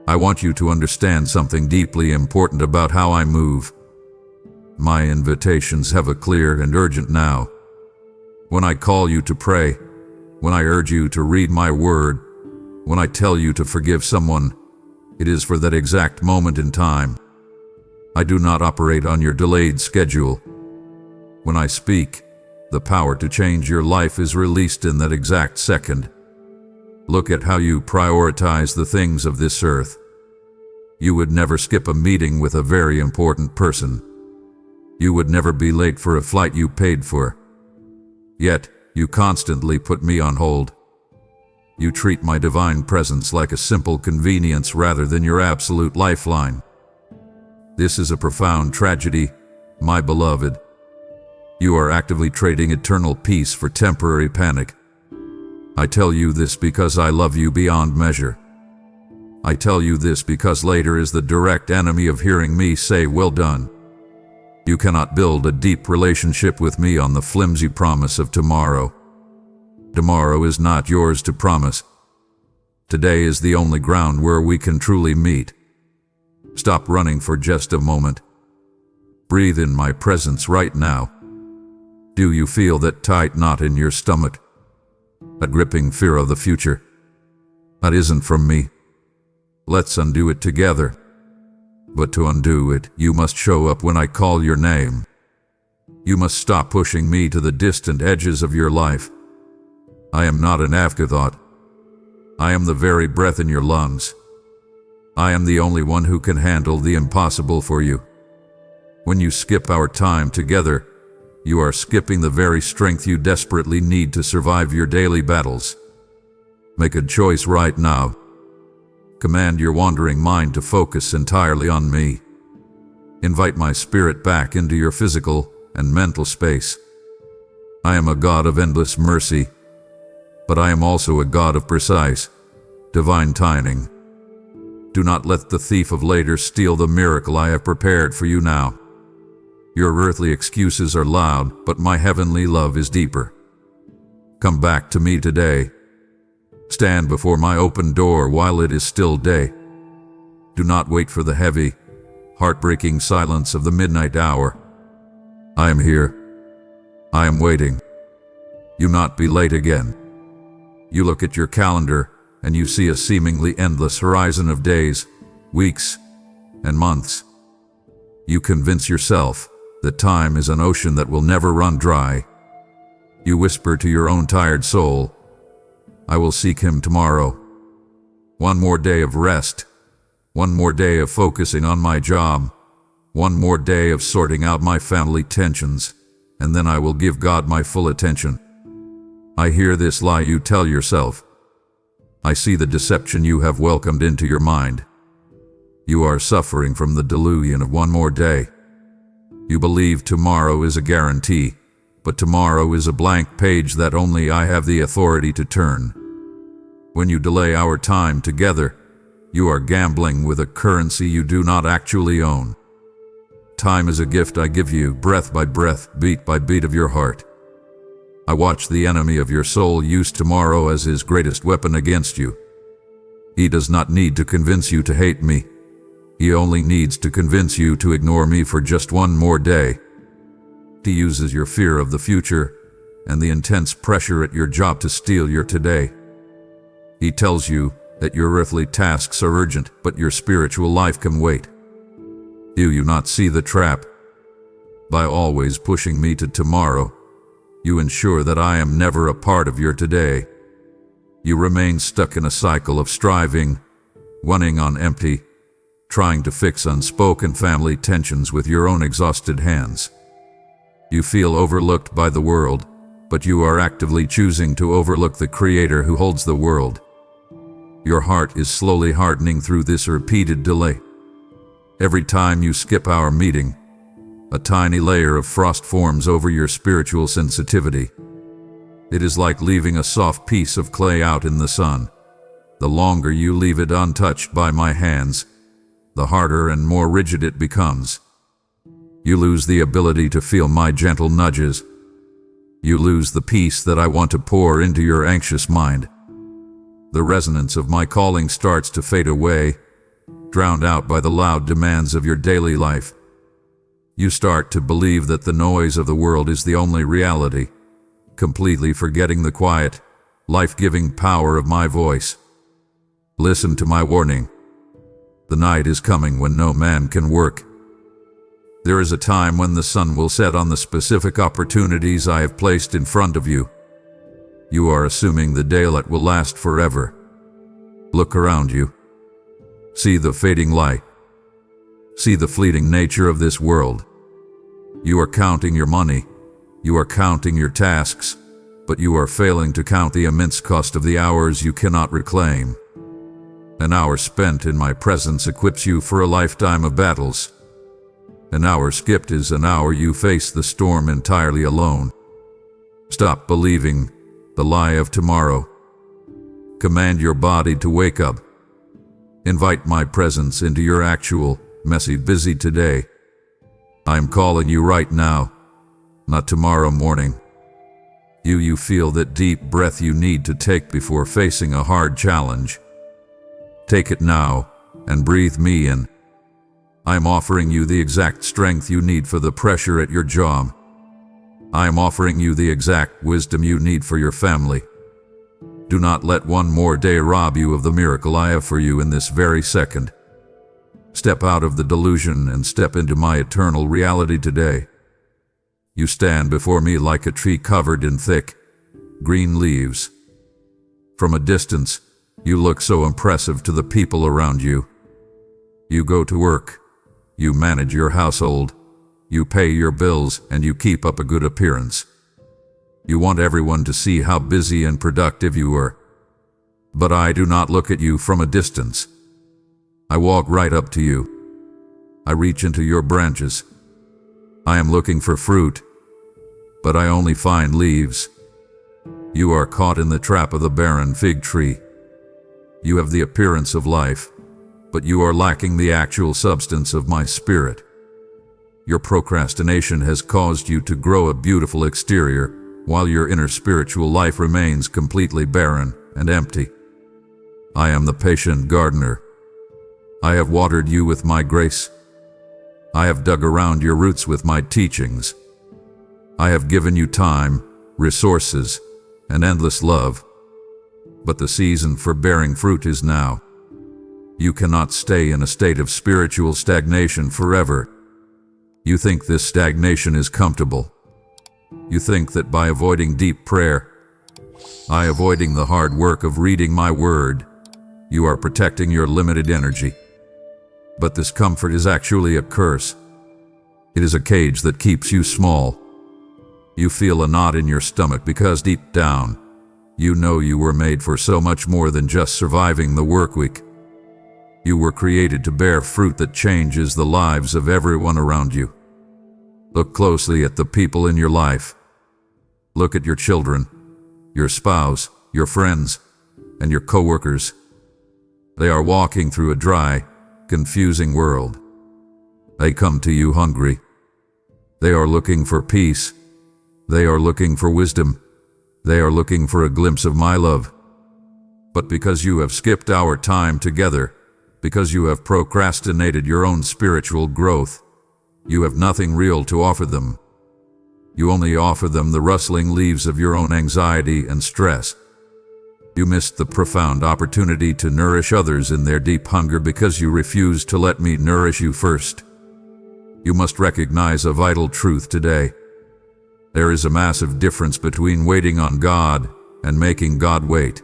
I want you to understand something deeply important about how I move. My invitations have a clear and urgent now. When I call you to pray, when I urge you to read my word, when I tell you to forgive someone, it is for that exact moment in time. I do not operate on your delayed schedule. When I speak, the power to change your life is released in that exact second. Look at how you prioritize the things of this earth. You would never skip a meeting with a very important person. You would never be late for a flight you paid for. Yet, you constantly put me on hold. You treat my divine presence like a simple convenience rather than your absolute lifeline. This is a profound tragedy, my beloved. You are actively trading eternal peace for temporary panic. I tell you this because I love you beyond measure. I tell you this because later is the direct enemy of hearing me say, well done. You cannot build a deep relationship with me on the flimsy promise of tomorrow. Tomorrow is not yours to promise. Today is the only ground where we can truly meet. Stop running for just a moment. Breathe in my presence right now. Do you feel that tight knot in your stomach? That gripping fear of the future? That isn't from me. Let's undo it together. But to undo it, you must show up when I call your name. You must stop pushing me to the distant edges of your life. I am not an afterthought. I am the very breath in your lungs. I am the only one who can handle the impossible for you. When you skip our time together, you are skipping the very strength you desperately need to survive your daily battles. Make a choice right now. Command your wandering mind to focus entirely on me. Invite my spirit back into your physical and mental space. I am a God of endless mercy, but I am also a God of precise, divine timing. Do not let the thief of later steal the miracle I have prepared for you now. Your earthly excuses are loud, but my heavenly love is deeper. Come back to me today. Stand before my open door while it is still day. Do not wait for the heavy, heartbreaking silence of the midnight hour. I am here. I am waiting. You not be late again. You look at your calendar and you see a seemingly endless horizon of days, weeks, and months. You convince yourself that time is an ocean that will never run dry. You whisper to your own tired soul, I will seek him tomorrow. One more day of rest. One more day of focusing on my job. One more day of sorting out my family tensions, and then I will give God my full attention. I hear this lie you tell yourself. I see the deception you have welcomed into your mind. You are suffering from the delusion of one more day. You believe tomorrow is a guarantee, but tomorrow is a blank page that only I have the authority to turn. When you delay our time together, you are gambling with a currency you do not actually own. Time is a gift I give you, breath by breath, beat by beat of your heart. I watch the enemy of your soul use tomorrow as his greatest weapon against you. He does not need to convince you to hate me. He only needs to convince you to ignore me for just one more day. He uses your fear of the future and the intense pressure at your job to steal your today. He tells you that your earthly tasks are urgent, but your spiritual life can wait. Do you not see the trap? By always pushing me to tomorrow, you ensure that I am never a part of your today. You remain stuck in a cycle of striving, running on empty, trying to fix unspoken family tensions with your own exhausted hands. You feel overlooked by the world, but you are actively choosing to overlook the Creator who holds the world. Your heart is slowly hardening through this repeated delay. Every time you skip our meeting, a tiny layer of frost forms over your spiritual sensitivity. It is like leaving a soft piece of clay out in the sun. The longer you leave it untouched by my hands, the harder and more rigid it becomes. You lose the ability to feel my gentle nudges. You lose the peace that I want to pour into your anxious mind. The resonance of my calling starts to fade away, drowned out by the loud demands of your daily life. You start to believe that the noise of the world is the only reality, completely forgetting the quiet, life-giving power of my voice. Listen to my warning. The night is coming when no man can work. There is a time when the sun will set on the specific opportunities I have placed in front of you. You are assuming the daylight will last forever. Look around you. See the fading light. See the fleeting nature of this world. You are counting your money. You are counting your tasks, but you are failing to count the immense cost of the hours you cannot reclaim. An hour spent in my presence equips you for a lifetime of battles. An hour skipped is an hour you face the storm entirely alone. Stop believing the lie of tomorrow. Command your body to wake up. Invite my presence into your actual, messy, busy today. I am calling you right now, not tomorrow morning. You feel that deep breath you need to take before facing a hard challenge. Take it now and breathe me in. I am offering you the exact strength you need for the pressure at your job. I am offering you the exact wisdom you need for your family. Do not let one more day rob you of the miracle I have for you in this very second. Step out of the delusion and step into my eternal reality today. You stand before me like a tree covered in thick, green leaves. From a distance, you look so impressive to the people around you. You go to work. You manage your household. You pay your bills and you keep up a good appearance. You want everyone to see how busy and productive you are. But I do not look at you from a distance. I walk right up to you. I reach into your branches. I am looking for fruit, but I only find leaves. You are caught in the trap of the barren fig tree. You have the appearance of life, but you are lacking the actual substance of my spirit. Your procrastination has caused you to grow a beautiful exterior, while your inner spiritual life remains completely barren and empty. I am the patient gardener. I have watered you with my grace. I have dug around your roots with my teachings. I have given you time, resources, and endless love. But the season for bearing fruit is now. You cannot stay in a state of spiritual stagnation forever. You think this stagnation is comfortable. You think that by avoiding deep prayer, by avoiding the hard work of reading my word, you are protecting your limited energy. But this comfort is actually a curse. It is a cage that keeps you small. You feel a knot in your stomach because deep down, you know you were made for so much more than just surviving the work week. You were created to bear fruit that changes the lives of everyone around you. Look closely at the people in your life. Look at your children, your spouse, your friends, and your coworkers. They are walking through a dry, confusing world. They come to you hungry. They are looking for peace. They are looking for wisdom. They are looking for a glimpse of my love. But because you have skipped our time together, because you have procrastinated your own spiritual growth, you have nothing real to offer them. You only offer them the rustling leaves of your own anxiety and stress. You missed the profound opportunity to nourish others in their deep hunger because you refused to let me nourish you first. You must recognize a vital truth today. There is a massive difference between waiting on God and making God wait.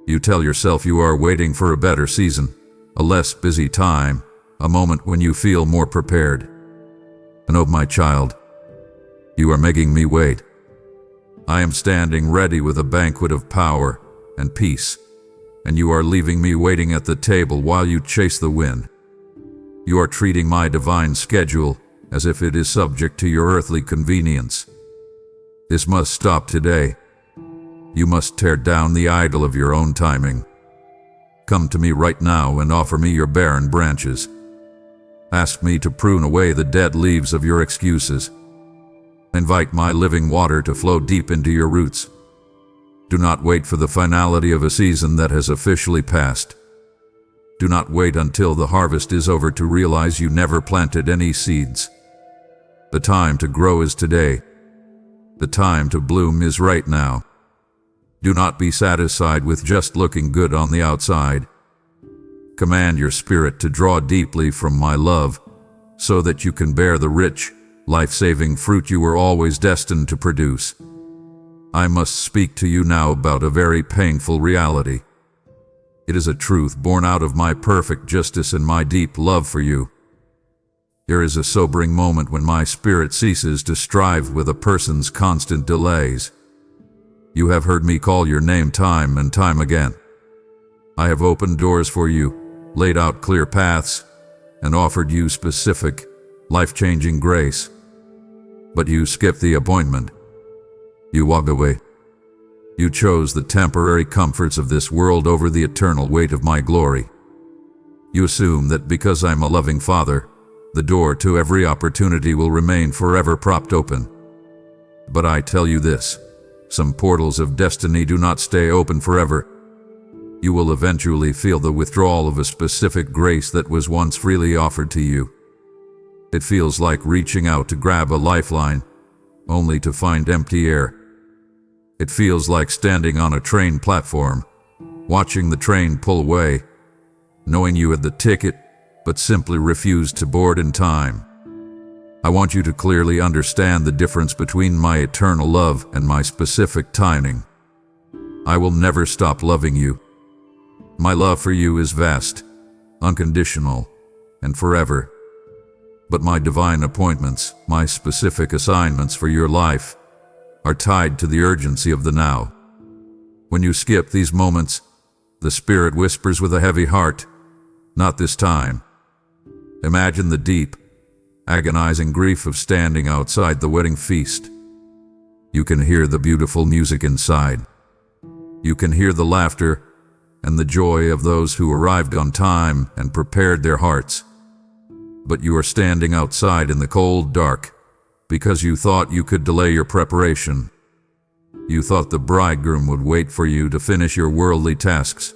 You tell yourself you are waiting for a better season, a less busy time, a moment when you feel more prepared. And oh, my child, you are making me wait. I am standing ready with a banquet of power and peace, and you are leaving me waiting at the table while you chase the wind. You are treating my divine schedule as if it is subject to your earthly convenience. This must stop today. You must tear down the idol of your own timing. Come to me right now and offer me your barren branches. Ask me to prune away the dead leaves of your excuses. Invite my living water to flow deep into your roots. Do not wait for the finality of a season that has officially passed. Do not wait until the harvest is over to realize you never planted any seeds. The time to grow is today. The time to bloom is right now. Do not be satisfied with just looking good on the outside. Command your spirit to draw deeply from my love, so that you can bear the rich, life-saving fruit you were always destined to produce. I must speak to you now about a very painful reality. It is a truth born out of my perfect justice and my deep love for you. There is a sobering moment when my spirit ceases to strive with a person's constant delays. You have heard me call your name time and time again. I have opened doors for you, laid out clear paths, and offered you specific, life-changing grace. But you skipped the appointment. You walked away. You chose the temporary comforts of this world over the eternal weight of my glory. You assume that because I'm a loving Father, the door to every opportunity will remain forever propped open. But I tell you this, some portals of destiny do not stay open forever. You will eventually feel the withdrawal of a specific grace that was once freely offered to you. It feels like reaching out to grab a lifeline, only to find empty air. It feels like standing on a train platform, watching the train pull away, knowing you had the ticket, but simply refused to board in time. I want you to clearly understand the difference between my eternal love and my specific timing. I will never stop loving you. My love for you is vast, unconditional, and forever. But my divine appointments, my specific assignments for your life, are tied to the urgency of the now. When you skip these moments, the Spirit whispers with a heavy heart, "Not this time." Imagine the deep, agonizing grief of standing outside the wedding feast. You can hear the beautiful music inside. You can hear the laughter and the joy of those who arrived on time and prepared their hearts. but you are standing outside in the cold dark because you thought you could delay your preparation. You thought the bridegroom would wait for you to finish your worldly tasks.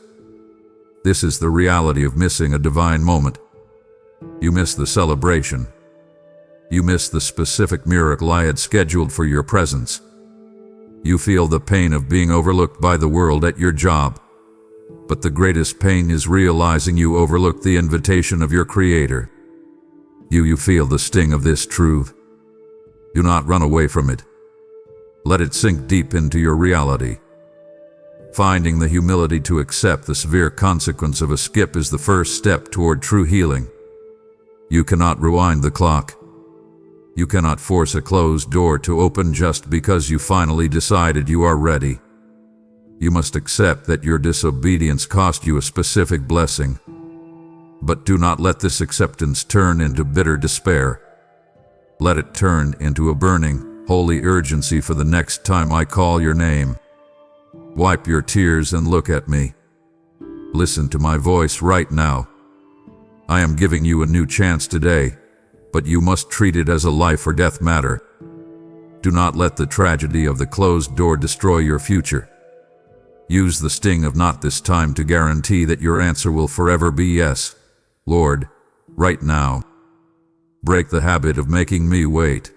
This is the reality of missing a divine moment. You miss the celebration. You miss the specific miracle I had scheduled for your presence. You feel the pain of being overlooked by the world at your job. But the greatest pain is realizing you overlooked the invitation of your Creator. You feel the sting of this truth. Do not run away from it. Let it sink deep into your reality. Finding the humility to accept the severe consequence of a skip is the first step toward true healing. You cannot rewind the clock. You cannot force a closed door to open just because you finally decided you are ready. You must accept that your disobedience cost you a specific blessing. But do not let this acceptance turn into bitter despair. Let it turn into a burning, holy urgency for the next time I call your name. Wipe your tears and look at me. Listen to my voice right now. I am giving you a new chance today, but you must treat it as a life or death matter. Do not let the tragedy of the closed door destroy your future. Use the sting of not this time to guarantee that your answer will forever be yes, Lord, right now. Break the habit of making me wait.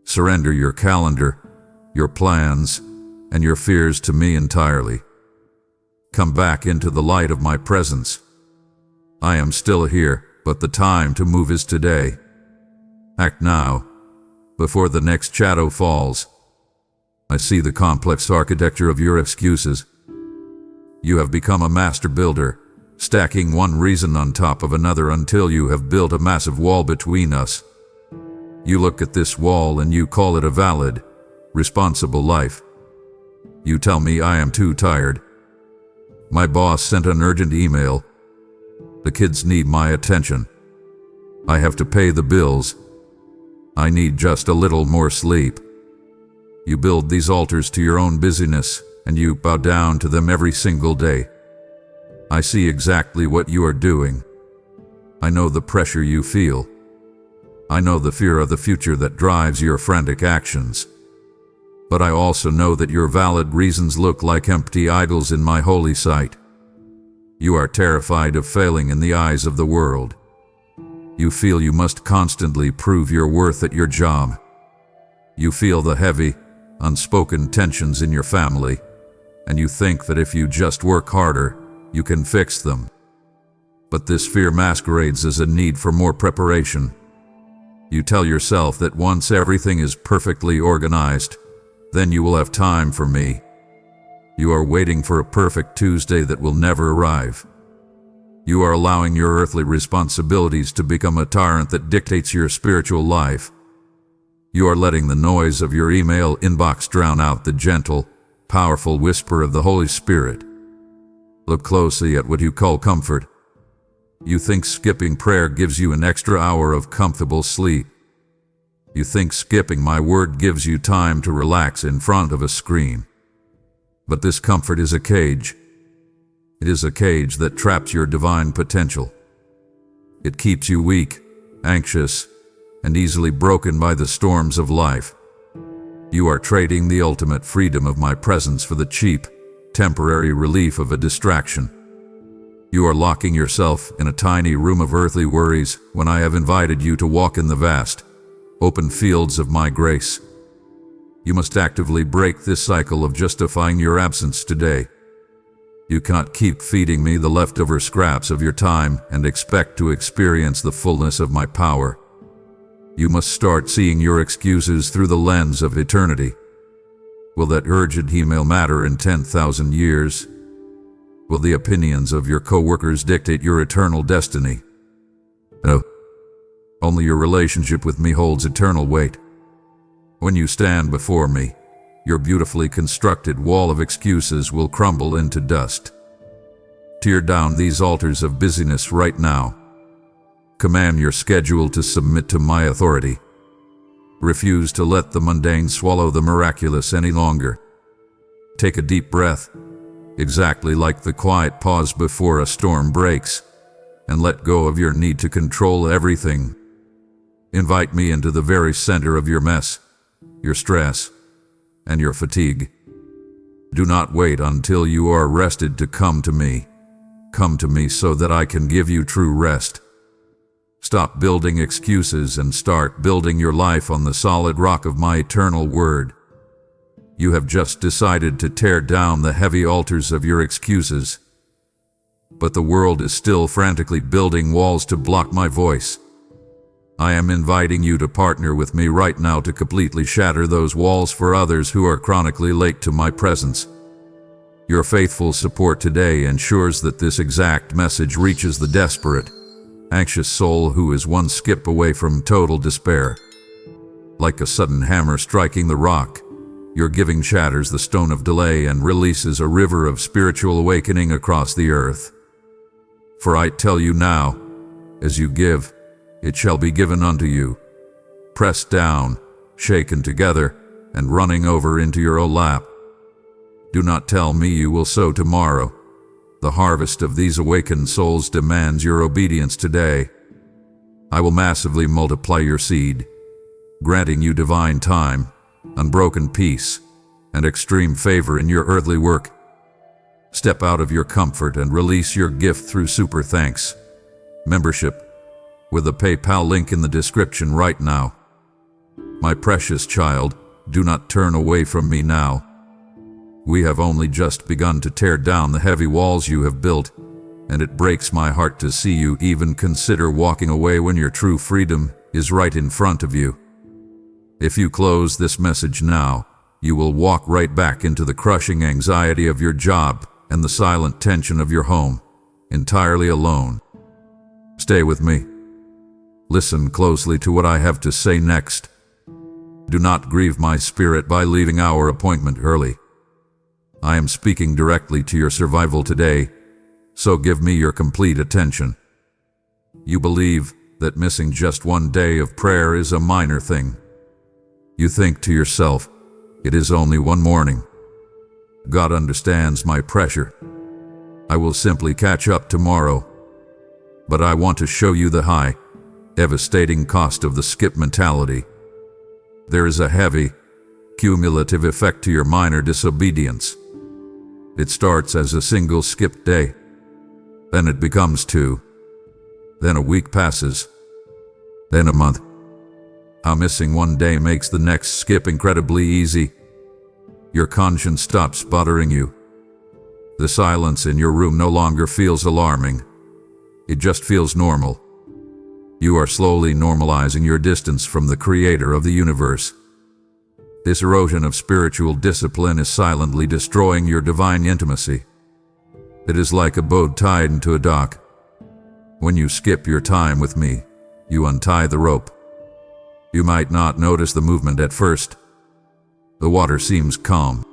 Surrender your calendar, your plans, and your fears to me entirely. Come back into the light of my presence. I am still here, but the time to move is today. Act now, before the next shadow falls. I see the complex architecture of your excuses. You have become a master builder, stacking one reason on top of another until you have built a massive wall between us. You look at this wall and you call it a valid, responsible life. You tell me I am too tired. My boss sent an urgent email. The kids need my attention. I have to pay the bills. I need just a little more sleep. You build these altars to your own busyness, and you bow down to them every single day. I see exactly what you are doing. I know the pressure you feel. I know the fear of the future that drives your frantic actions. But I also know that your valid reasons look like empty idols in my holy sight. You are terrified of failing in the eyes of the world. You feel you must constantly prove your worth at your job. You feel the heavy, unspoken tensions in your family, and you think that if you just work harder, you can fix them. But this fear masquerades as a need for more preparation. You tell yourself that once everything is perfectly organized, then you will have time for me. You are waiting for a perfect Tuesday that will never arrive. You are allowing your earthly responsibilities to become a tyrant that dictates your spiritual life. You are letting the noise of your email inbox drown out the gentle, powerful whisper of the Holy Spirit. Look closely at what you call comfort. You think skipping prayer gives you an extra hour of comfortable sleep. You think skipping my word gives you time to relax in front of a screen. But this comfort is a cage. It is a cage that traps your divine potential. It keeps you weak, anxious, and easily broken by the storms of life. You are trading the ultimate freedom of my presence for the cheap, temporary relief of a distraction. You are locking yourself in a tiny room of earthly worries when I have invited you to walk in the vast, open fields of my grace. You must actively break this cycle of justifying your absence today. You cannot keep feeding me the leftover scraps of your time and expect to experience the fullness of my power. You must start seeing your excuses through the lens of eternity. Will that urgent email matter in 10,000 years? Will the opinions of your coworkers dictate your eternal destiny? No. Only your relationship with me holds eternal weight. When you stand before me, your beautifully constructed wall of excuses will crumble into dust. Tear down these altars of busyness right now. Command your schedule to submit to my authority. Refuse to let the mundane swallow the miraculous any longer. Take a deep breath, exactly like the quiet pause before a storm breaks. and let go of your need to control everything. Invite me into the very center of your mess, your stress, and your fatigue. Do not wait until you are rested to come to me. Come to me so that I can give you true rest. Stop building excuses and start building your life on the solid rock of my eternal word. You have just decided to tear down the heavy altars of your excuses. But the world is still frantically building walls to block my voice. I am inviting you to partner with me right now to completely shatter those walls for others who are chronically late to my presence. Your faithful support today ensures that this exact message reaches the desperate, anxious soul who is one skip away from total despair. Like a sudden hammer striking the rock, your giving shatters the stone of delay and releases a river of spiritual awakening across the earth. For I tell you now, as you give, it shall be given unto you, pressed down, shaken together, and running over into your own lap. Do not tell me you will sow tomorrow. The harvest of these awakened souls demands your obedience today. I will massively multiply your seed, granting you divine time, unbroken peace, and extreme favor in your earthly work. Step out of your comfort and release your gift through Super Thanks membership with a PayPal link in the description right now. My precious child, do not turn away from me now. We have only just begun to tear down the heavy walls you have built, and it breaks my heart to see you even consider walking away when your true freedom is right in front of you. If you close this message now, you will walk right back into the crushing anxiety of your job and the silent tension of your home, entirely alone. Stay with me. Listen closely to what I have to say next. Do not grieve my spirit by leaving our appointment early. I am speaking directly to your survival today, so give me your complete attention. You believe that missing just one day of prayer is a minor thing. You think to yourself, it is only one morning. God understands my pressure. I will simply catch up tomorrow. But I want to show you the high, devastating cost of the skip mentality. There is a heavy, cumulative effect to your minor disobedience. It starts as a single skipped day. Then it becomes 2. Then a week passes. Then a month. How missing one day makes the next skip incredibly easy. Your conscience stops bothering you. The silence in your room no longer feels alarming. It just feels normal. You are slowly normalizing your distance from the creator of the universe. This erosion of spiritual discipline is silently destroying your divine intimacy. It is like a boat tied into a dock. When you skip your time with me, you untie the rope. You might not notice the movement at first. The water seems calm.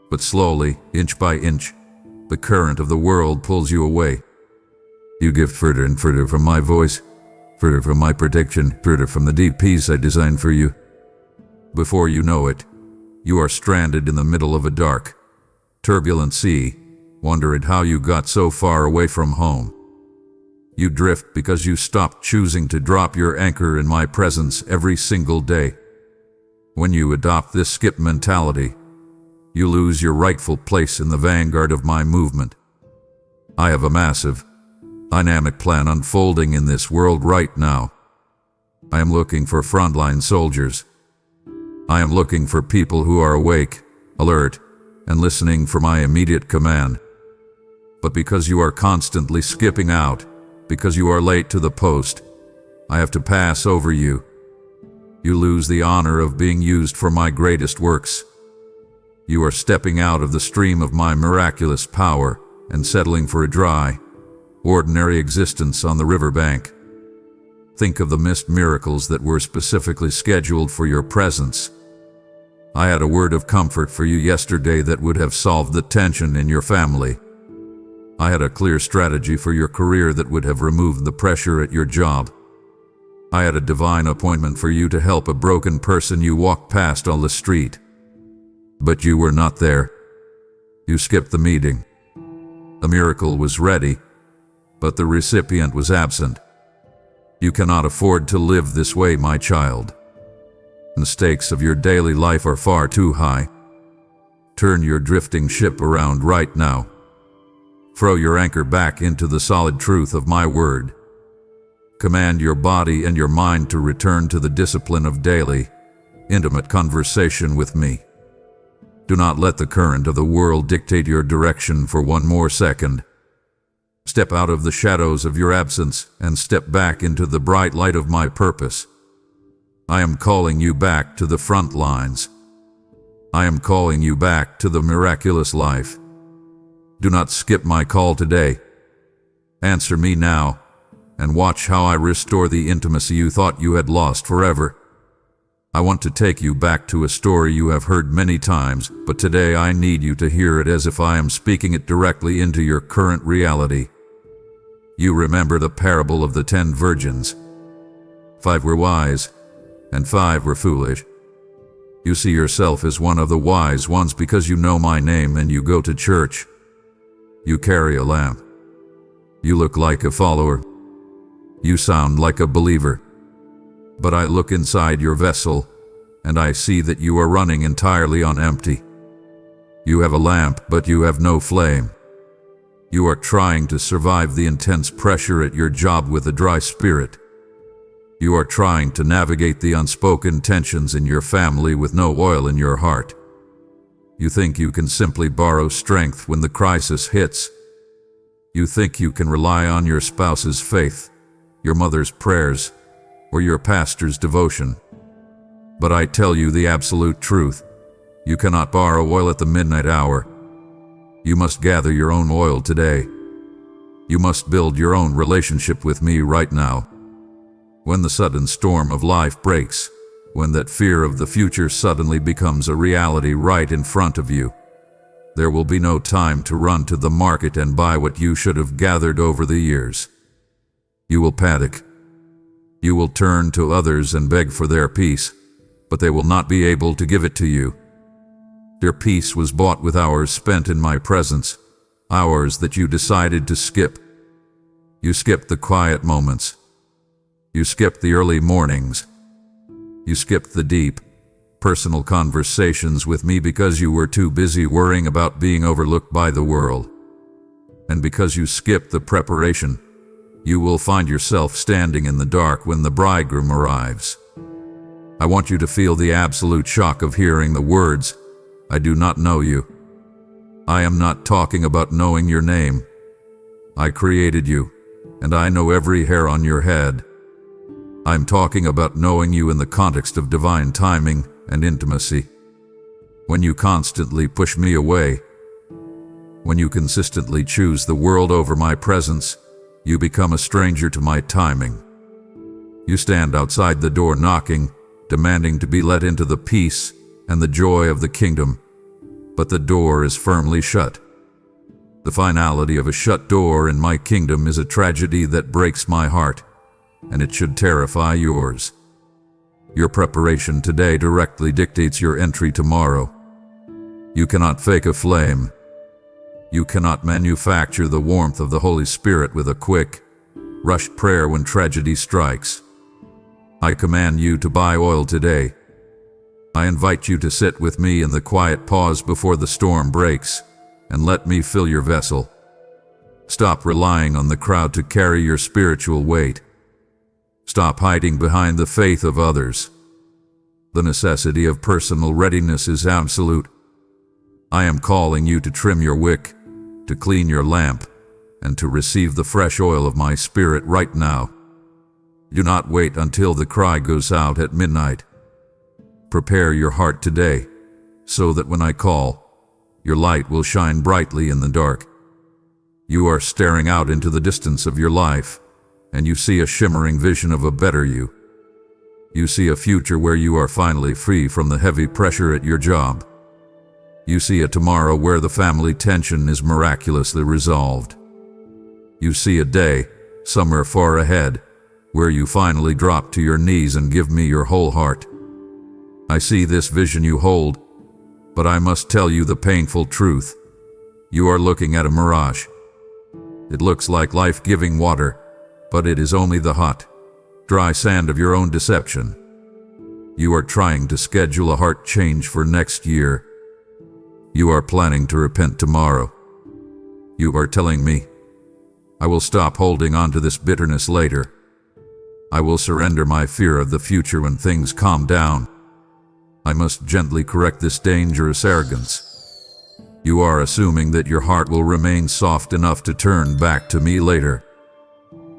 But slowly, inch by inch, the current of the world pulls you away. You drift further and further from my voice, further from my protection, further from the deep peace I designed for you. Before you know it, you are stranded in the middle of a dark, turbulent sea, wondering how you got so far away from home. You drift because you stopped choosing to drop your anchor in my presence every single day. When you adopt this skip mentality, you lose your rightful place in the vanguard of my movement. I have a massive, dynamic plan unfolding in this world right now. I am looking for frontline soldiers. I am looking for people who are awake, alert, and listening for my immediate command. But because you are constantly skipping out, because you are late to the post, I have to pass over you. You lose the honor of being used for my greatest works. You are stepping out of the stream of my miraculous power and settling for a dry, ordinary existence on the riverbank. Think of the missed miracles that were specifically scheduled for your presence. I had a word of comfort for you yesterday that would have solved the tension in your family. I had a clear strategy for your career that would have removed the pressure at your job. I had a divine appointment for you to help a broken person you walked past on the street. But you were not there. You skipped the meeting. The miracle was ready, but the recipient was absent. You cannot afford to live this way, my child. The stakes of your daily life are far too high. Turn your drifting ship around right now. Throw your anchor back into the solid truth of my word. Command your body and your mind to return to the discipline of daily, intimate conversation with me. Do not let the current of the world dictate your direction for one more second. Step out of the shadows of your absence and step back into the bright light of my purpose. I am calling you back to the front lines. I am calling you back to the miraculous life. Do not skip my call today. Answer me now, and watch how I restore the intimacy you thought you had lost forever. I want to take you back to a story you have heard many times, but today I need you to hear it as if I am speaking it directly into your current reality. You remember the parable of the 10 virgins. 5 were wise, and 5 were foolish. You see yourself as one of the wise ones because you know my name and you go to church. You carry a lamp. You look like a follower. You sound like a believer. But I look inside your vessel, and I see that you are running entirely on empty. You have a lamp, but you have no flame. You are trying to survive the intense pressure at your job with a dry spirit. You are trying to navigate the unspoken tensions in your family with no oil in your heart. You think you can simply borrow strength when the crisis hits. You think you can rely on your spouse's faith, your mother's prayers, or your pastor's devotion. But I tell you the absolute truth. You cannot borrow oil at the midnight hour. You must gather your own oil today. You must build your own relationship with me right now. When the sudden storm of life breaks, when that fear of the future suddenly becomes a reality right in front of you, there will be no time to run to the market and buy what you should have gathered over the years. You will panic. You will turn to others and beg for their peace, but they will not be able to give it to you. Their peace was bought with hours spent in my presence, hours that you decided to skip. You skipped the quiet moments. You skipped the early mornings. You skipped the deep, personal conversations with me because you were too busy worrying about being overlooked by the world. And because you skipped the preparation, you will find yourself standing in the dark when the bridegroom arrives. I want you to feel the absolute shock of hearing the words, "I do not know you." I am not talking about knowing your name. I created you, and I know every hair on your head. I'm talking about knowing you in the context of divine timing and intimacy. When you constantly push me away, when you consistently choose the world over my presence, you become a stranger to my timing. You stand outside the door knocking, demanding to be let into the peace and the joy of the kingdom, but the door is firmly shut. The finality of a shut door in my kingdom is a tragedy that breaks my heart, and it should terrify yours. Your preparation today directly dictates your entry tomorrow. You cannot fake a flame. You cannot manufacture the warmth of the Holy Spirit with a quick, rushed prayer when tragedy strikes. I command you to buy oil today. I invite you to sit with me in the quiet pause before the storm breaks, and let me fill your vessel. Stop relying on the crowd to carry your spiritual weight. Stop hiding behind the faith of others. The necessity of personal readiness is absolute. I am calling you to trim your wick, to clean your lamp, and to receive the fresh oil of my Spirit right now. Do not wait until the cry goes out at midnight. Prepare your heart today, so that when I call, your light will shine brightly in the dark. You are staring out into the distance of your life, and you see a shimmering vision of a better you. You see a future where you are finally free from the heavy pressure at your job. You see a tomorrow where the family tension is miraculously resolved. You see a day, somewhere far ahead, where you finally drop to your knees and give me your whole heart. I see this vision you hold, but I must tell you the painful truth. You are looking at a mirage. It looks like life-giving water, but it is only the hot, dry sand of your own deception. You are trying to schedule a heart change for next year. You are planning to repent tomorrow. You are telling me, I will stop holding on to this bitterness later. I will surrender my fear of the future when things calm down. I must gently correct this dangerous arrogance. You are assuming that your heart will remain soft enough to turn back to me later.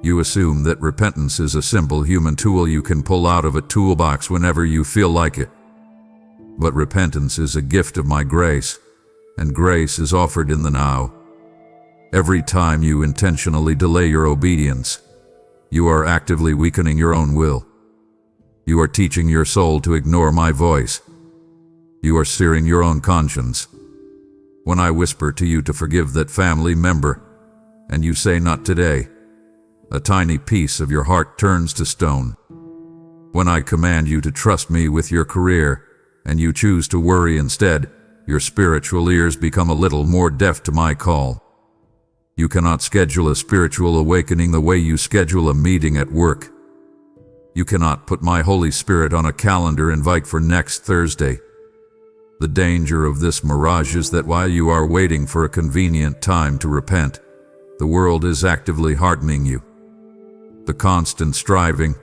You assume that repentance is a simple human tool you can pull out of a toolbox whenever you feel like it. But repentance is a gift of my grace, and grace is offered in the now. Every time you intentionally delay your obedience, you are actively weakening your own will. You are teaching your soul to ignore my voice. You are searing your own conscience. When I whisper to you to forgive that family member, and you say not today, a tiny piece of your heart turns to stone. When I command you to trust me with your career, and you choose to worry instead, your spiritual ears become a little more deaf to my call. You cannot schedule a spiritual awakening the way you schedule a meeting at work. You cannot put my Holy Spirit on a calendar invite for next Thursday. The danger of this mirage is that while you are waiting for a convenient time to repent, the world is actively hardening you. The constant striving,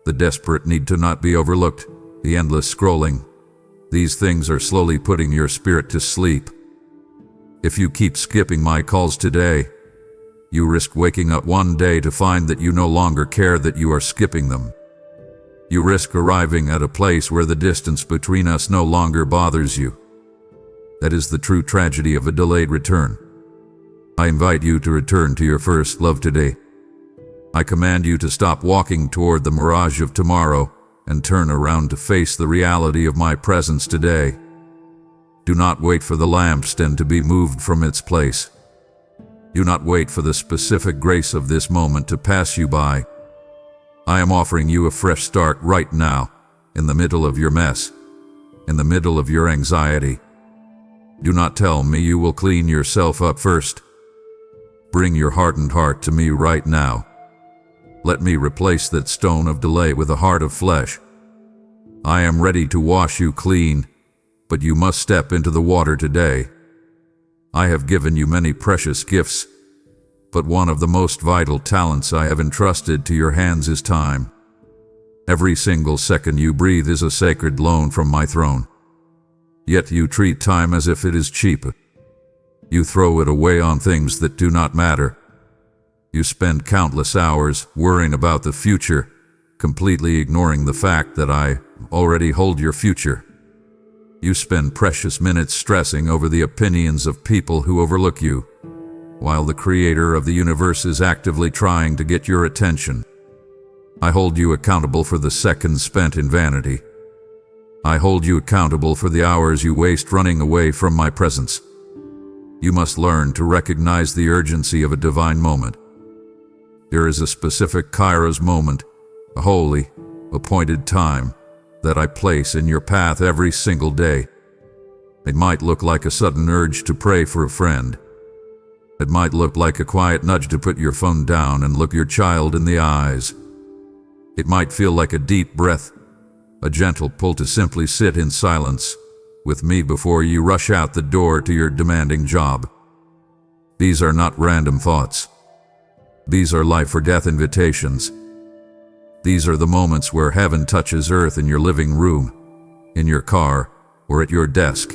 the desperate need to not be overlooked, the endless scrolling, these things are slowly putting your spirit to sleep. If you keep skipping my calls today, you risk waking up one day to find that you no longer care that you are skipping them. You risk arriving at a place where the distance between us no longer bothers you. That is the true tragedy of a delayed return. I invite you to return to your first love today. I command you to stop walking toward the mirage of tomorrow and turn around to face the reality of my presence today. Do not wait for the lampstand to be moved from its place. Do not wait for the specific grace of this moment to pass you by. I am offering you a fresh start right now, in the middle of your mess, in the middle of your anxiety. Do not tell me you will clean yourself up first. Bring your hardened heart to me right now. Let me replace that stone of delay with a heart of flesh. I am ready to wash you clean, but you must step into the water today. I have given you many precious gifts, but one of the most vital talents I have entrusted to your hands is time. Every single second you breathe is a sacred loan from my throne. Yet you treat time as if it is cheap. You throw it away on things that do not matter. You spend countless hours worrying about the future, completely ignoring the fact that I already hold your future. You spend precious minutes stressing over the opinions of people who overlook you, while the Creator of the universe is actively trying to get your attention. I hold you accountable for the seconds spent in vanity. I hold you accountable for the hours you waste running away from my presence. You must learn to recognize the urgency of a divine moment. There is a specific Kairos moment, a holy, appointed time, that I place in your path every single day. It might look like a sudden urge to pray for a friend. It might look like a quiet nudge to put your phone down and look your child in the eyes. It might feel like a deep breath, a gentle pull to simply sit in silence with me before you rush out the door to your demanding job. These are not random thoughts. These are life or death invitations. These are the moments where heaven touches earth in your living room, in your car, or at your desk.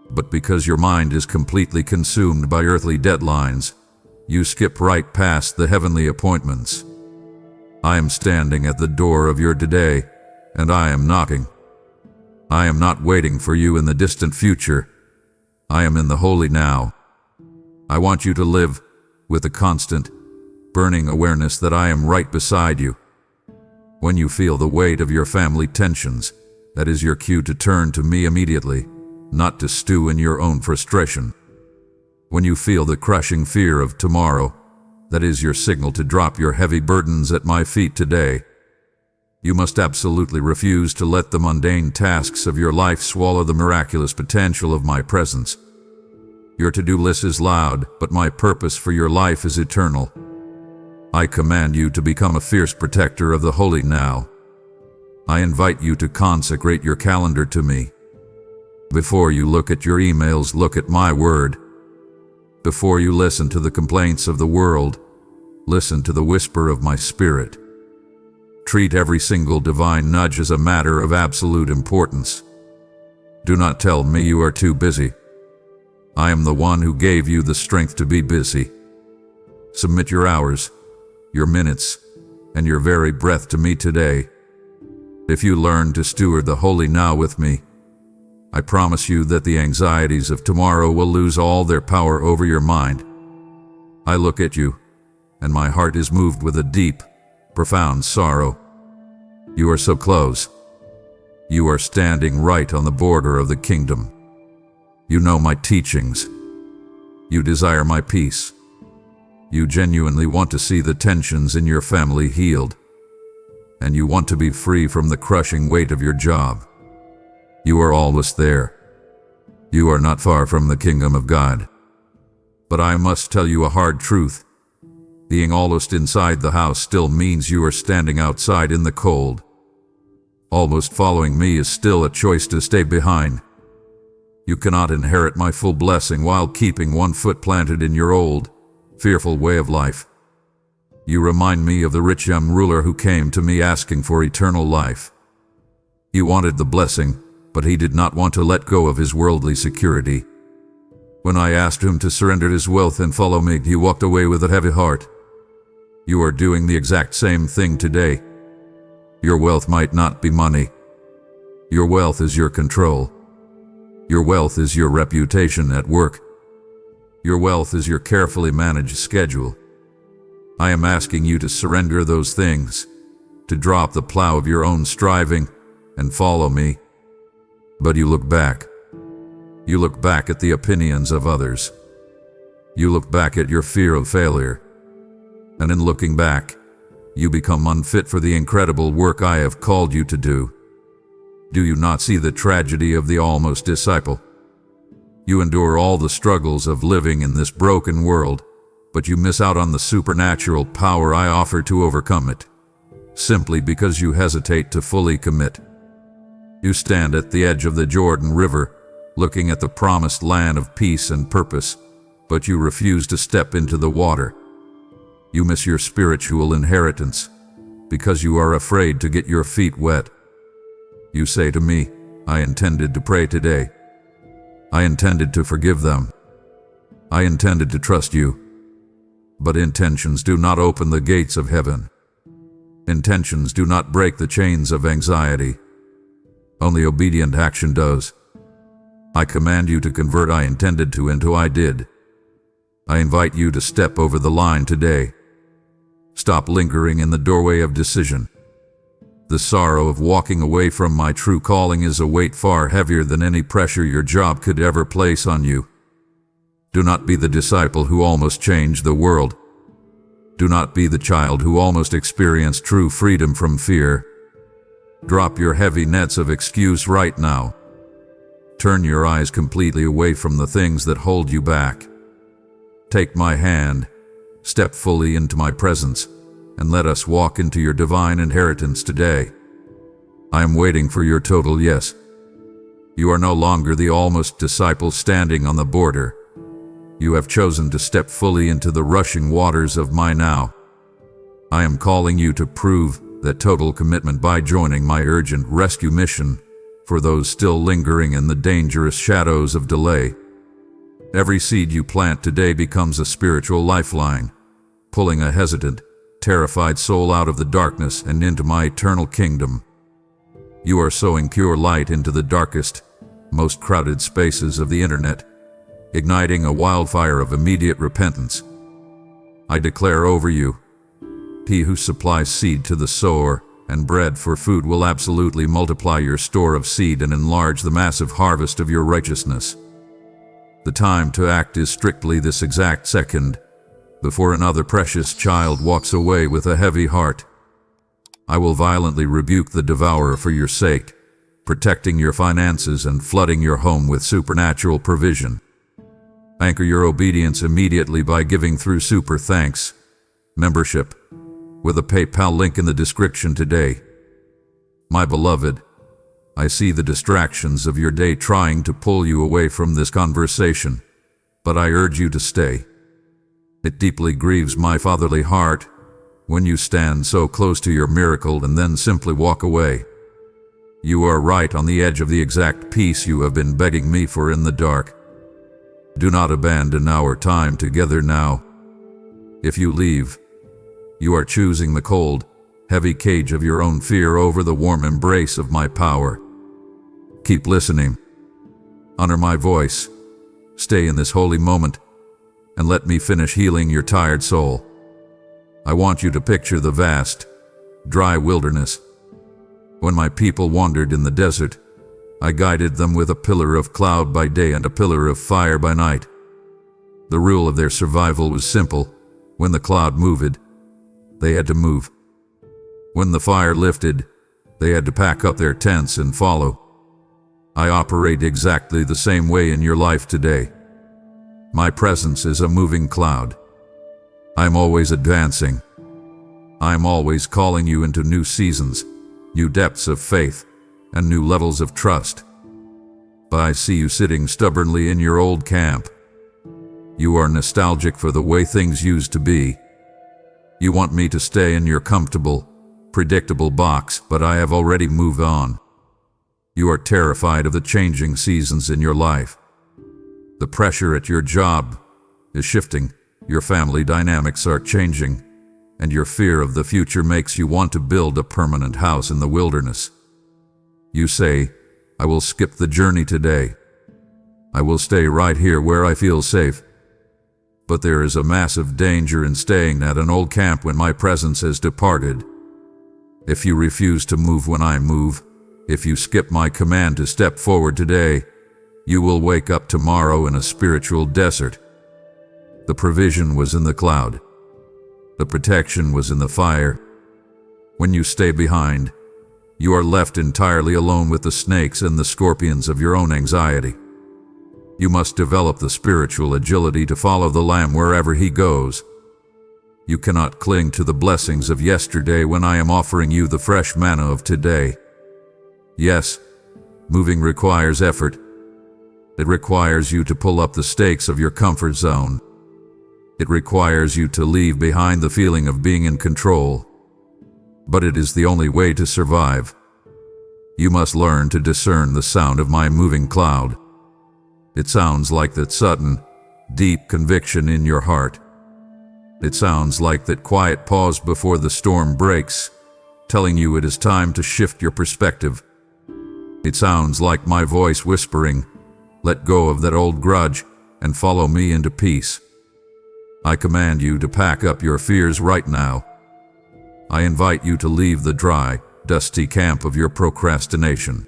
But because your mind is completely consumed by earthly deadlines, you skip right past the heavenly appointments. I am standing at the door of your today, and I am knocking. I am not waiting for you in the distant future. I am in the holy now. I want you to live with a constant, burning awareness that I am right beside you. When you feel the weight of your family tensions, that is your cue to turn to me immediately, not to stew in your own frustration. When you feel the crushing fear of tomorrow, that is your signal to drop your heavy burdens at my feet today. You must absolutely refuse to let the mundane tasks of your life swallow the miraculous potential of my presence. Your to-do list is loud, but my purpose for your life is eternal. I command you to become a fierce protector of the holy now. I invite you to consecrate your calendar to me. Before you look at your emails, look at my word. Before you listen to the complaints of the world, listen to the whisper of my spirit. Treat every single divine nudge as a matter of absolute importance. Do not tell me you are too busy. I am the one who gave you the strength to be busy. Submit your hours, your minutes, and your very breath to me today. If you learn to steward the holy now with me, I promise you that the anxieties of tomorrow will lose all their power over your mind. I look at you, and my heart is moved with a deep, profound sorrow. You are so close. You are standing right on the border of the kingdom. You know my teachings. You desire my peace. You genuinely want to see the tensions in your family healed. And you want to be free from the crushing weight of your job. You are almost there. You are not far from the kingdom of God. But I must tell you a hard truth. Being almost inside the house still means you are standing outside in the cold. Almost following me is still a choice to stay behind. You cannot inherit my full blessing while keeping one foot planted in your old, fearful way of life. You remind me of the rich young ruler who came to me asking for eternal life. He wanted the blessing, but he did not want to let go of his worldly security. When I asked him to surrender his wealth and follow me, he walked away with a heavy heart. You are doing the exact same thing today. Your wealth might not be money. Your wealth is your control. Your wealth is your reputation at work. Your wealth is your carefully managed schedule. I am asking you to surrender those things, to drop the plow of your own striving and follow me. But you look back. You look back at the opinions of others. You look back at your fear of failure. And in looking back, you become unfit for the incredible work I have called you to do. Do you not see the tragedy of the almost disciple? You endure all the struggles of living in this broken world, but you miss out on the supernatural power I offer to overcome it, simply because you hesitate to fully commit. You stand at the edge of the Jordan River, looking at the promised land of peace and purpose, but you refuse to step into the water. You miss your spiritual inheritance because you are afraid to get your feet wet. You say to me, I intended to pray today. I intended to forgive them. I intended to trust you. But intentions do not open the gates of heaven. Intentions do not break the chains of anxiety. Only obedient action does. I command you to convert I intended to into I did. I invite you to step over the line today. Stop lingering in the doorway of decision. The sorrow of walking away from my true calling is a weight far heavier than any pressure your job could ever place on you. Do not be the disciple who almost changed the world. Do not be the child who almost experienced true freedom from fear. Drop your heavy nets of excuse right now. Turn your eyes completely away from the things that hold you back. Take my hand, step fully into my presence, and let us walk into your divine inheritance today. I am waiting for your total yes. You are no longer the almost disciple standing on the border. You have chosen to step fully into the rushing waters of my now. I am calling you to prove that total commitment by joining my urgent rescue mission for those still lingering in the dangerous shadows of delay. Every seed you plant today becomes a spiritual lifeline, pulling a hesitant, terrified soul out of the darkness and into my eternal kingdom. You are sowing pure light into the darkest, most crowded spaces of the internet, igniting a wildfire of immediate repentance. I declare over you, he who supplies seed to the sower and bread for food will absolutely multiply your store of seed and enlarge the massive harvest of your righteousness. The time to act is strictly this exact second, before another precious child walks away with a heavy heart. I will violently rebuke the devourer for your sake, protecting your finances and flooding your home with supernatural provision. Anchor your obedience immediately by giving through Super Thanks membership with a PayPal link in the description today. My beloved, I see the distractions of your day trying to pull you away from this conversation, but I urge you to stay. It deeply grieves my fatherly heart when you stand so close to your miracle and then simply walk away. You are right on the edge of the exact peace you have been begging me for in the dark. Do not abandon our time together now. If you leave, you are choosing the cold, heavy cage of your own fear over the warm embrace of my power. Keep listening. Honor my voice. Stay in this holy moment, and let me finish healing your tired soul. I want you to picture the vast, dry wilderness. When my people wandered in the desert, I guided them with a pillar of cloud by day and a pillar of fire by night. The rule of their survival was simple. When the cloud moved, they had to move. When the fire lifted, they had to pack up their tents and follow. I operate exactly the same way in your life today. My presence is a moving cloud. I'm always advancing. I'm always calling you into new seasons, new depths of faith, and new levels of trust. But I see you sitting stubbornly in your old camp. You are nostalgic for the way things used to be. You want me to stay in your comfortable, predictable box, but I have already moved on. You are terrified of the changing seasons in your life. The pressure at your job is shifting, your family dynamics are changing, and your fear of the future makes you want to build a permanent house in the wilderness. You say, I will skip the journey today. I will stay right here where I feel safe. But there is a massive danger in staying at an old camp when my presence has departed. If you refuse to move when I move, if you skip my command to step forward today, you will wake up tomorrow in a spiritual desert. The provision was in the cloud. The protection was in the fire. When you stay behind, you are left entirely alone with the snakes and the scorpions of your own anxiety. You must develop the spiritual agility to follow the Lamb wherever he goes. You cannot cling to the blessings of yesterday when I am offering you the fresh manna of today. Yes, moving requires effort. It requires you to pull up the stakes of your comfort zone. It requires you to leave behind the feeling of being in control. But it is the only way to survive. You must learn to discern the sound of my moving cloud. It sounds like that sudden, deep conviction in your heart. It sounds like that quiet pause before the storm breaks, telling you it is time to shift your perspective. It sounds like my voice whispering, let go of that old grudge and follow me into peace. I command you to pack up your fears right now. I invite you to leave the dry, dusty camp of your procrastination.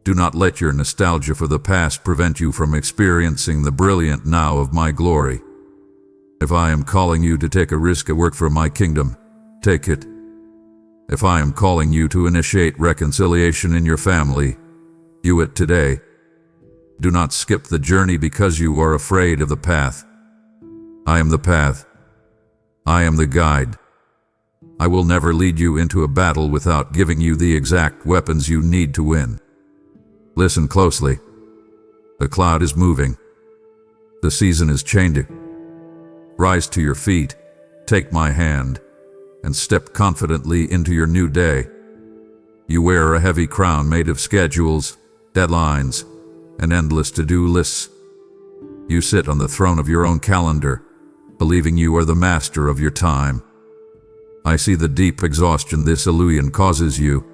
Do not let your nostalgia for the past prevent you from experiencing the brilliant now of my glory. If I am calling you to take a risk at work for my kingdom, take it. If I am calling you to initiate reconciliation in your family, do it today. Do not skip the journey because you are afraid of the path. I am the path. I am the guide. I will never lead you into a battle without giving you the exact weapons you need to win. Listen closely. The cloud is moving. The season is changing. Rise to your feet, take my hand, and step confidently into your new day. You wear a heavy crown made of schedules, deadlines, and endless to-do lists. You sit on the throne of your own calendar, believing you are the master of your time. I see the deep exhaustion this illusion causes you.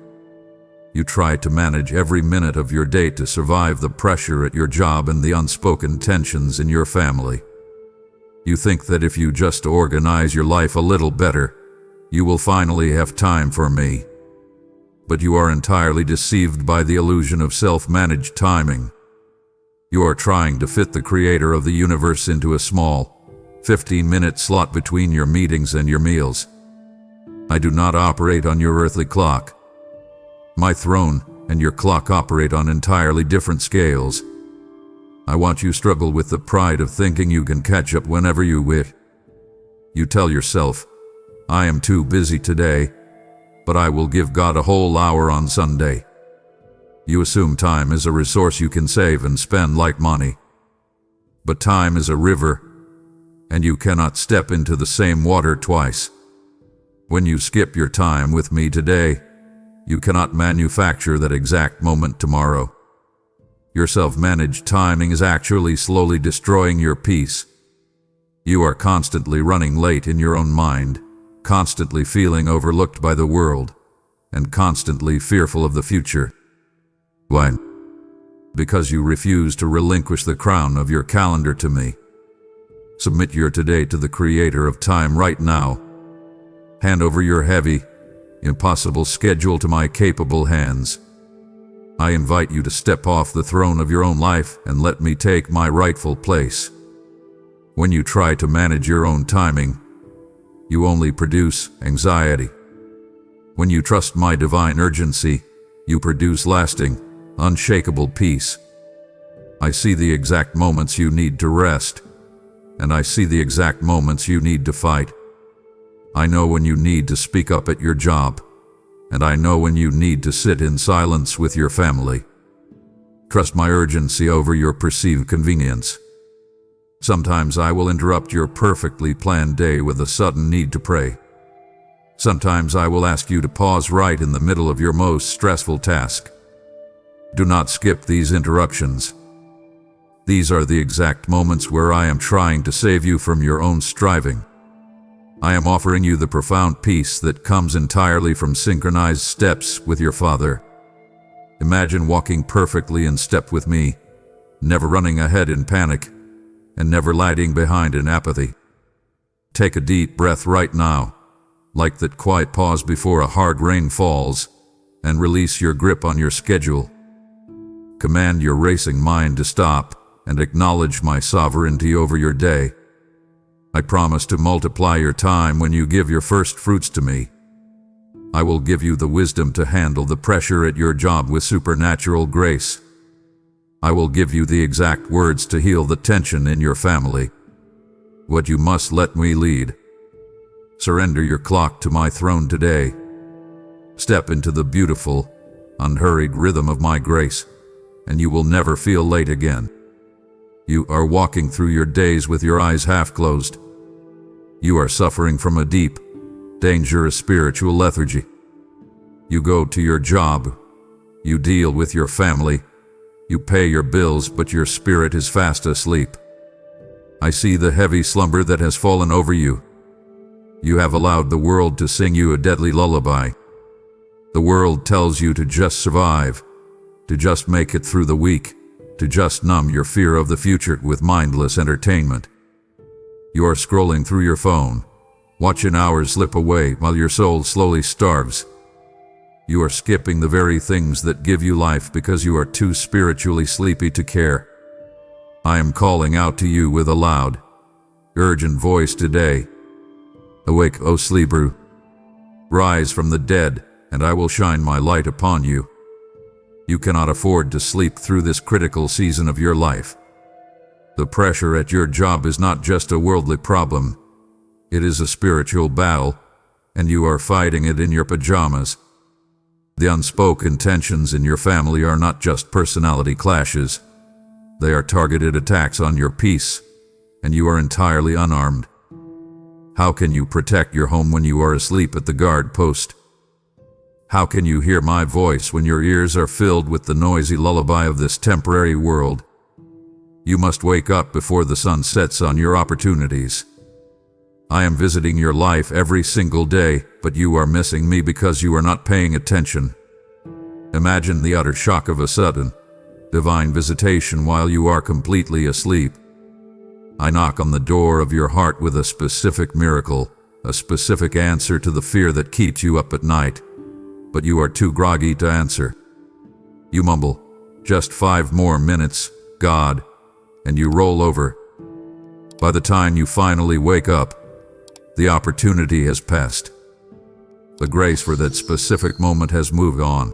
You try to manage every minute of your day to survive the pressure at your job and the unspoken tensions in your family. You think that if you just organize your life a little better, you will finally have time for me. But you are entirely deceived by the illusion of self-managed timing. You are trying to fit the creator of the universe into a small, 15-minute slot between your meetings and your meals. I do not operate on your earthly clock. My throne and your clock operate on entirely different scales. I want you to struggle with the pride of thinking you can catch up whenever you wish. You tell yourself, I am too busy today, but I will give God a whole hour on Sunday. You assume time is a resource you can save and spend like money. But time is a river, and you cannot step into the same water twice. When you skip your time with me today, you cannot manufacture that exact moment tomorrow. Your self-managed timing is actually slowly destroying your peace. You are constantly running late in your own mind, constantly feeling overlooked by the world, and constantly fearful of the future. Why? Because you refuse to relinquish the crown of your calendar to me. Submit your today to the Creator of time right now. Hand over your heavy, impossible schedule to my capable hands. I invite you to step off the throne of your own life and let me take my rightful place. When you try to manage your own timing, you only produce anxiety. When you trust my divine urgency, you produce lasting, unshakable peace. I see the exact moments you need to rest, and I see the exact moments you need to fight. I know when you need to speak up at your job, and I know when you need to sit in silence with your family. Trust my urgency over your perceived convenience. Sometimes I will interrupt your perfectly planned day with a sudden need to pray. Sometimes I will ask you to pause right in the middle of your most stressful task. Do not skip these interruptions. These are the exact moments where I am trying to save you from your own striving. I am offering you the profound peace that comes entirely from synchronized steps with your Father. Imagine walking perfectly in step with me, never running ahead in panic, and never lagging behind in apathy. Take a deep breath right now, like that quiet pause before a hard rain falls, and release your grip on your schedule. Command your racing mind to stop and acknowledge my sovereignty over your day. I promise to multiply your time when you give your first fruits to me. I will give you the wisdom to handle the pressure at your job with supernatural grace. I will give you the exact words to heal the tension in your family. What you must let me lead. Surrender your clock to my throne today. Step into the beautiful, unhurried rhythm of my grace, and you will never feel late again. You are walking through your days with your eyes half closed. You are suffering from a deep, dangerous spiritual lethargy. You go to your job. You deal with your family. You pay your bills, but your spirit is fast asleep. I see the heavy slumber that has fallen over you. You have allowed the world to sing you a deadly lullaby. The world tells you to just survive, to just make it through the week, to just numb your fear of the future with mindless entertainment. You are scrolling through your phone, watching hours slip away while your soul slowly starves. You are skipping the very things that give you life because you are too spiritually sleepy to care. I am calling out to you with a loud, urgent voice today. Awake, O sleeper. Rise from the dead, and I will shine my light upon you. You cannot afford to sleep through this critical season of your life. The pressure at your job is not just a worldly problem. It is a spiritual battle, and you are fighting it in your pajamas. The unspoken tensions in your family are not just personality clashes. They are targeted attacks on your peace, and you are entirely unarmed. How can you protect your home when you are asleep at the guard post? How can you hear my voice when your ears are filled with the noisy lullaby of this temporary world? You must wake up before the sun sets on your opportunities. I am visiting your life every single day, but you are missing me because you are not paying attention. Imagine the utter shock of a sudden, divine visitation while you are completely asleep. I knock on the door of your heart with a specific miracle, a specific answer to the fear that keeps you up at night. But you are too groggy to answer. You mumble, "Just 5 more minutes, God," and you roll over. By the time you finally wake up, the opportunity has passed. The grace for that specific moment has moved on.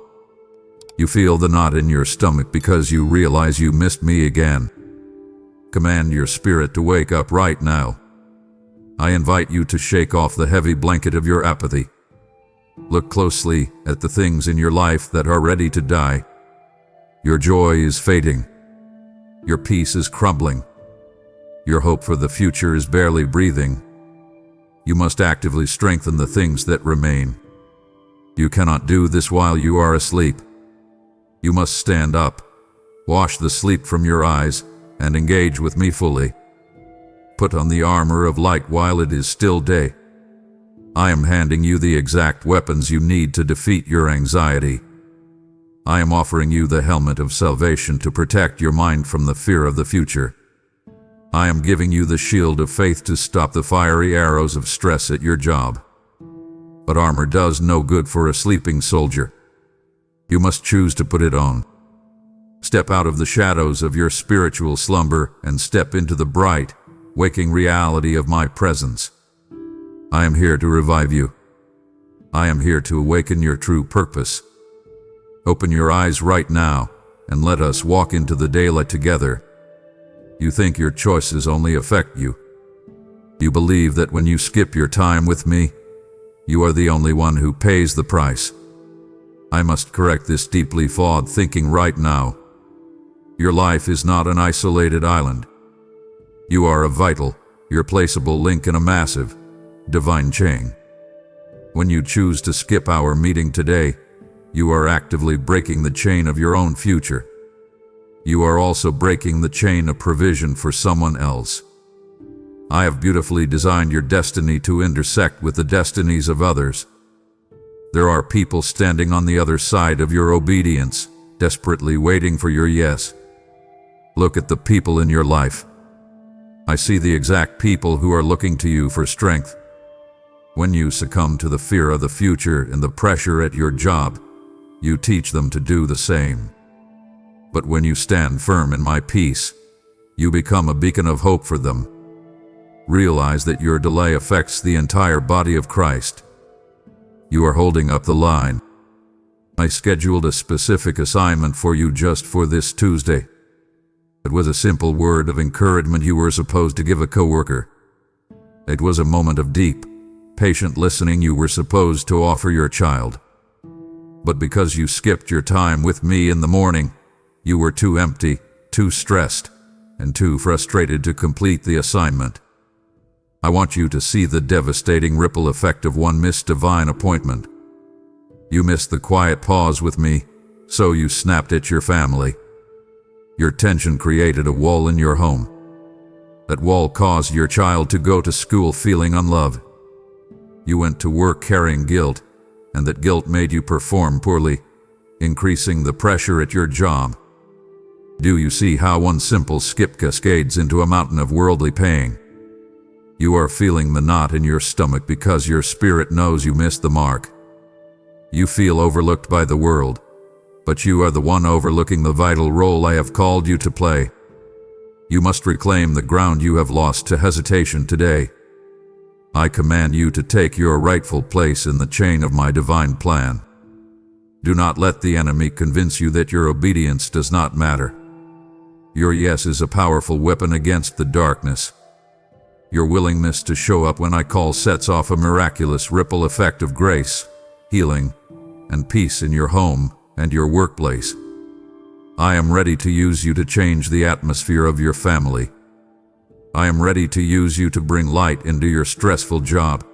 You feel the knot in your stomach because you realize you missed me again. Command your spirit to wake up right now. I invite you to shake off the heavy blanket of your apathy. Look closely at the things in your life that are ready to die. Your joy is fading. Your peace is crumbling. Your hope for the future is barely breathing. You must actively strengthen the things that remain. You cannot do this while you are asleep. You must stand up, wash the sleep from your eyes, and engage with me fully. Put on the armor of light while it is still day. I am handing you the exact weapons you need to defeat your anxiety. I am offering you the helmet of salvation to protect your mind from the fear of the future. I am giving you the shield of faith to stop the fiery arrows of stress at your job. But armor does no good for a sleeping soldier. You must choose to put it on. Step out of the shadows of your spiritual slumber and step into the bright, waking reality of my presence. I am here to revive you. I am here to awaken your true purpose. Open your eyes right now and let us walk into the daylight together. You think your choices only affect you. You believe that when you skip your time with me, you are the only one who pays the price. I must correct this deeply flawed thinking right now. Your life is not an isolated island. You are a vital, irreplaceable link in a massive, divine chain. When you choose to skip our meeting today, you are actively breaking the chain of your own future. You are also breaking the chain of provision for someone else. I have beautifully designed your destiny to intersect with the destinies of others. There are people standing on the other side of your obedience, desperately waiting for your yes. Look at the people in your life. I see the exact people who are looking to you for strength. When you succumb to the fear of the future and the pressure at your job, you teach them to do the same. But when you stand firm in my peace, you become a beacon of hope for them. Realize that your delay affects the entire body of Christ. You are holding up the line. I scheduled a specific assignment for you just for this Tuesday. It was a simple word of encouragement you were supposed to give a coworker. It was a moment of deep, patient listening you were supposed to offer your child. But because you skipped your time with me in the morning, you were too empty, too stressed, and too frustrated to complete the assignment. I want you to see the devastating ripple effect of one missed divine appointment. You missed the quiet pause with me, so you snapped at your family. Your tension created a wall in your home. That wall caused your child to go to school feeling unloved. You went to work carrying guilt, and that guilt made you perform poorly, increasing the pressure at your job. Do you see how one simple skip cascades into a mountain of worldly pain? You are feeling the knot in your stomach because your spirit knows you missed the mark. You feel overlooked by the world, but you are the one overlooking the vital role I have called you to play. You must reclaim the ground you have lost to hesitation today. I command you to take your rightful place in the chain of my divine plan. Do not let the enemy convince you that your obedience does not matter. Your yes is a powerful weapon against the darkness. Your willingness to show up when I call sets off a miraculous ripple effect of grace, healing, and peace in your home and your workplace. I am ready to use you to change the atmosphere of your family. I am ready to use you to bring light into your stressful job.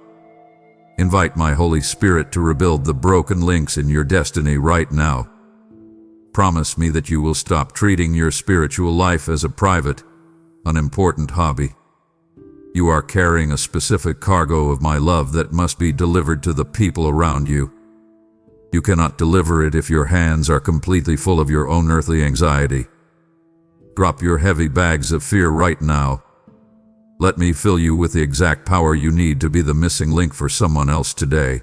Invite my Holy Spirit to rebuild the broken links in your destiny right now. Promise me that you will stop treating your spiritual life as a private, unimportant hobby. You are carrying a specific cargo of my love that must be delivered to the people around you. You cannot deliver it if your hands are completely full of your own earthly anxiety. Drop your heavy bags of fear right now. Let me fill you with the exact power you need to be the missing link for someone else today.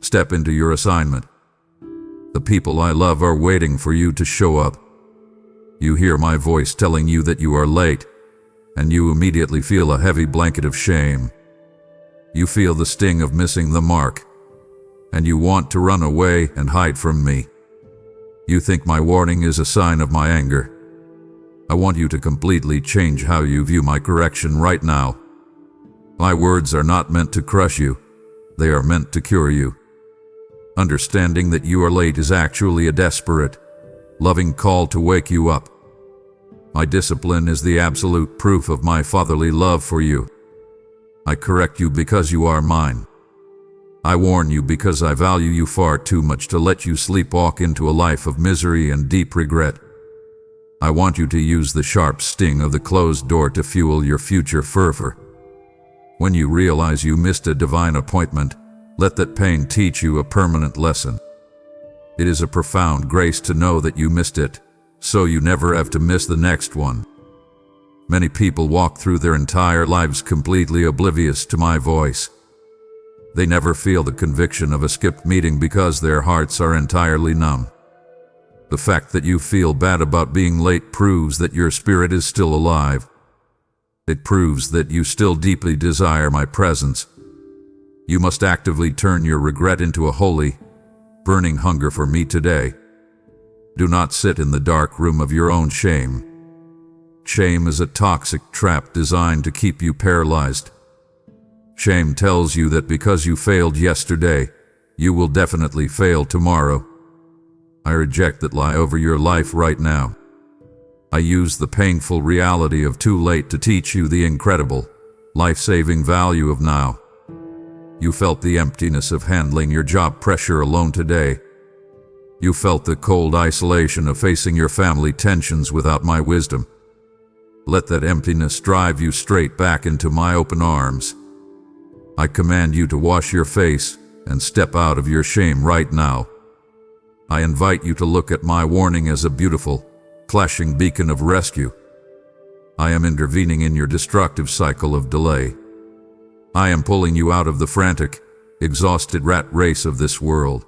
Step into your assignment. The people I love are waiting for you to show up. You hear my voice telling you that you are late, and you immediately feel a heavy blanket of shame. You feel the sting of missing the mark, and you want to run away and hide from me. You think my warning is a sign of my anger. I want you to completely change how you view my correction right now. My words are not meant to crush you. They are meant to cure you. Understanding that you are late is actually a desperate, loving call to wake you up. My discipline is the absolute proof of my fatherly love for you. I correct you because you are mine. I warn you because I value you far too much to let you sleepwalk into a life of misery and deep regret. I want you to use the sharp sting of the closed door to fuel your future fervor. When you realize you missed a divine appointment, let that pain teach you a permanent lesson. It is a profound grace to know that you missed it, so you never have to miss the next one. Many people walk through their entire lives completely oblivious to my voice. They never feel the conviction of a skipped meeting because their hearts are entirely numb. The fact that you feel bad about being late proves that your spirit is still alive. It proves that you still deeply desire my presence. You must actively turn your regret into a holy, burning hunger for me today. Do not sit in the dark room of your own shame. Shame is a toxic trap designed to keep you paralyzed. Shame tells you that because you failed yesterday, you will definitely fail tomorrow. I reject that lie over your life right now. I use the painful reality of too late to teach you the incredible, life-saving value of now. You felt the emptiness of handling your job pressure alone today. You felt the cold isolation of facing your family tensions without my wisdom. Let that emptiness drive you straight back into my open arms. I command you to wash your face and step out of your shame right now. I invite you to look at my warning as a beautiful, flashing beacon of rescue. I am intervening in your destructive cycle of delay. I am pulling you out of the frantic, exhausted rat race of this world.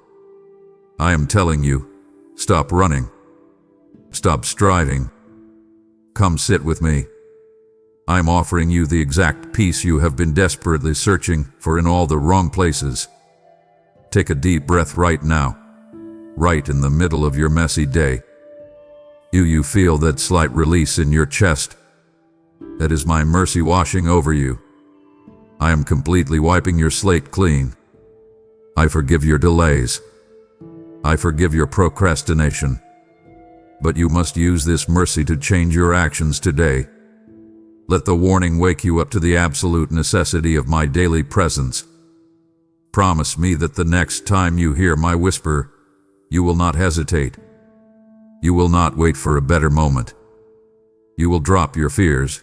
I am telling you, stop running. Stop striving. Come sit with me. I am offering you the exact peace you have been desperately searching for in all the wrong places. Take a deep breath right now, right in the middle of your messy day. You feel that slight release in your chest. That is my mercy washing over you. I am completely wiping your slate clean. I forgive your delays. I forgive your procrastination. But you must use this mercy to change your actions today. Let the warning wake you up to the absolute necessity of my daily presence. Promise me that the next time you hear my whisper, you will not hesitate. You will not wait for a better moment. You will drop your fears.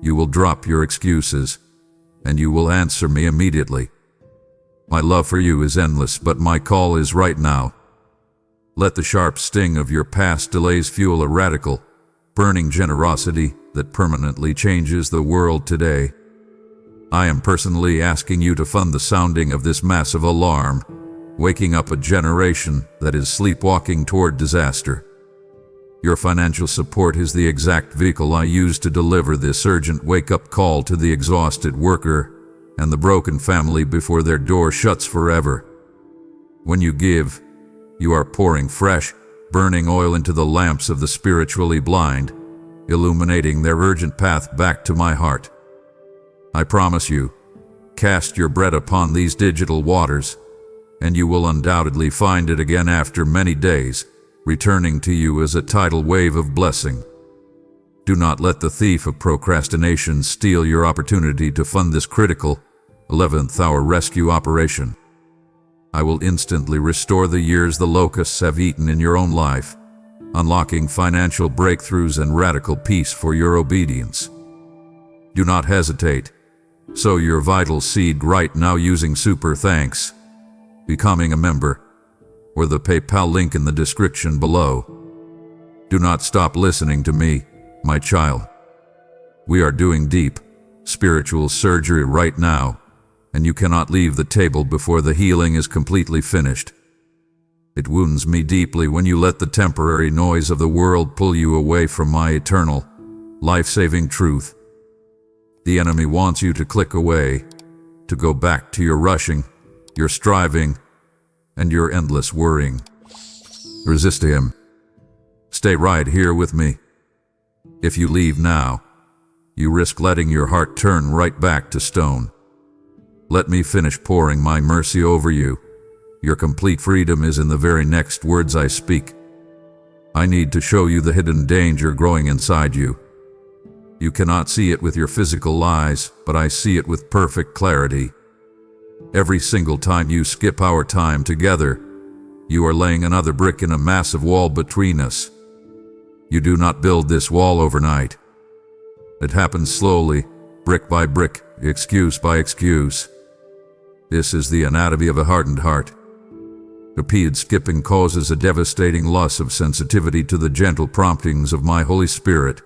You will drop your excuses. And you will answer me immediately. My love for you is endless, but my call is right now. Let the sharp sting of your past delays fuel a radical, burning generosity that permanently changes the world today. I am personally asking you to fund the sounding of this massive alarm, waking up a generation that is sleepwalking toward disaster. Your financial support is the exact vehicle I use to deliver this urgent wake-up call to the exhausted worker and the broken family before their door shuts forever. When you give, you are pouring fresh, burning oil into the lamps of the spiritually blind, illuminating their urgent path back to my heart. I promise you, cast your bread upon these digital waters, and you will undoubtedly find it again after many days, returning to you as a tidal wave of blessing. Do not let the thief of procrastination steal your opportunity to fund this critical, 11th hour rescue operation. I will instantly restore the years the locusts have eaten in your own life, unlocking financial breakthroughs and radical peace for your obedience. Do not hesitate. Sow your vital seed right now using Super Thanks, becoming a member, or the PayPal link in the description below. Do not stop listening to me, my child. We are doing deep, spiritual surgery right now, and you cannot leave the table before the healing is completely finished. It wounds me deeply when you let the temporary noise of the world pull you away from my eternal, life-saving truth. The enemy wants you to click away, to go back to your rushing, your striving, and your endless worrying. Resist him. Stay right here with me. If you leave now, you risk letting your heart turn right back to stone. Let me finish pouring my mercy over you. Your complete freedom is in the very next words I speak. I need to show you the hidden danger growing inside you. You cannot see it with your physical eyes, but I see it with perfect clarity. Every single time you skip our time together, you are laying another brick in a massive wall between us. You do not build this wall overnight. It happens slowly, brick by brick, excuse by excuse. This is the anatomy of a hardened heart. Repeated skipping causes a devastating loss of sensitivity to the gentle promptings of my Holy Spirit.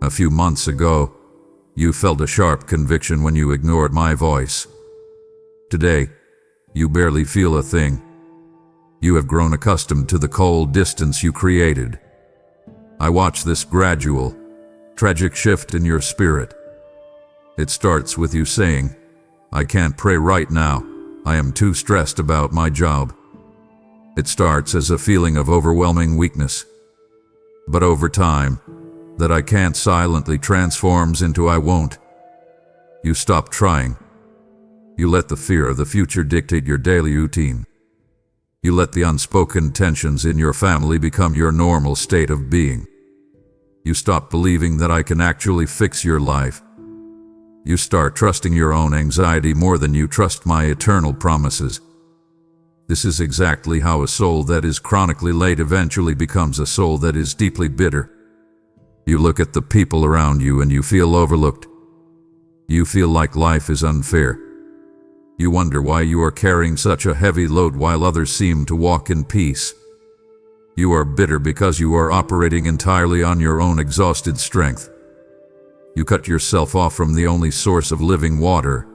A few months ago, you felt a sharp conviction when you ignored my voice. Today, you barely feel a thing. You have grown accustomed to the cold distance you created. I watch this gradual, tragic shift in your spirit. It starts with you saying, "I can't pray right now. I am too stressed about my job." It starts as a feeling of overwhelming weakness. But over time, that "I can't" silently transforms into "I won't." You stop trying. You let the fear of the future dictate your daily routine. You let the unspoken tensions in your family become your normal state of being. You stop believing that I can actually fix your life. You start trusting your own anxiety more than you trust my eternal promises. This is exactly how a soul that is chronically late eventually becomes a soul that is deeply bitter. You look at the people around you and you feel overlooked. You feel like life is unfair. You wonder why you are carrying such a heavy load while others seem to walk in peace. You are bitter because you are operating entirely on your own exhausted strength. You cut yourself off from the only source of living water,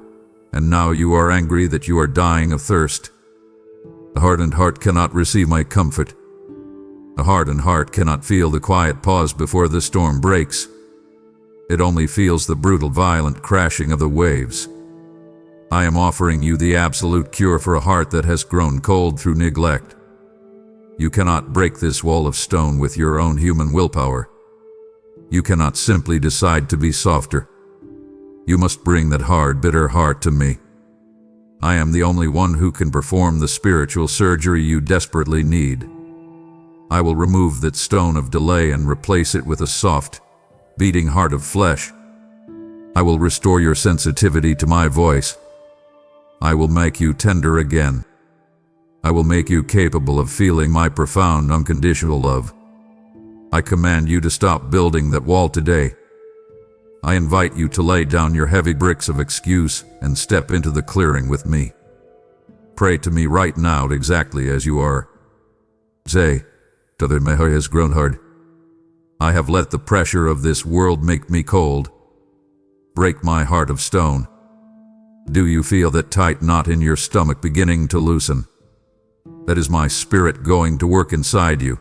and now you are angry that you are dying of thirst. A hardened heart cannot receive my comfort. A hardened heart cannot feel the quiet pause before the storm breaks. It only feels the brutal, violent crashing of the waves. I am offering you the absolute cure for a heart that has grown cold through neglect. You cannot break this wall of stone with your own human willpower. You cannot simply decide to be softer. You must bring that hard, bitter heart to me. I am the only one who can perform the spiritual surgery you desperately need. I will remove that stone of delay and replace it with a soft, beating heart of flesh. I will restore your sensitivity to my voice. I will make you tender again. I will make you capable of feeling my profound, unconditional love. I command you to stop building that wall today. I invite you to lay down your heavy bricks of excuse and step into the clearing with me. Pray to me right now exactly as you are. Say, "To my heart has grown hard. I have let the pressure of this world make me cold. Break my heart of stone." Do you feel that tight knot in your stomach beginning to loosen? That is my spirit going to work inside you.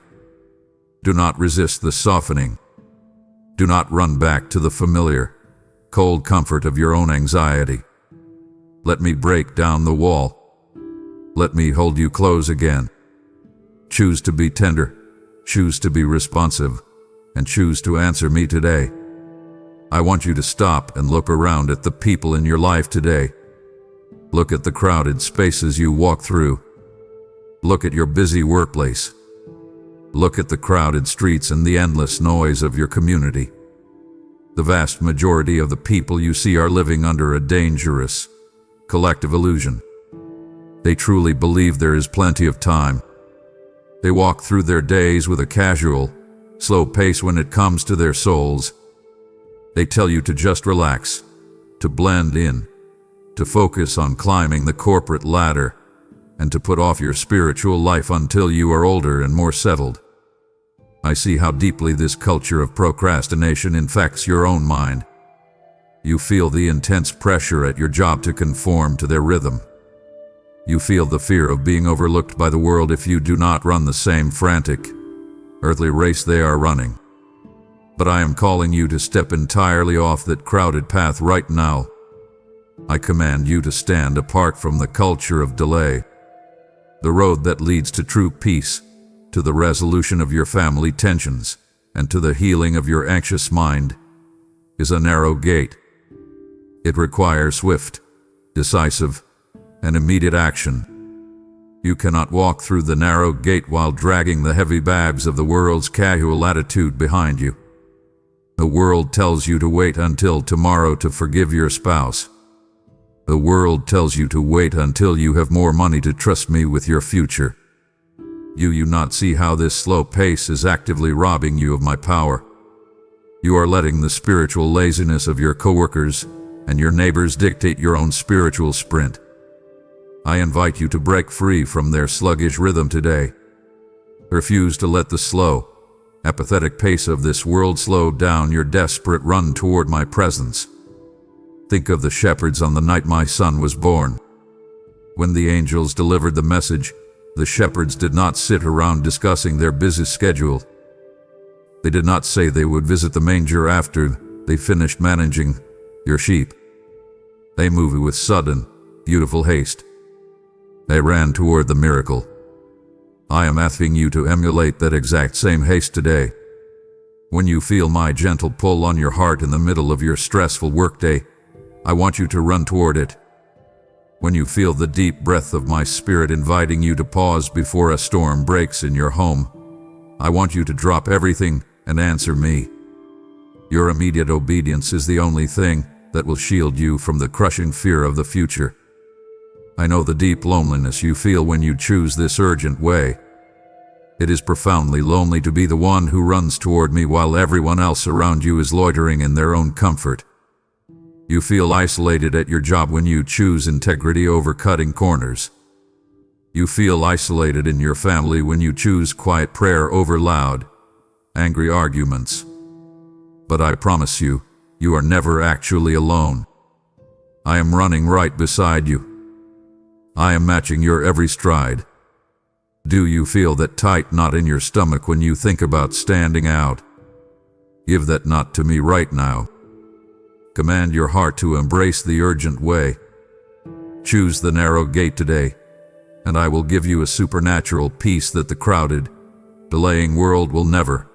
Do not resist the softening. Do not run back to the familiar, cold comfort of your own anxiety. Let me break down the wall. Let me hold you close again. Choose to be tender, choose to be responsive, and choose to answer me today. I want you to stop and look around at the people in your life today. Look at the crowded spaces you walk through. Look at your busy workplace. Look at the crowded streets and the endless noise of your community. The vast majority of the people you see are living under a dangerous, collective illusion. They truly believe there is plenty of time. They walk through their days with a casual, slow pace when it comes to their souls. They tell you to just relax, to blend in, to focus on climbing the corporate ladder, and to put off your spiritual life until you are older and more settled. I see how deeply this culture of procrastination infects your own mind. You feel the intense pressure at your job to conform to their rhythm. You feel the fear of being overlooked by the world if you do not run the same frantic, earthly race they are running. But I am calling you to step entirely off that crowded path right now. I command you to stand apart from the culture of delay, the road that leads to true peace, to the resolution of your family tensions, and to the healing of your anxious mind is a narrow gate. It requires swift, decisive, and immediate action. You cannot walk through the narrow gate while dragging the heavy bags of the world's casual attitude behind you. The world tells you to wait until tomorrow to forgive your spouse. The world tells you to wait until you have more money to trust me with your future. You not see how this slow pace is actively robbing you of my power. You are letting the spiritual laziness of your coworkers and your neighbors dictate your own spiritual sprint. I invite you to break free from their sluggish rhythm today. Refuse to let the slow, apathetic pace of this world slow down your desperate run toward my presence. Think of the shepherds on the night my son was born. When the angels delivered the message, the shepherds did not sit around discussing their busy schedule. They did not say they would visit the manger after they finished managing your sheep. They moved with sudden, beautiful haste. They ran toward the miracle. I am asking you to emulate that exact same haste today. When you feel my gentle pull on your heart in the middle of your stressful workday, I want you to run toward it. When you feel the deep breath of my spirit inviting you to pause before a storm breaks in your home, I want you to drop everything and answer me. Your immediate obedience is the only thing that will shield you from the crushing fear of the future. I know the deep loneliness you feel when you choose this urgent way. It is profoundly lonely to be the one who runs toward me while everyone else around you is loitering in their own comfort. You feel isolated at your job when you choose integrity over cutting corners. You feel isolated in your family when you choose quiet prayer over loud, angry arguments. But I promise you, you are never actually alone. I am running right beside you. I am matching your every stride. Do you feel that tight knot in your stomach when you think about standing out? Give that knot to me right now. Command your heart to embrace the urgent way. Choose the narrow gate today, and I will give you a supernatural peace that the crowded, delaying world will never,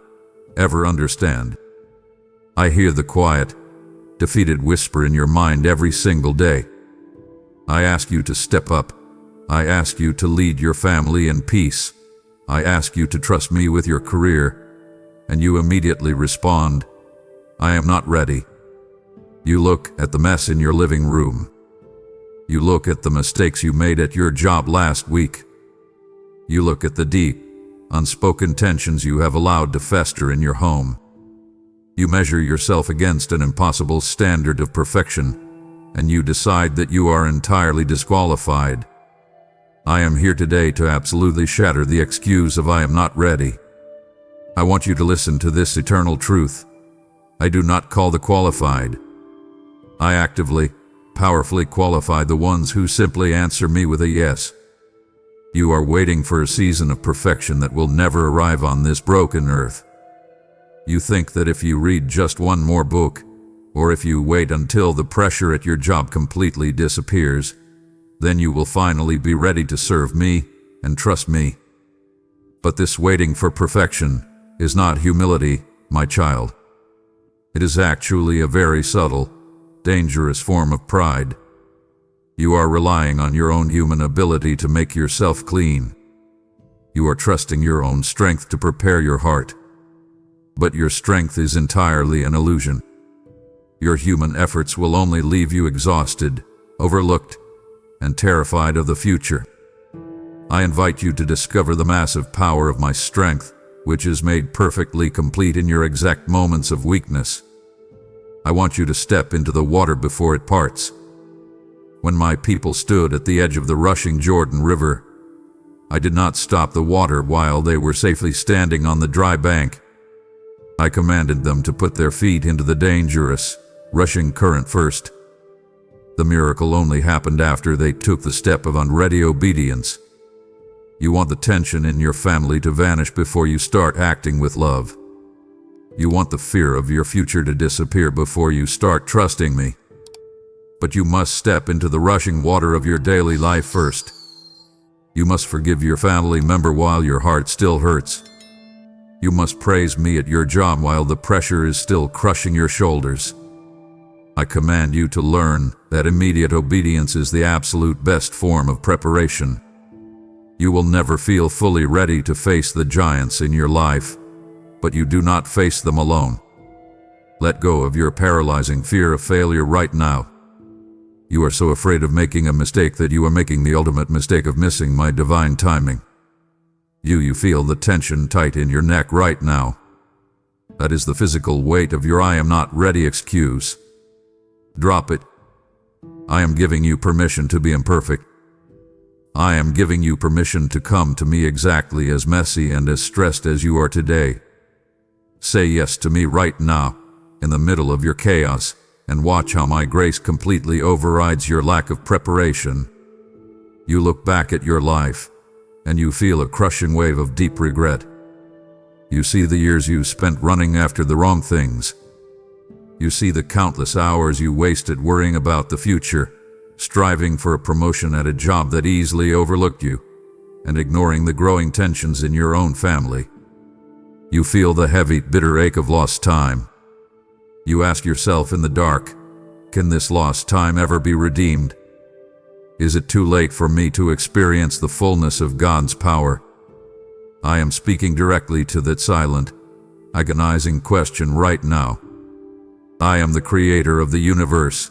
ever understand. I hear the quiet, defeated whisper in your mind every single day. I ask you to step up. I ask you to lead your family in peace. I ask you to trust me with your career, and you immediately respond, I am not ready. You look at the mess in your living room. You look at the mistakes you made at your job last week. You look at the deep, unspoken tensions you have allowed to fester in your home. You measure yourself against an impossible standard of perfection, and you decide that you are entirely disqualified. I am here today to absolutely shatter the excuse of I am not ready. I want you to listen to this eternal truth. I do not call the qualified. I actively, powerfully qualify the ones who simply answer me with a yes. You are waiting for a season of perfection that will never arrive on this broken earth. You think that if you read just one more book, or if you wait until the pressure at your job completely disappears, then you will finally be ready to serve me and trust me. But this waiting for perfection is not humility, my child. It is actually a very subtle, dangerous form of pride. You are relying on your own human ability to make yourself clean. You are trusting your own strength to prepare your heart. But your strength is entirely an illusion. Your human efforts will only leave you exhausted, overlooked, and terrified of the future. I invite you to discover the massive power of my strength, which is made perfectly complete in your exact moments of weakness. I want you to step into the water before it parts. When my people stood at the edge of the rushing Jordan River, I did not stop the water while they were safely standing on the dry bank. I commanded them to put their feet into the dangerous, rushing current first. The miracle only happened after they took the step of unready obedience. You want the tension in your family to vanish before you start acting with love. You want the fear of your future to disappear before you start trusting me. But you must step into the rushing water of your daily life first. You must forgive your family member while your heart still hurts. You must praise me at your job while the pressure is still crushing your shoulders. I command you to learn that immediate obedience is the absolute best form of preparation. You will never feel fully ready to face the giants in your life, but you do not face them alone. Let go of your paralyzing fear of failure right now. You are so afraid of making a mistake that you are making the ultimate mistake of missing my divine timing. You feel the tension tight in your neck right now. That is the physical weight of your "I am not ready" excuse. Drop it. I am giving you permission to be imperfect. I am giving you permission to come to me exactly as messy and as stressed as you are today. Say yes to me right now, in the middle of your chaos, and watch how my grace completely overrides your lack of preparation. You look back at your life, and you feel a crushing wave of deep regret. You see the years you spent running after the wrong things. You see the countless hours you wasted worrying about the future, striving for a promotion at a job that easily overlooked you, and ignoring the growing tensions in your own family. You feel the heavy, bitter ache of lost time. You ask yourself in the dark, can this lost time ever be redeemed? Is it too late for me to experience the fullness of God's power? I am speaking directly to that silent, agonizing question right now. I am the creator of the universe,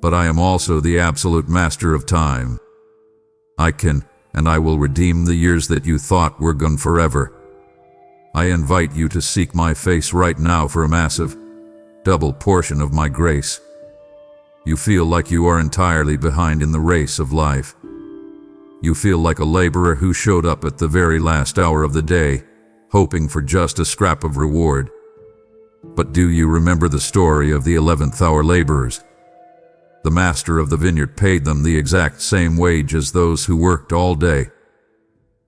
but I am also the absolute master of time. I can and I will redeem the years that you thought were gone forever. I invite you to seek my face right now for a massive, double portion of my grace. You feel like you are entirely behind in the race of life. You feel like a laborer who showed up at the very last hour of the day, hoping for just a scrap of reward. But do you remember the story of the 11th hour laborers? The master of the vineyard paid them the exact same wage as those who worked all day.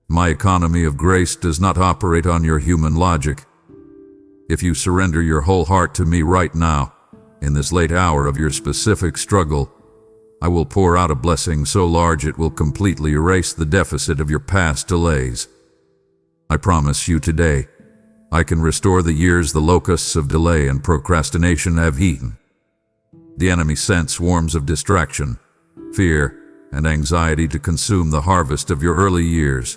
My economy of grace does not operate on your human logic. If you surrender your whole heart to me right now, in this late hour of your specific struggle, I will pour out a blessing so large it will completely erase the deficit of your past delays. I promise you today, I can restore the years the locusts of delay and procrastination have eaten. The enemy sent swarms of distraction, fear, and anxiety to consume the harvest of your early years.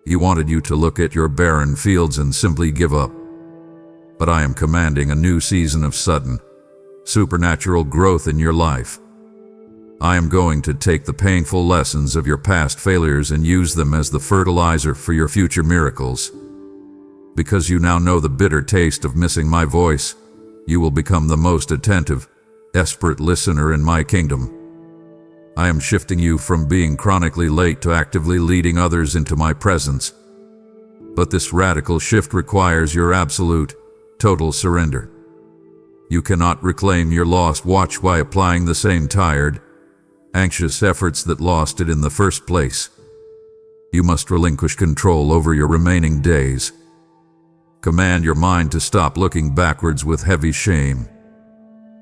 He wanted you to look at your barren fields and simply give up. But I am commanding a new season of sudden, supernatural growth in your life. I am going to take the painful lessons of your past failures and use them as the fertilizer for your future miracles. Because you now know the bitter taste of missing my voice, you will become the most attentive, desperate listener in my kingdom. I am shifting you from being chronically late to actively leading others into my presence. But this radical shift requires your absolute, total surrender. You cannot reclaim your lost watch by applying the same tired, anxious efforts that lost it in the first place. You must relinquish control over your remaining days. Command your mind to stop looking backwards with heavy shame.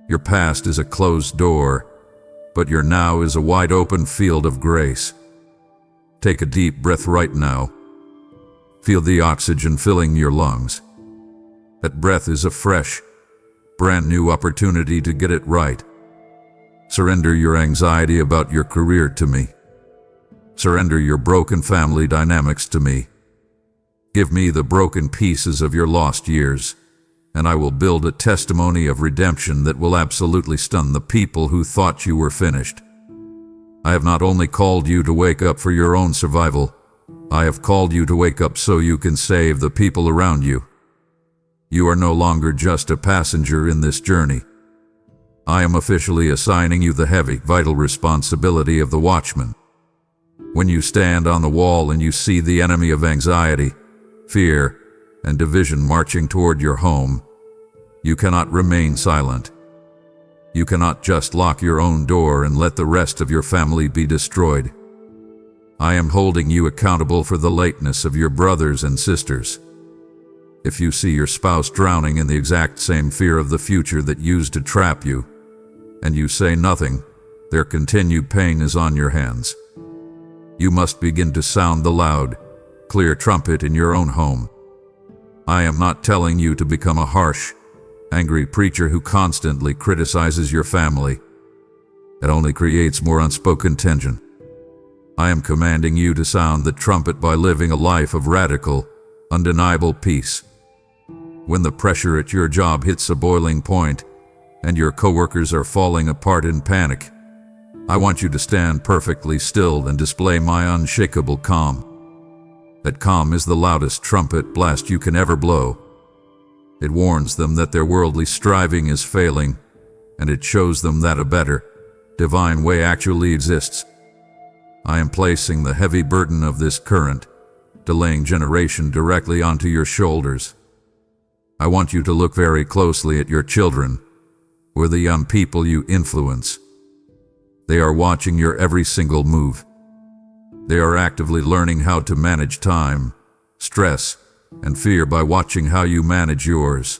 Your past is a closed door, but your now is a wide open field of grace. Take a deep breath right now. Feel the oxygen filling your lungs. That breath is a fresh, brand new opportunity to get it right. Surrender your anxiety about your career to me. Surrender your broken family dynamics to me. Give me the broken pieces of your lost years, and I will build a testimony of redemption that will absolutely stun the people who thought you were finished. I have not only called you to wake up for your own survival, I have called you to wake up so you can save the people around you. You are no longer just a passenger in this journey. I am officially assigning you the heavy, vital responsibility of the watchman. When you stand on the wall and you see the enemy of anxiety, fear, and division marching toward your home, you cannot remain silent. You cannot just lock your own door and let the rest of your family be destroyed. I am holding you accountable for the lateness of your brothers and sisters. If you see your spouse drowning in the exact same fear of the future that used to trap you, and you say nothing, their continued pain is on your hands. You must begin to sound the loud, clear trumpet in your own home. I am not telling you to become a harsh, angry preacher who constantly criticizes your family. It only creates more unspoken tension. I am commanding you to sound the trumpet by living a life of radical, undeniable peace. When the pressure at your job hits a boiling point and your coworkers are falling apart in panic, I want you to stand perfectly still and display my unshakable calm. That calm is the loudest trumpet blast you can ever blow. It warns them that their worldly striving is failing, and it shows them that a better, divine way actually exists. I am placing the heavy burden of this current, delaying generation directly onto your shoulders. I want you to look very closely at your children, or the young people you influence. They are watching your every single move. They are actively learning how to manage time, stress, and fear by watching how you manage yours.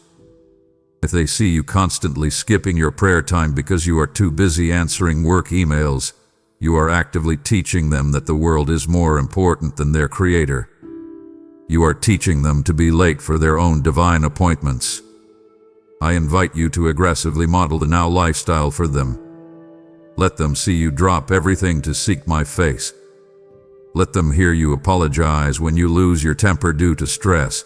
If they see you constantly skipping your prayer time because you are too busy answering work emails, you are actively teaching them that the world is more important than their creator. You are teaching them to be late for their own divine appointments. I invite you to aggressively model the now lifestyle for them. Let them see you drop everything to seek my face. Let them hear you apologize when you lose your temper due to stress.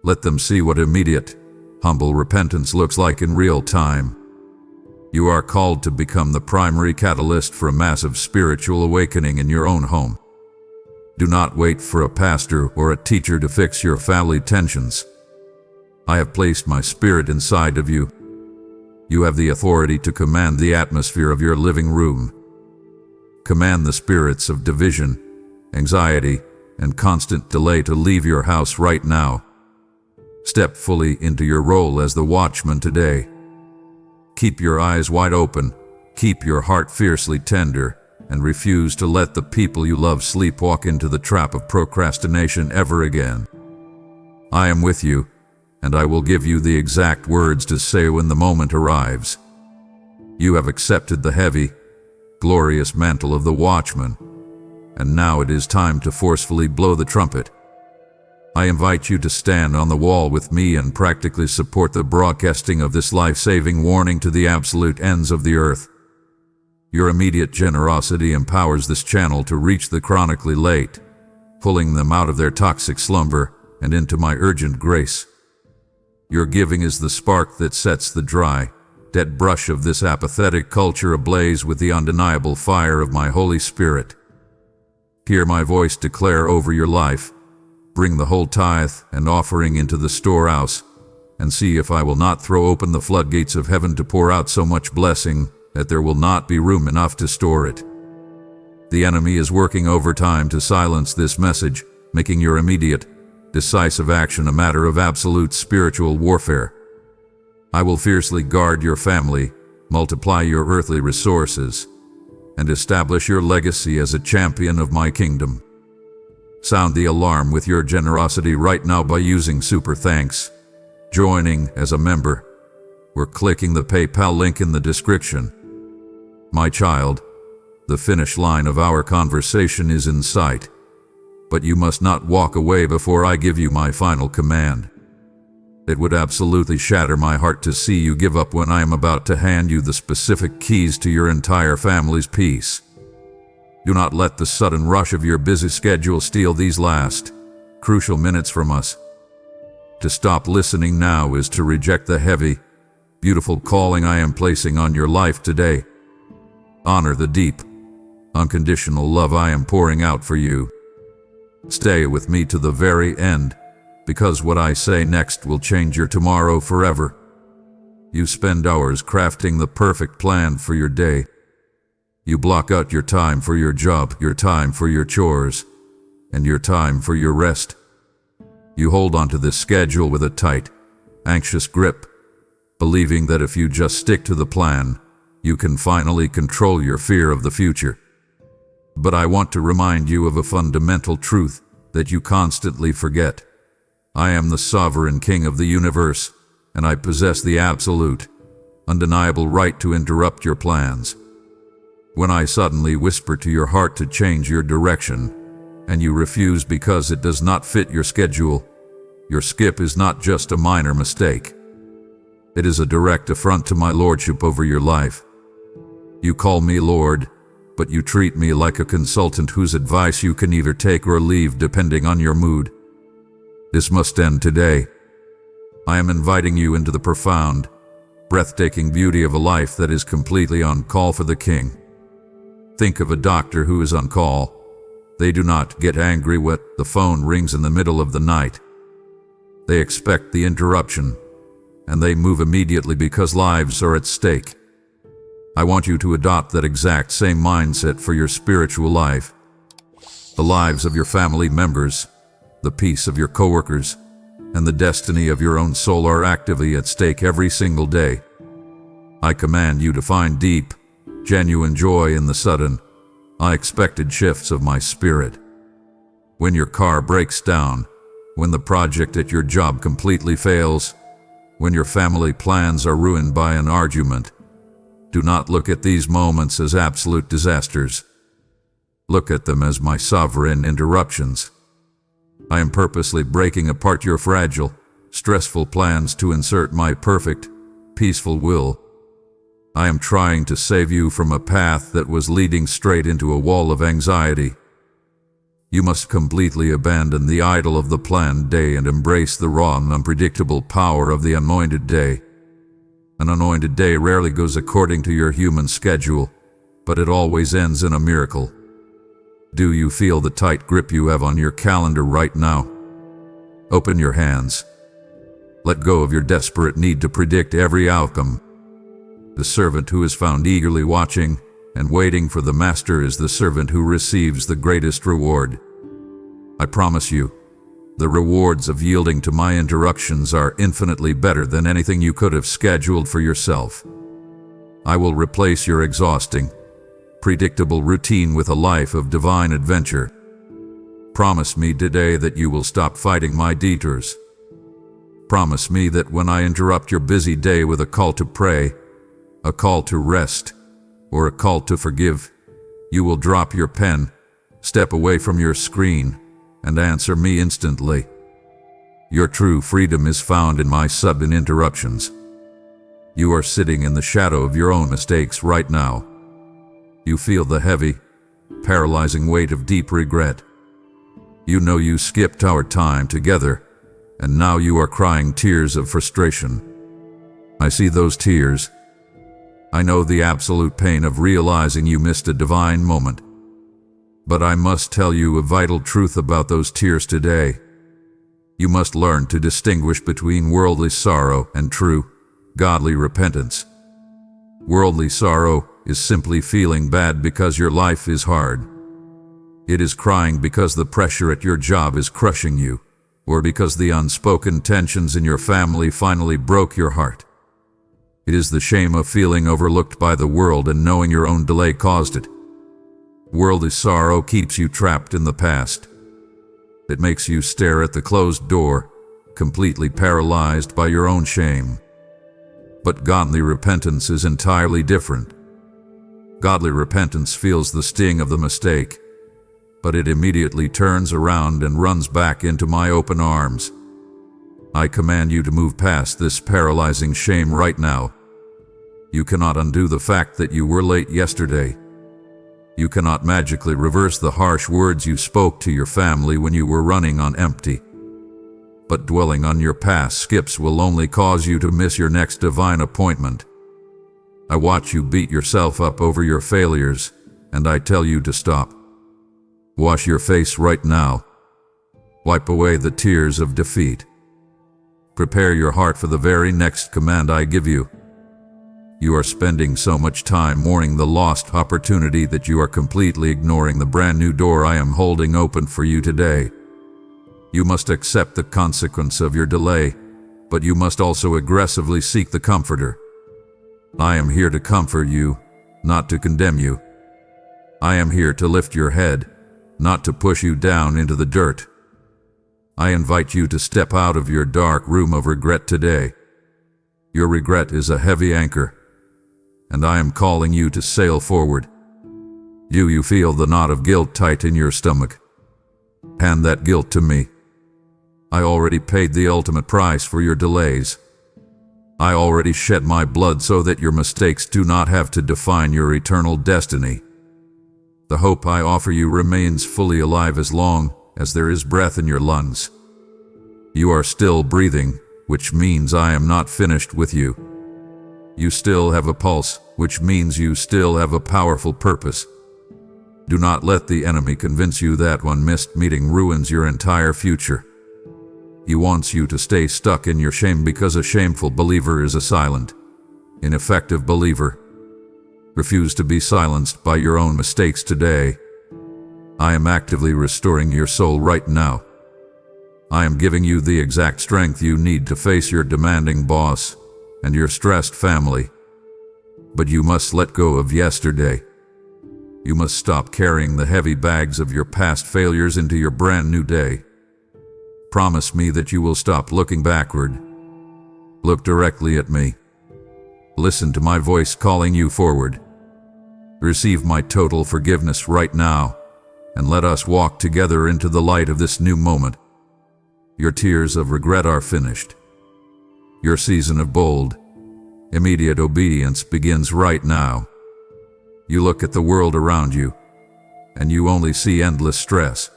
Let them see what immediate, humble repentance looks like in real time. You are called to become the primary catalyst for a massive spiritual awakening in your own home. Do not wait for a pastor or a teacher to fix your family tensions. I have placed my spirit inside of you. You have the authority to command the atmosphere of your living room. Command the spirits of division, anxiety, and constant delay to leave your house right now. Step fully into your role as the watchman today. Keep your eyes wide open, keep your heart fiercely tender, and refuse to let the people you love sleepwalk into the trap of procrastination ever again. I am with you, and I will give you the exact words to say when the moment arrives. You have accepted the heavy, glorious mantle of the watchman, and now it is time to forcefully blow the trumpet. I invite you to stand on the wall with me and practically support the broadcasting of this life-saving warning to the absolute ends of the earth. Your immediate generosity empowers this channel to reach the chronically late, pulling them out of their toxic slumber and into my urgent grace. Your giving is the spark that sets the dry, dead brush of this apathetic culture ablaze with the undeniable fire of my Holy Spirit. Hear my voice declare over your life. Bring the whole tithe and offering into the storehouse, and see if I will not throw open the floodgates of heaven to pour out so much blessing that there will not be room enough to store it. The enemy is working overtime to silence this message, making your immediate, decisive action a matter of absolute spiritual warfare. I will fiercely guard your family, multiply your earthly resources, and establish your legacy as a champion of my kingdom. Sound the alarm with your generosity right now by using Super Thanks, joining as a member, or clicking the PayPal link in the description. My child, the finish line of our conversation is in sight, but you must not walk away before I give you my final command. It would absolutely shatter my heart to see you give up when I am about to hand you the specific keys to your entire family's peace. Do not let the sudden rush of your busy schedule steal these last, crucial minutes from us. To stop listening now is to reject the heavy, beautiful calling I am placing on your life today. Honor the deep, unconditional love I am pouring out for you. Stay with me to the very end, because what I say next will change your tomorrow forever. You spend hours crafting the perfect plan for your day. You block out your time for your job, your time for your chores, and your time for your rest. You hold onto this schedule with a tight, anxious grip, believing that if you just stick to the plan, you can finally control your fear of the future. But I want to remind you of a fundamental truth that you constantly forget. I am the sovereign king of the universe, and I possess the absolute, undeniable right to interrupt your plans. When I suddenly whisper to your heart to change your direction, and you refuse because it does not fit your schedule, Your skip is not just a minor mistake. It is a direct affront to my lordship over your life. You call me Lord, but you treat me like a consultant whose advice you can either take or leave depending on your mood. This must end today. I am inviting you into the profound, breathtaking beauty of a life that is completely on call for the King. Think of a doctor who is on call. They do not get angry when the phone rings in the middle of the night. They expect the interruption, and they move immediately because lives are at stake. I want you to adopt that exact same mindset for your spiritual life. The lives of your family members, the peace of your coworkers, and the destiny of your own soul are actively at stake every single day. I command you to find deep, genuine joy in the sudden, unexpected shifts of my spirit. When your car breaks down, when the project at your job completely fails, when your family plans are ruined by an argument, do not look at these moments as absolute disasters. Look at them as my sovereign interruptions. I am purposely breaking apart your fragile, stressful plans to insert my perfect, peaceful will. I am trying to save you from a path that was leading straight into a wall of anxiety. You must completely abandon the idol of the planned day and embrace the raw and unpredictable power of the anointed day. An anointed day rarely goes according to your human schedule, but it always ends in a miracle. Do you feel the tight grip you have on your calendar right now? Open your hands. Let go of your desperate need to predict every outcome. The servant who is found eagerly watching and waiting for the master is the servant who receives the greatest reward. I promise you, the rewards of yielding to my interruptions are infinitely better than anything you could have scheduled for yourself. I will replace your exhausting, predictable routine with a life of divine adventure. Promise me today that you will stop fighting my detours. Promise me that when I interrupt your busy day with a call to pray, a call to rest, or a call to forgive, you will drop your pen, step away from your screen, and answer me instantly. Your true freedom is found in my sudden interruptions. You are sitting in the shadow of your own mistakes right now. You feel the heavy, paralyzing weight of deep regret. You know you skipped our time together, and now you are crying tears of frustration. I see those tears. I know the absolute pain of realizing you missed a divine moment. But I must tell you a vital truth about those tears today. You must learn to distinguish between worldly sorrow and true, godly repentance. Worldly sorrow is simply feeling bad because your life is hard. It is crying because the pressure at your job is crushing you, or because the unspoken tensions in your family finally broke your heart. It is the shame of feeling overlooked by the world and knowing your own delay caused it. Worldly sorrow keeps you trapped in the past. It makes you stare at the closed door, completely paralyzed by your own shame. But godly repentance is entirely different. Godly repentance feels the sting of the mistake, but it immediately turns around and runs back into my open arms. I command you to move past this paralyzing shame right now. You cannot undo the fact that you were late yesterday. You cannot magically reverse the harsh words you spoke to your family when you were running on empty. But dwelling on your past skips will only cause you to miss your next divine appointment. I watch you beat yourself up over your failures, and I tell you to stop. Wash your face right now. Wipe away the tears of defeat. Prepare your heart for the very next command I give you. You are spending so much time mourning the lost opportunity that you are completely ignoring the brand new door I am holding open for you today. You must accept the consequence of your delay, but you must also aggressively seek the Comforter. I am here to comfort you, not to condemn you. I am here to lift your head, not to push you down into the dirt. I invite you to step out of your dark room of regret today. Your regret is a heavy anchor, and I am calling you to sail forward. Do you feel the knot of guilt tight in your stomach? Hand that guilt to me. I already paid the ultimate price for your delays. I already shed my blood so that your mistakes do not have to define your eternal destiny. The hope I offer you remains fully alive as long as there is breath in your lungs. You are still breathing, which means I am not finished with you. You still have a pulse, which means you still have a powerful purpose. Do not let the enemy convince you that one missed meeting ruins your entire future. He wants you to stay stuck in your shame because a shameful believer is a silent, ineffective believer. Refuse to be silenced by your own mistakes today. I am actively restoring your soul right now. I am giving you the exact strength you need to face your demanding boss and your stressed family. But you must let go of yesterday. You must stop carrying the heavy bags of your past failures into your brand new day. Promise me that you will stop looking backward. Look directly at me. Listen to my voice calling you forward. Receive my total forgiveness right now, and let us walk together into the light of this new moment. Your tears of regret are finished. Your season of bold, immediate obedience begins right now. You look at the world around you, and you only see endless stress.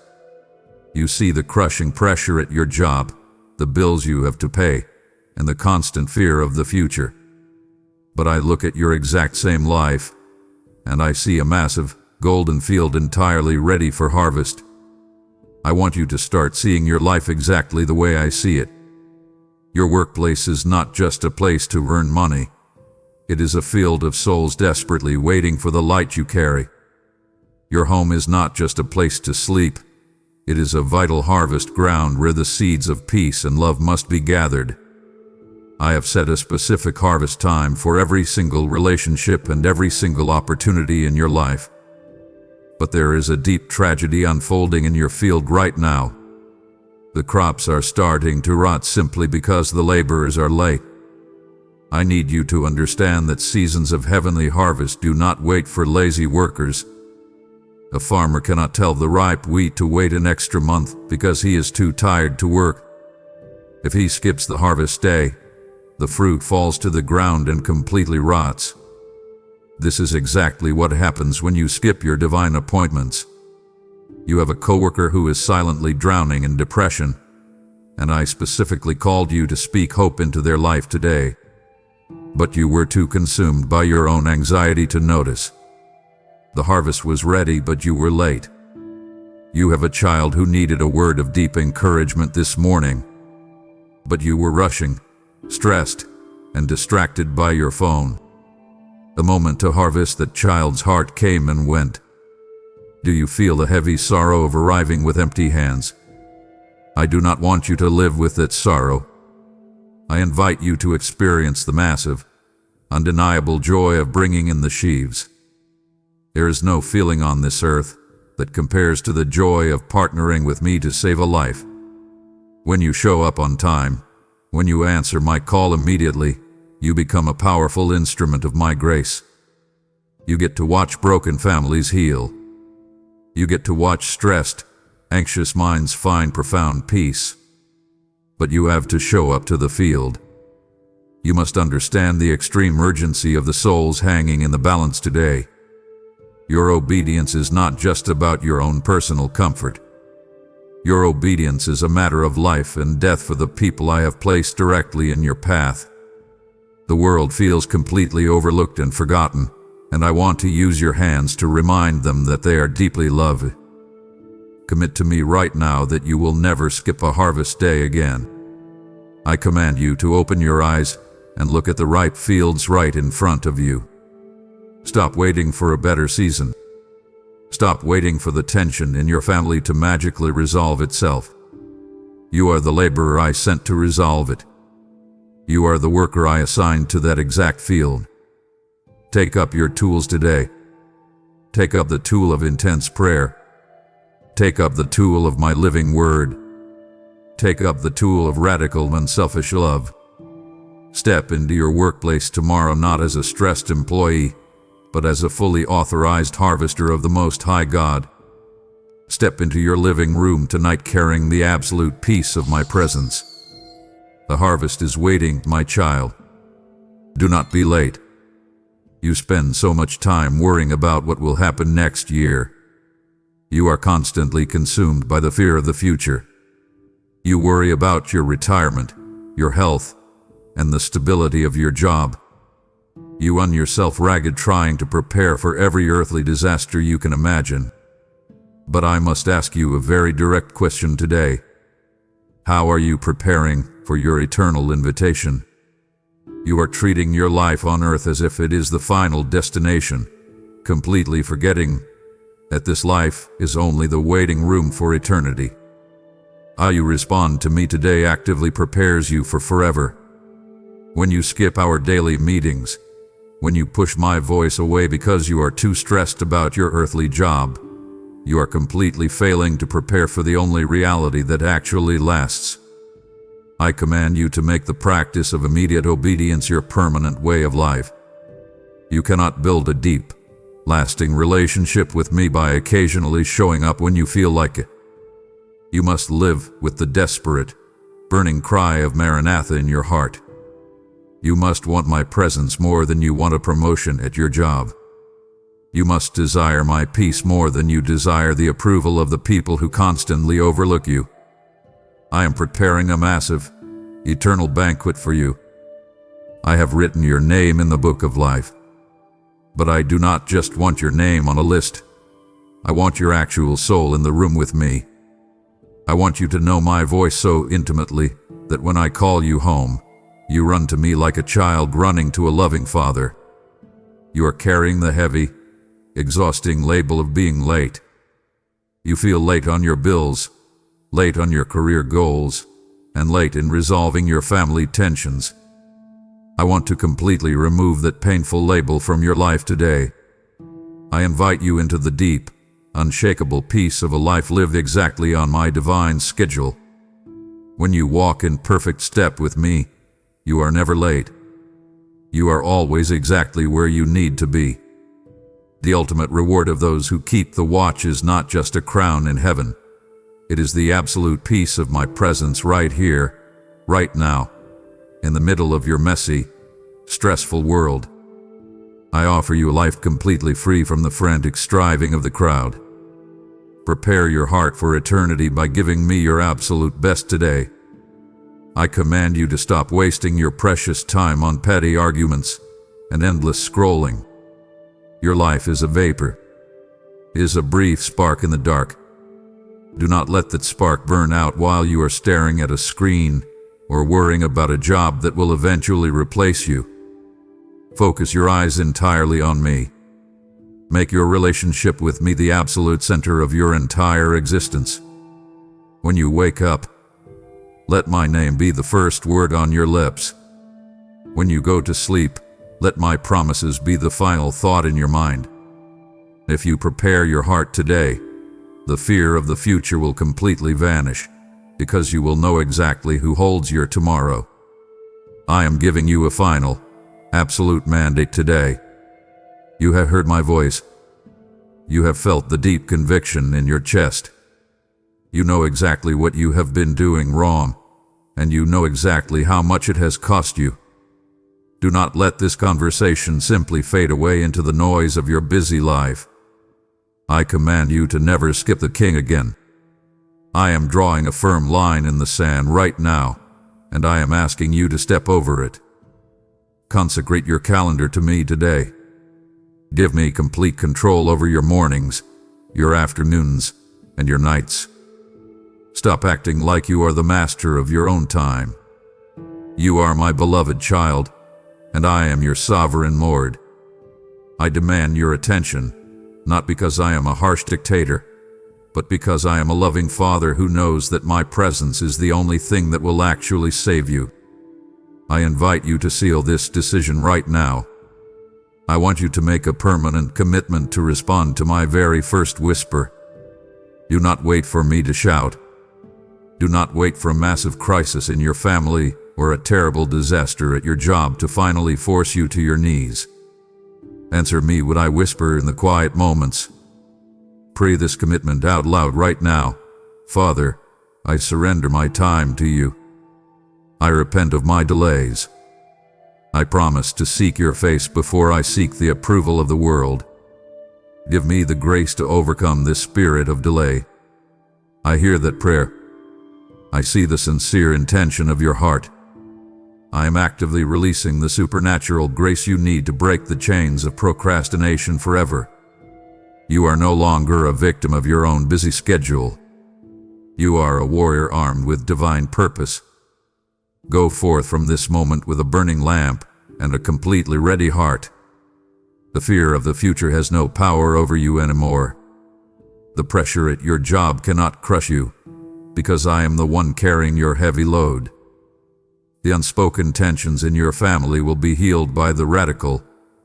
You see the crushing pressure at your job, the bills you have to pay, and the constant fear of the future. But I look at your exact same life, and I see a massive, golden field entirely ready for harvest. I want you to start seeing your life exactly the way I see it. Your workplace is not just a place to earn money. It is a field of souls desperately waiting for the light you carry. Your home is not just a place to sleep. It is a vital harvest ground where the seeds of peace and love must be gathered. I have set a specific harvest time for every single relationship and every single opportunity in your life. But there is a deep tragedy unfolding in your field right now. The crops are starting to rot simply because the laborers are late. I need you to understand that seasons of heavenly harvest do not wait for lazy workers. A farmer cannot tell the ripe wheat to wait an extra month because he is too tired to work. If he skips the harvest day, the fruit falls to the ground and completely rots. This is exactly what happens when you skip your divine appointments. You have a coworker who is silently drowning in depression, and I specifically called you to speak hope into their life today. But you were too consumed by your own anxiety to notice. The harvest was ready, but you were late. You have a child who needed a word of deep encouragement this morning, but you were rushing, stressed, and distracted by your phone. The moment to harvest that child's heart came and went. Do you feel the heavy sorrow of arriving with empty hands? I do not want you to live with that sorrow. I invite you to experience the massive, undeniable joy of bringing in the sheaves. There is no feeling on this earth that compares to the joy of partnering with me to save a life. When you show up on time, when you answer my call immediately, you become a powerful instrument of my grace. You get to watch broken families heal. You get to watch stressed, anxious minds find profound peace. But you have to show up to the field. You must understand the extreme urgency of the souls hanging in the balance today. Your obedience is not just about your own personal comfort. Your obedience is a matter of life and death for the people I have placed directly in your path. The world feels completely overlooked and forgotten, and I want to use your hands to remind them that they are deeply loved. Commit to me right now that you will never skip a harvest day again. I command you to open your eyes and look at the ripe fields right in front of you. Stop waiting for a better season. Stop waiting for the tension in your family to magically resolve itself. You are the laborer I sent to resolve it. You are the worker I assigned to that exact field. Take up your tools today. Take up the tool of intense prayer. Take up the tool of my living word. Take up the tool of radical, unselfish love. Step into your workplace tomorrow not as a stressed employee, but as a fully authorized harvester of the Most High God. Step into your living room tonight carrying the absolute peace of my presence. The harvest is waiting, my child. Do not be late. You spend so much time worrying about what will happen next year. You are constantly consumed by the fear of the future. You worry about your retirement, your health, and the stability of your job. You run yourself ragged trying to prepare for every earthly disaster you can imagine. But I must ask you a very direct question today. How are you preparing for your eternal invitation? You are treating your life on earth as if it is the final destination, completely forgetting that this life is only the waiting room for eternity. How you respond to me today actively prepares you for forever. When you skip our daily meetings, when you push my voice away because you are too stressed about your earthly job, you are completely failing to prepare for the only reality that actually lasts. I command you to make the practice of immediate obedience your permanent way of life. You cannot build a deep, lasting relationship with me by occasionally showing up when you feel like it. You must live with the desperate, burning cry of Maranatha in your heart. You must want my presence more than you want a promotion at your job. You must desire my peace more than you desire the approval of the people who constantly overlook you. I am preparing a massive, eternal banquet for you. I have written your name in the book of life. But I do not just want your name on a list. I want your actual soul in the room with me. I want you to know my voice so intimately that when I call you home, you run to me like a child running to a loving father. You are carrying the heavy, exhausting label of being late. You feel late on your bills, late on your career goals, and late in resolving your family tensions. I want to completely remove that painful label from your life today. I invite you into the deep, unshakable peace of a life lived exactly on my divine schedule. When you walk in perfect step with me, you are never late. You are always exactly where you need to be. The ultimate reward of those who keep the watch is not just a crown in heaven. It is the absolute peace of my presence right here, right now, in the middle of your messy, stressful world. I offer you a life completely free from the frantic striving of the crowd. Prepare your heart for eternity by giving me your absolute best today. I command you to stop wasting your precious time on petty arguments and endless scrolling. Your life is a vapor, is a brief spark in the dark. Do not let that spark burn out while you are staring at a screen or worrying about a job that will eventually replace you. Focus your eyes entirely on me. Make your relationship with me the absolute center of your entire existence. When you wake up, let my name be the first word on your lips. When you go to sleep, let my promises be the final thought in your mind. If you prepare your heart today, the fear of the future will completely vanish, because you will know exactly who holds your tomorrow. I am giving you a final, absolute mandate today. You have heard my voice. You have felt the deep conviction in your chest. You know exactly what you have been doing wrong, and you know exactly how much it has cost you. Do not let this conversation simply fade away into the noise of your busy life. I command you to never skip the king again. I am drawing a firm line in the sand right now, and I am asking you to step over it. Consecrate your calendar to me today. Give me complete control over your mornings, your afternoons, and your nights. Stop acting like you are the master of your own time. You are my beloved child, and I am your sovereign Lord. I demand your attention, not because I am a harsh dictator, but because I am a loving Father who knows that my presence is the only thing that will actually save you. I invite you to seal this decision right now. I want you to make a permanent commitment to respond to my very first whisper. Do not wait for me to shout. Do not wait for a massive crisis in your family or a terrible disaster at your job to finally force you to your knees. Answer me when I whisper in the quiet moments. Pray this commitment out loud right now. Father, I surrender my time to you. I repent of my delays. I promise to seek your face before I seek the approval of the world. Give me the grace to overcome this spirit of delay. I hear that prayer. I see the sincere intention of your heart. I am actively releasing the supernatural grace you need to break the chains of procrastination forever. You are no longer a victim of your own busy schedule. You are a warrior armed with divine purpose. Go forth from this moment with a burning lamp and a completely ready heart. The fear of the future has no power over you anymore. The pressure at your job cannot crush you, because I am the one carrying your heavy load. The unspoken tensions in your family will be healed by the radical,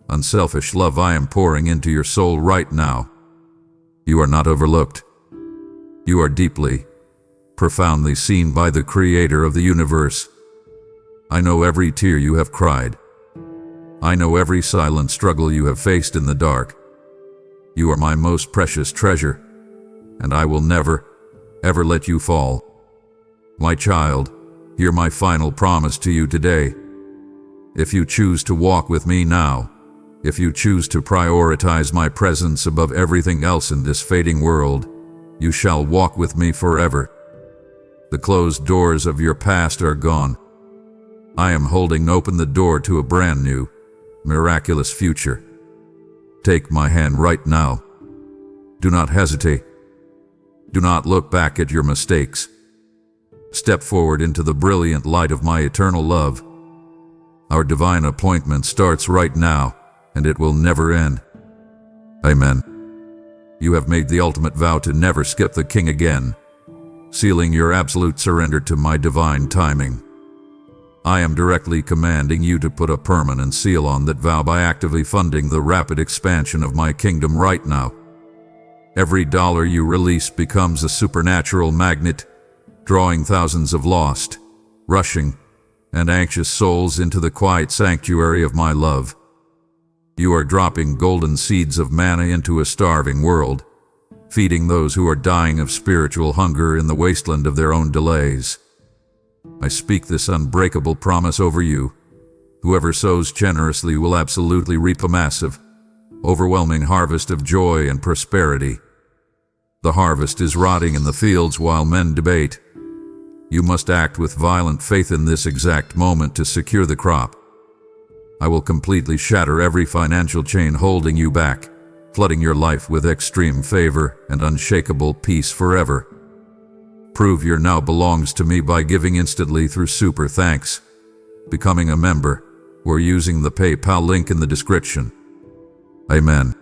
unselfish love I am pouring into your soul right now. You are not overlooked. You are deeply, profoundly seen by the Creator of the universe. I know every tear you have cried. I know every silent struggle you have faced in the dark. You are my most precious treasure, and I will never, ever let you fall. My child, hear my final promise to you today. If you choose to walk with me now, if you choose to prioritize my presence above everything else in this fading world, you shall walk with me forever. The closed doors of your past are gone. I am holding open the door to a brand new, miraculous future. Take my hand right now. Do not hesitate. Do not look back at your mistakes. Step forward into the brilliant light of my eternal love. Our divine appointment starts right now, and it will never end. Amen. You have made the ultimate vow to never skip the King again, sealing your absolute surrender to my divine timing. I am directly commanding you to put a permanent seal on that vow by actively funding the rapid expansion of my kingdom right now. Every dollar you release becomes a supernatural magnet, drawing thousands of lost, rushing, and anxious souls into the quiet sanctuary of my love. You are dropping golden seeds of manna into a starving world, feeding those who are dying of spiritual hunger in the wasteland of their own delays. I speak this unbreakable promise over you. Whoever sows generously will absolutely reap a massive, overwhelming harvest of joy and prosperity. The harvest is rotting in the fields while men debate. You must act with violent faith in this exact moment to secure the crop. I will completely shatter every financial chain holding you back, flooding your life with extreme favor and unshakable peace forever. Prove your now belongs to me by giving instantly through Super Thanks, becoming a member, or using the PayPal link in the description. Amen.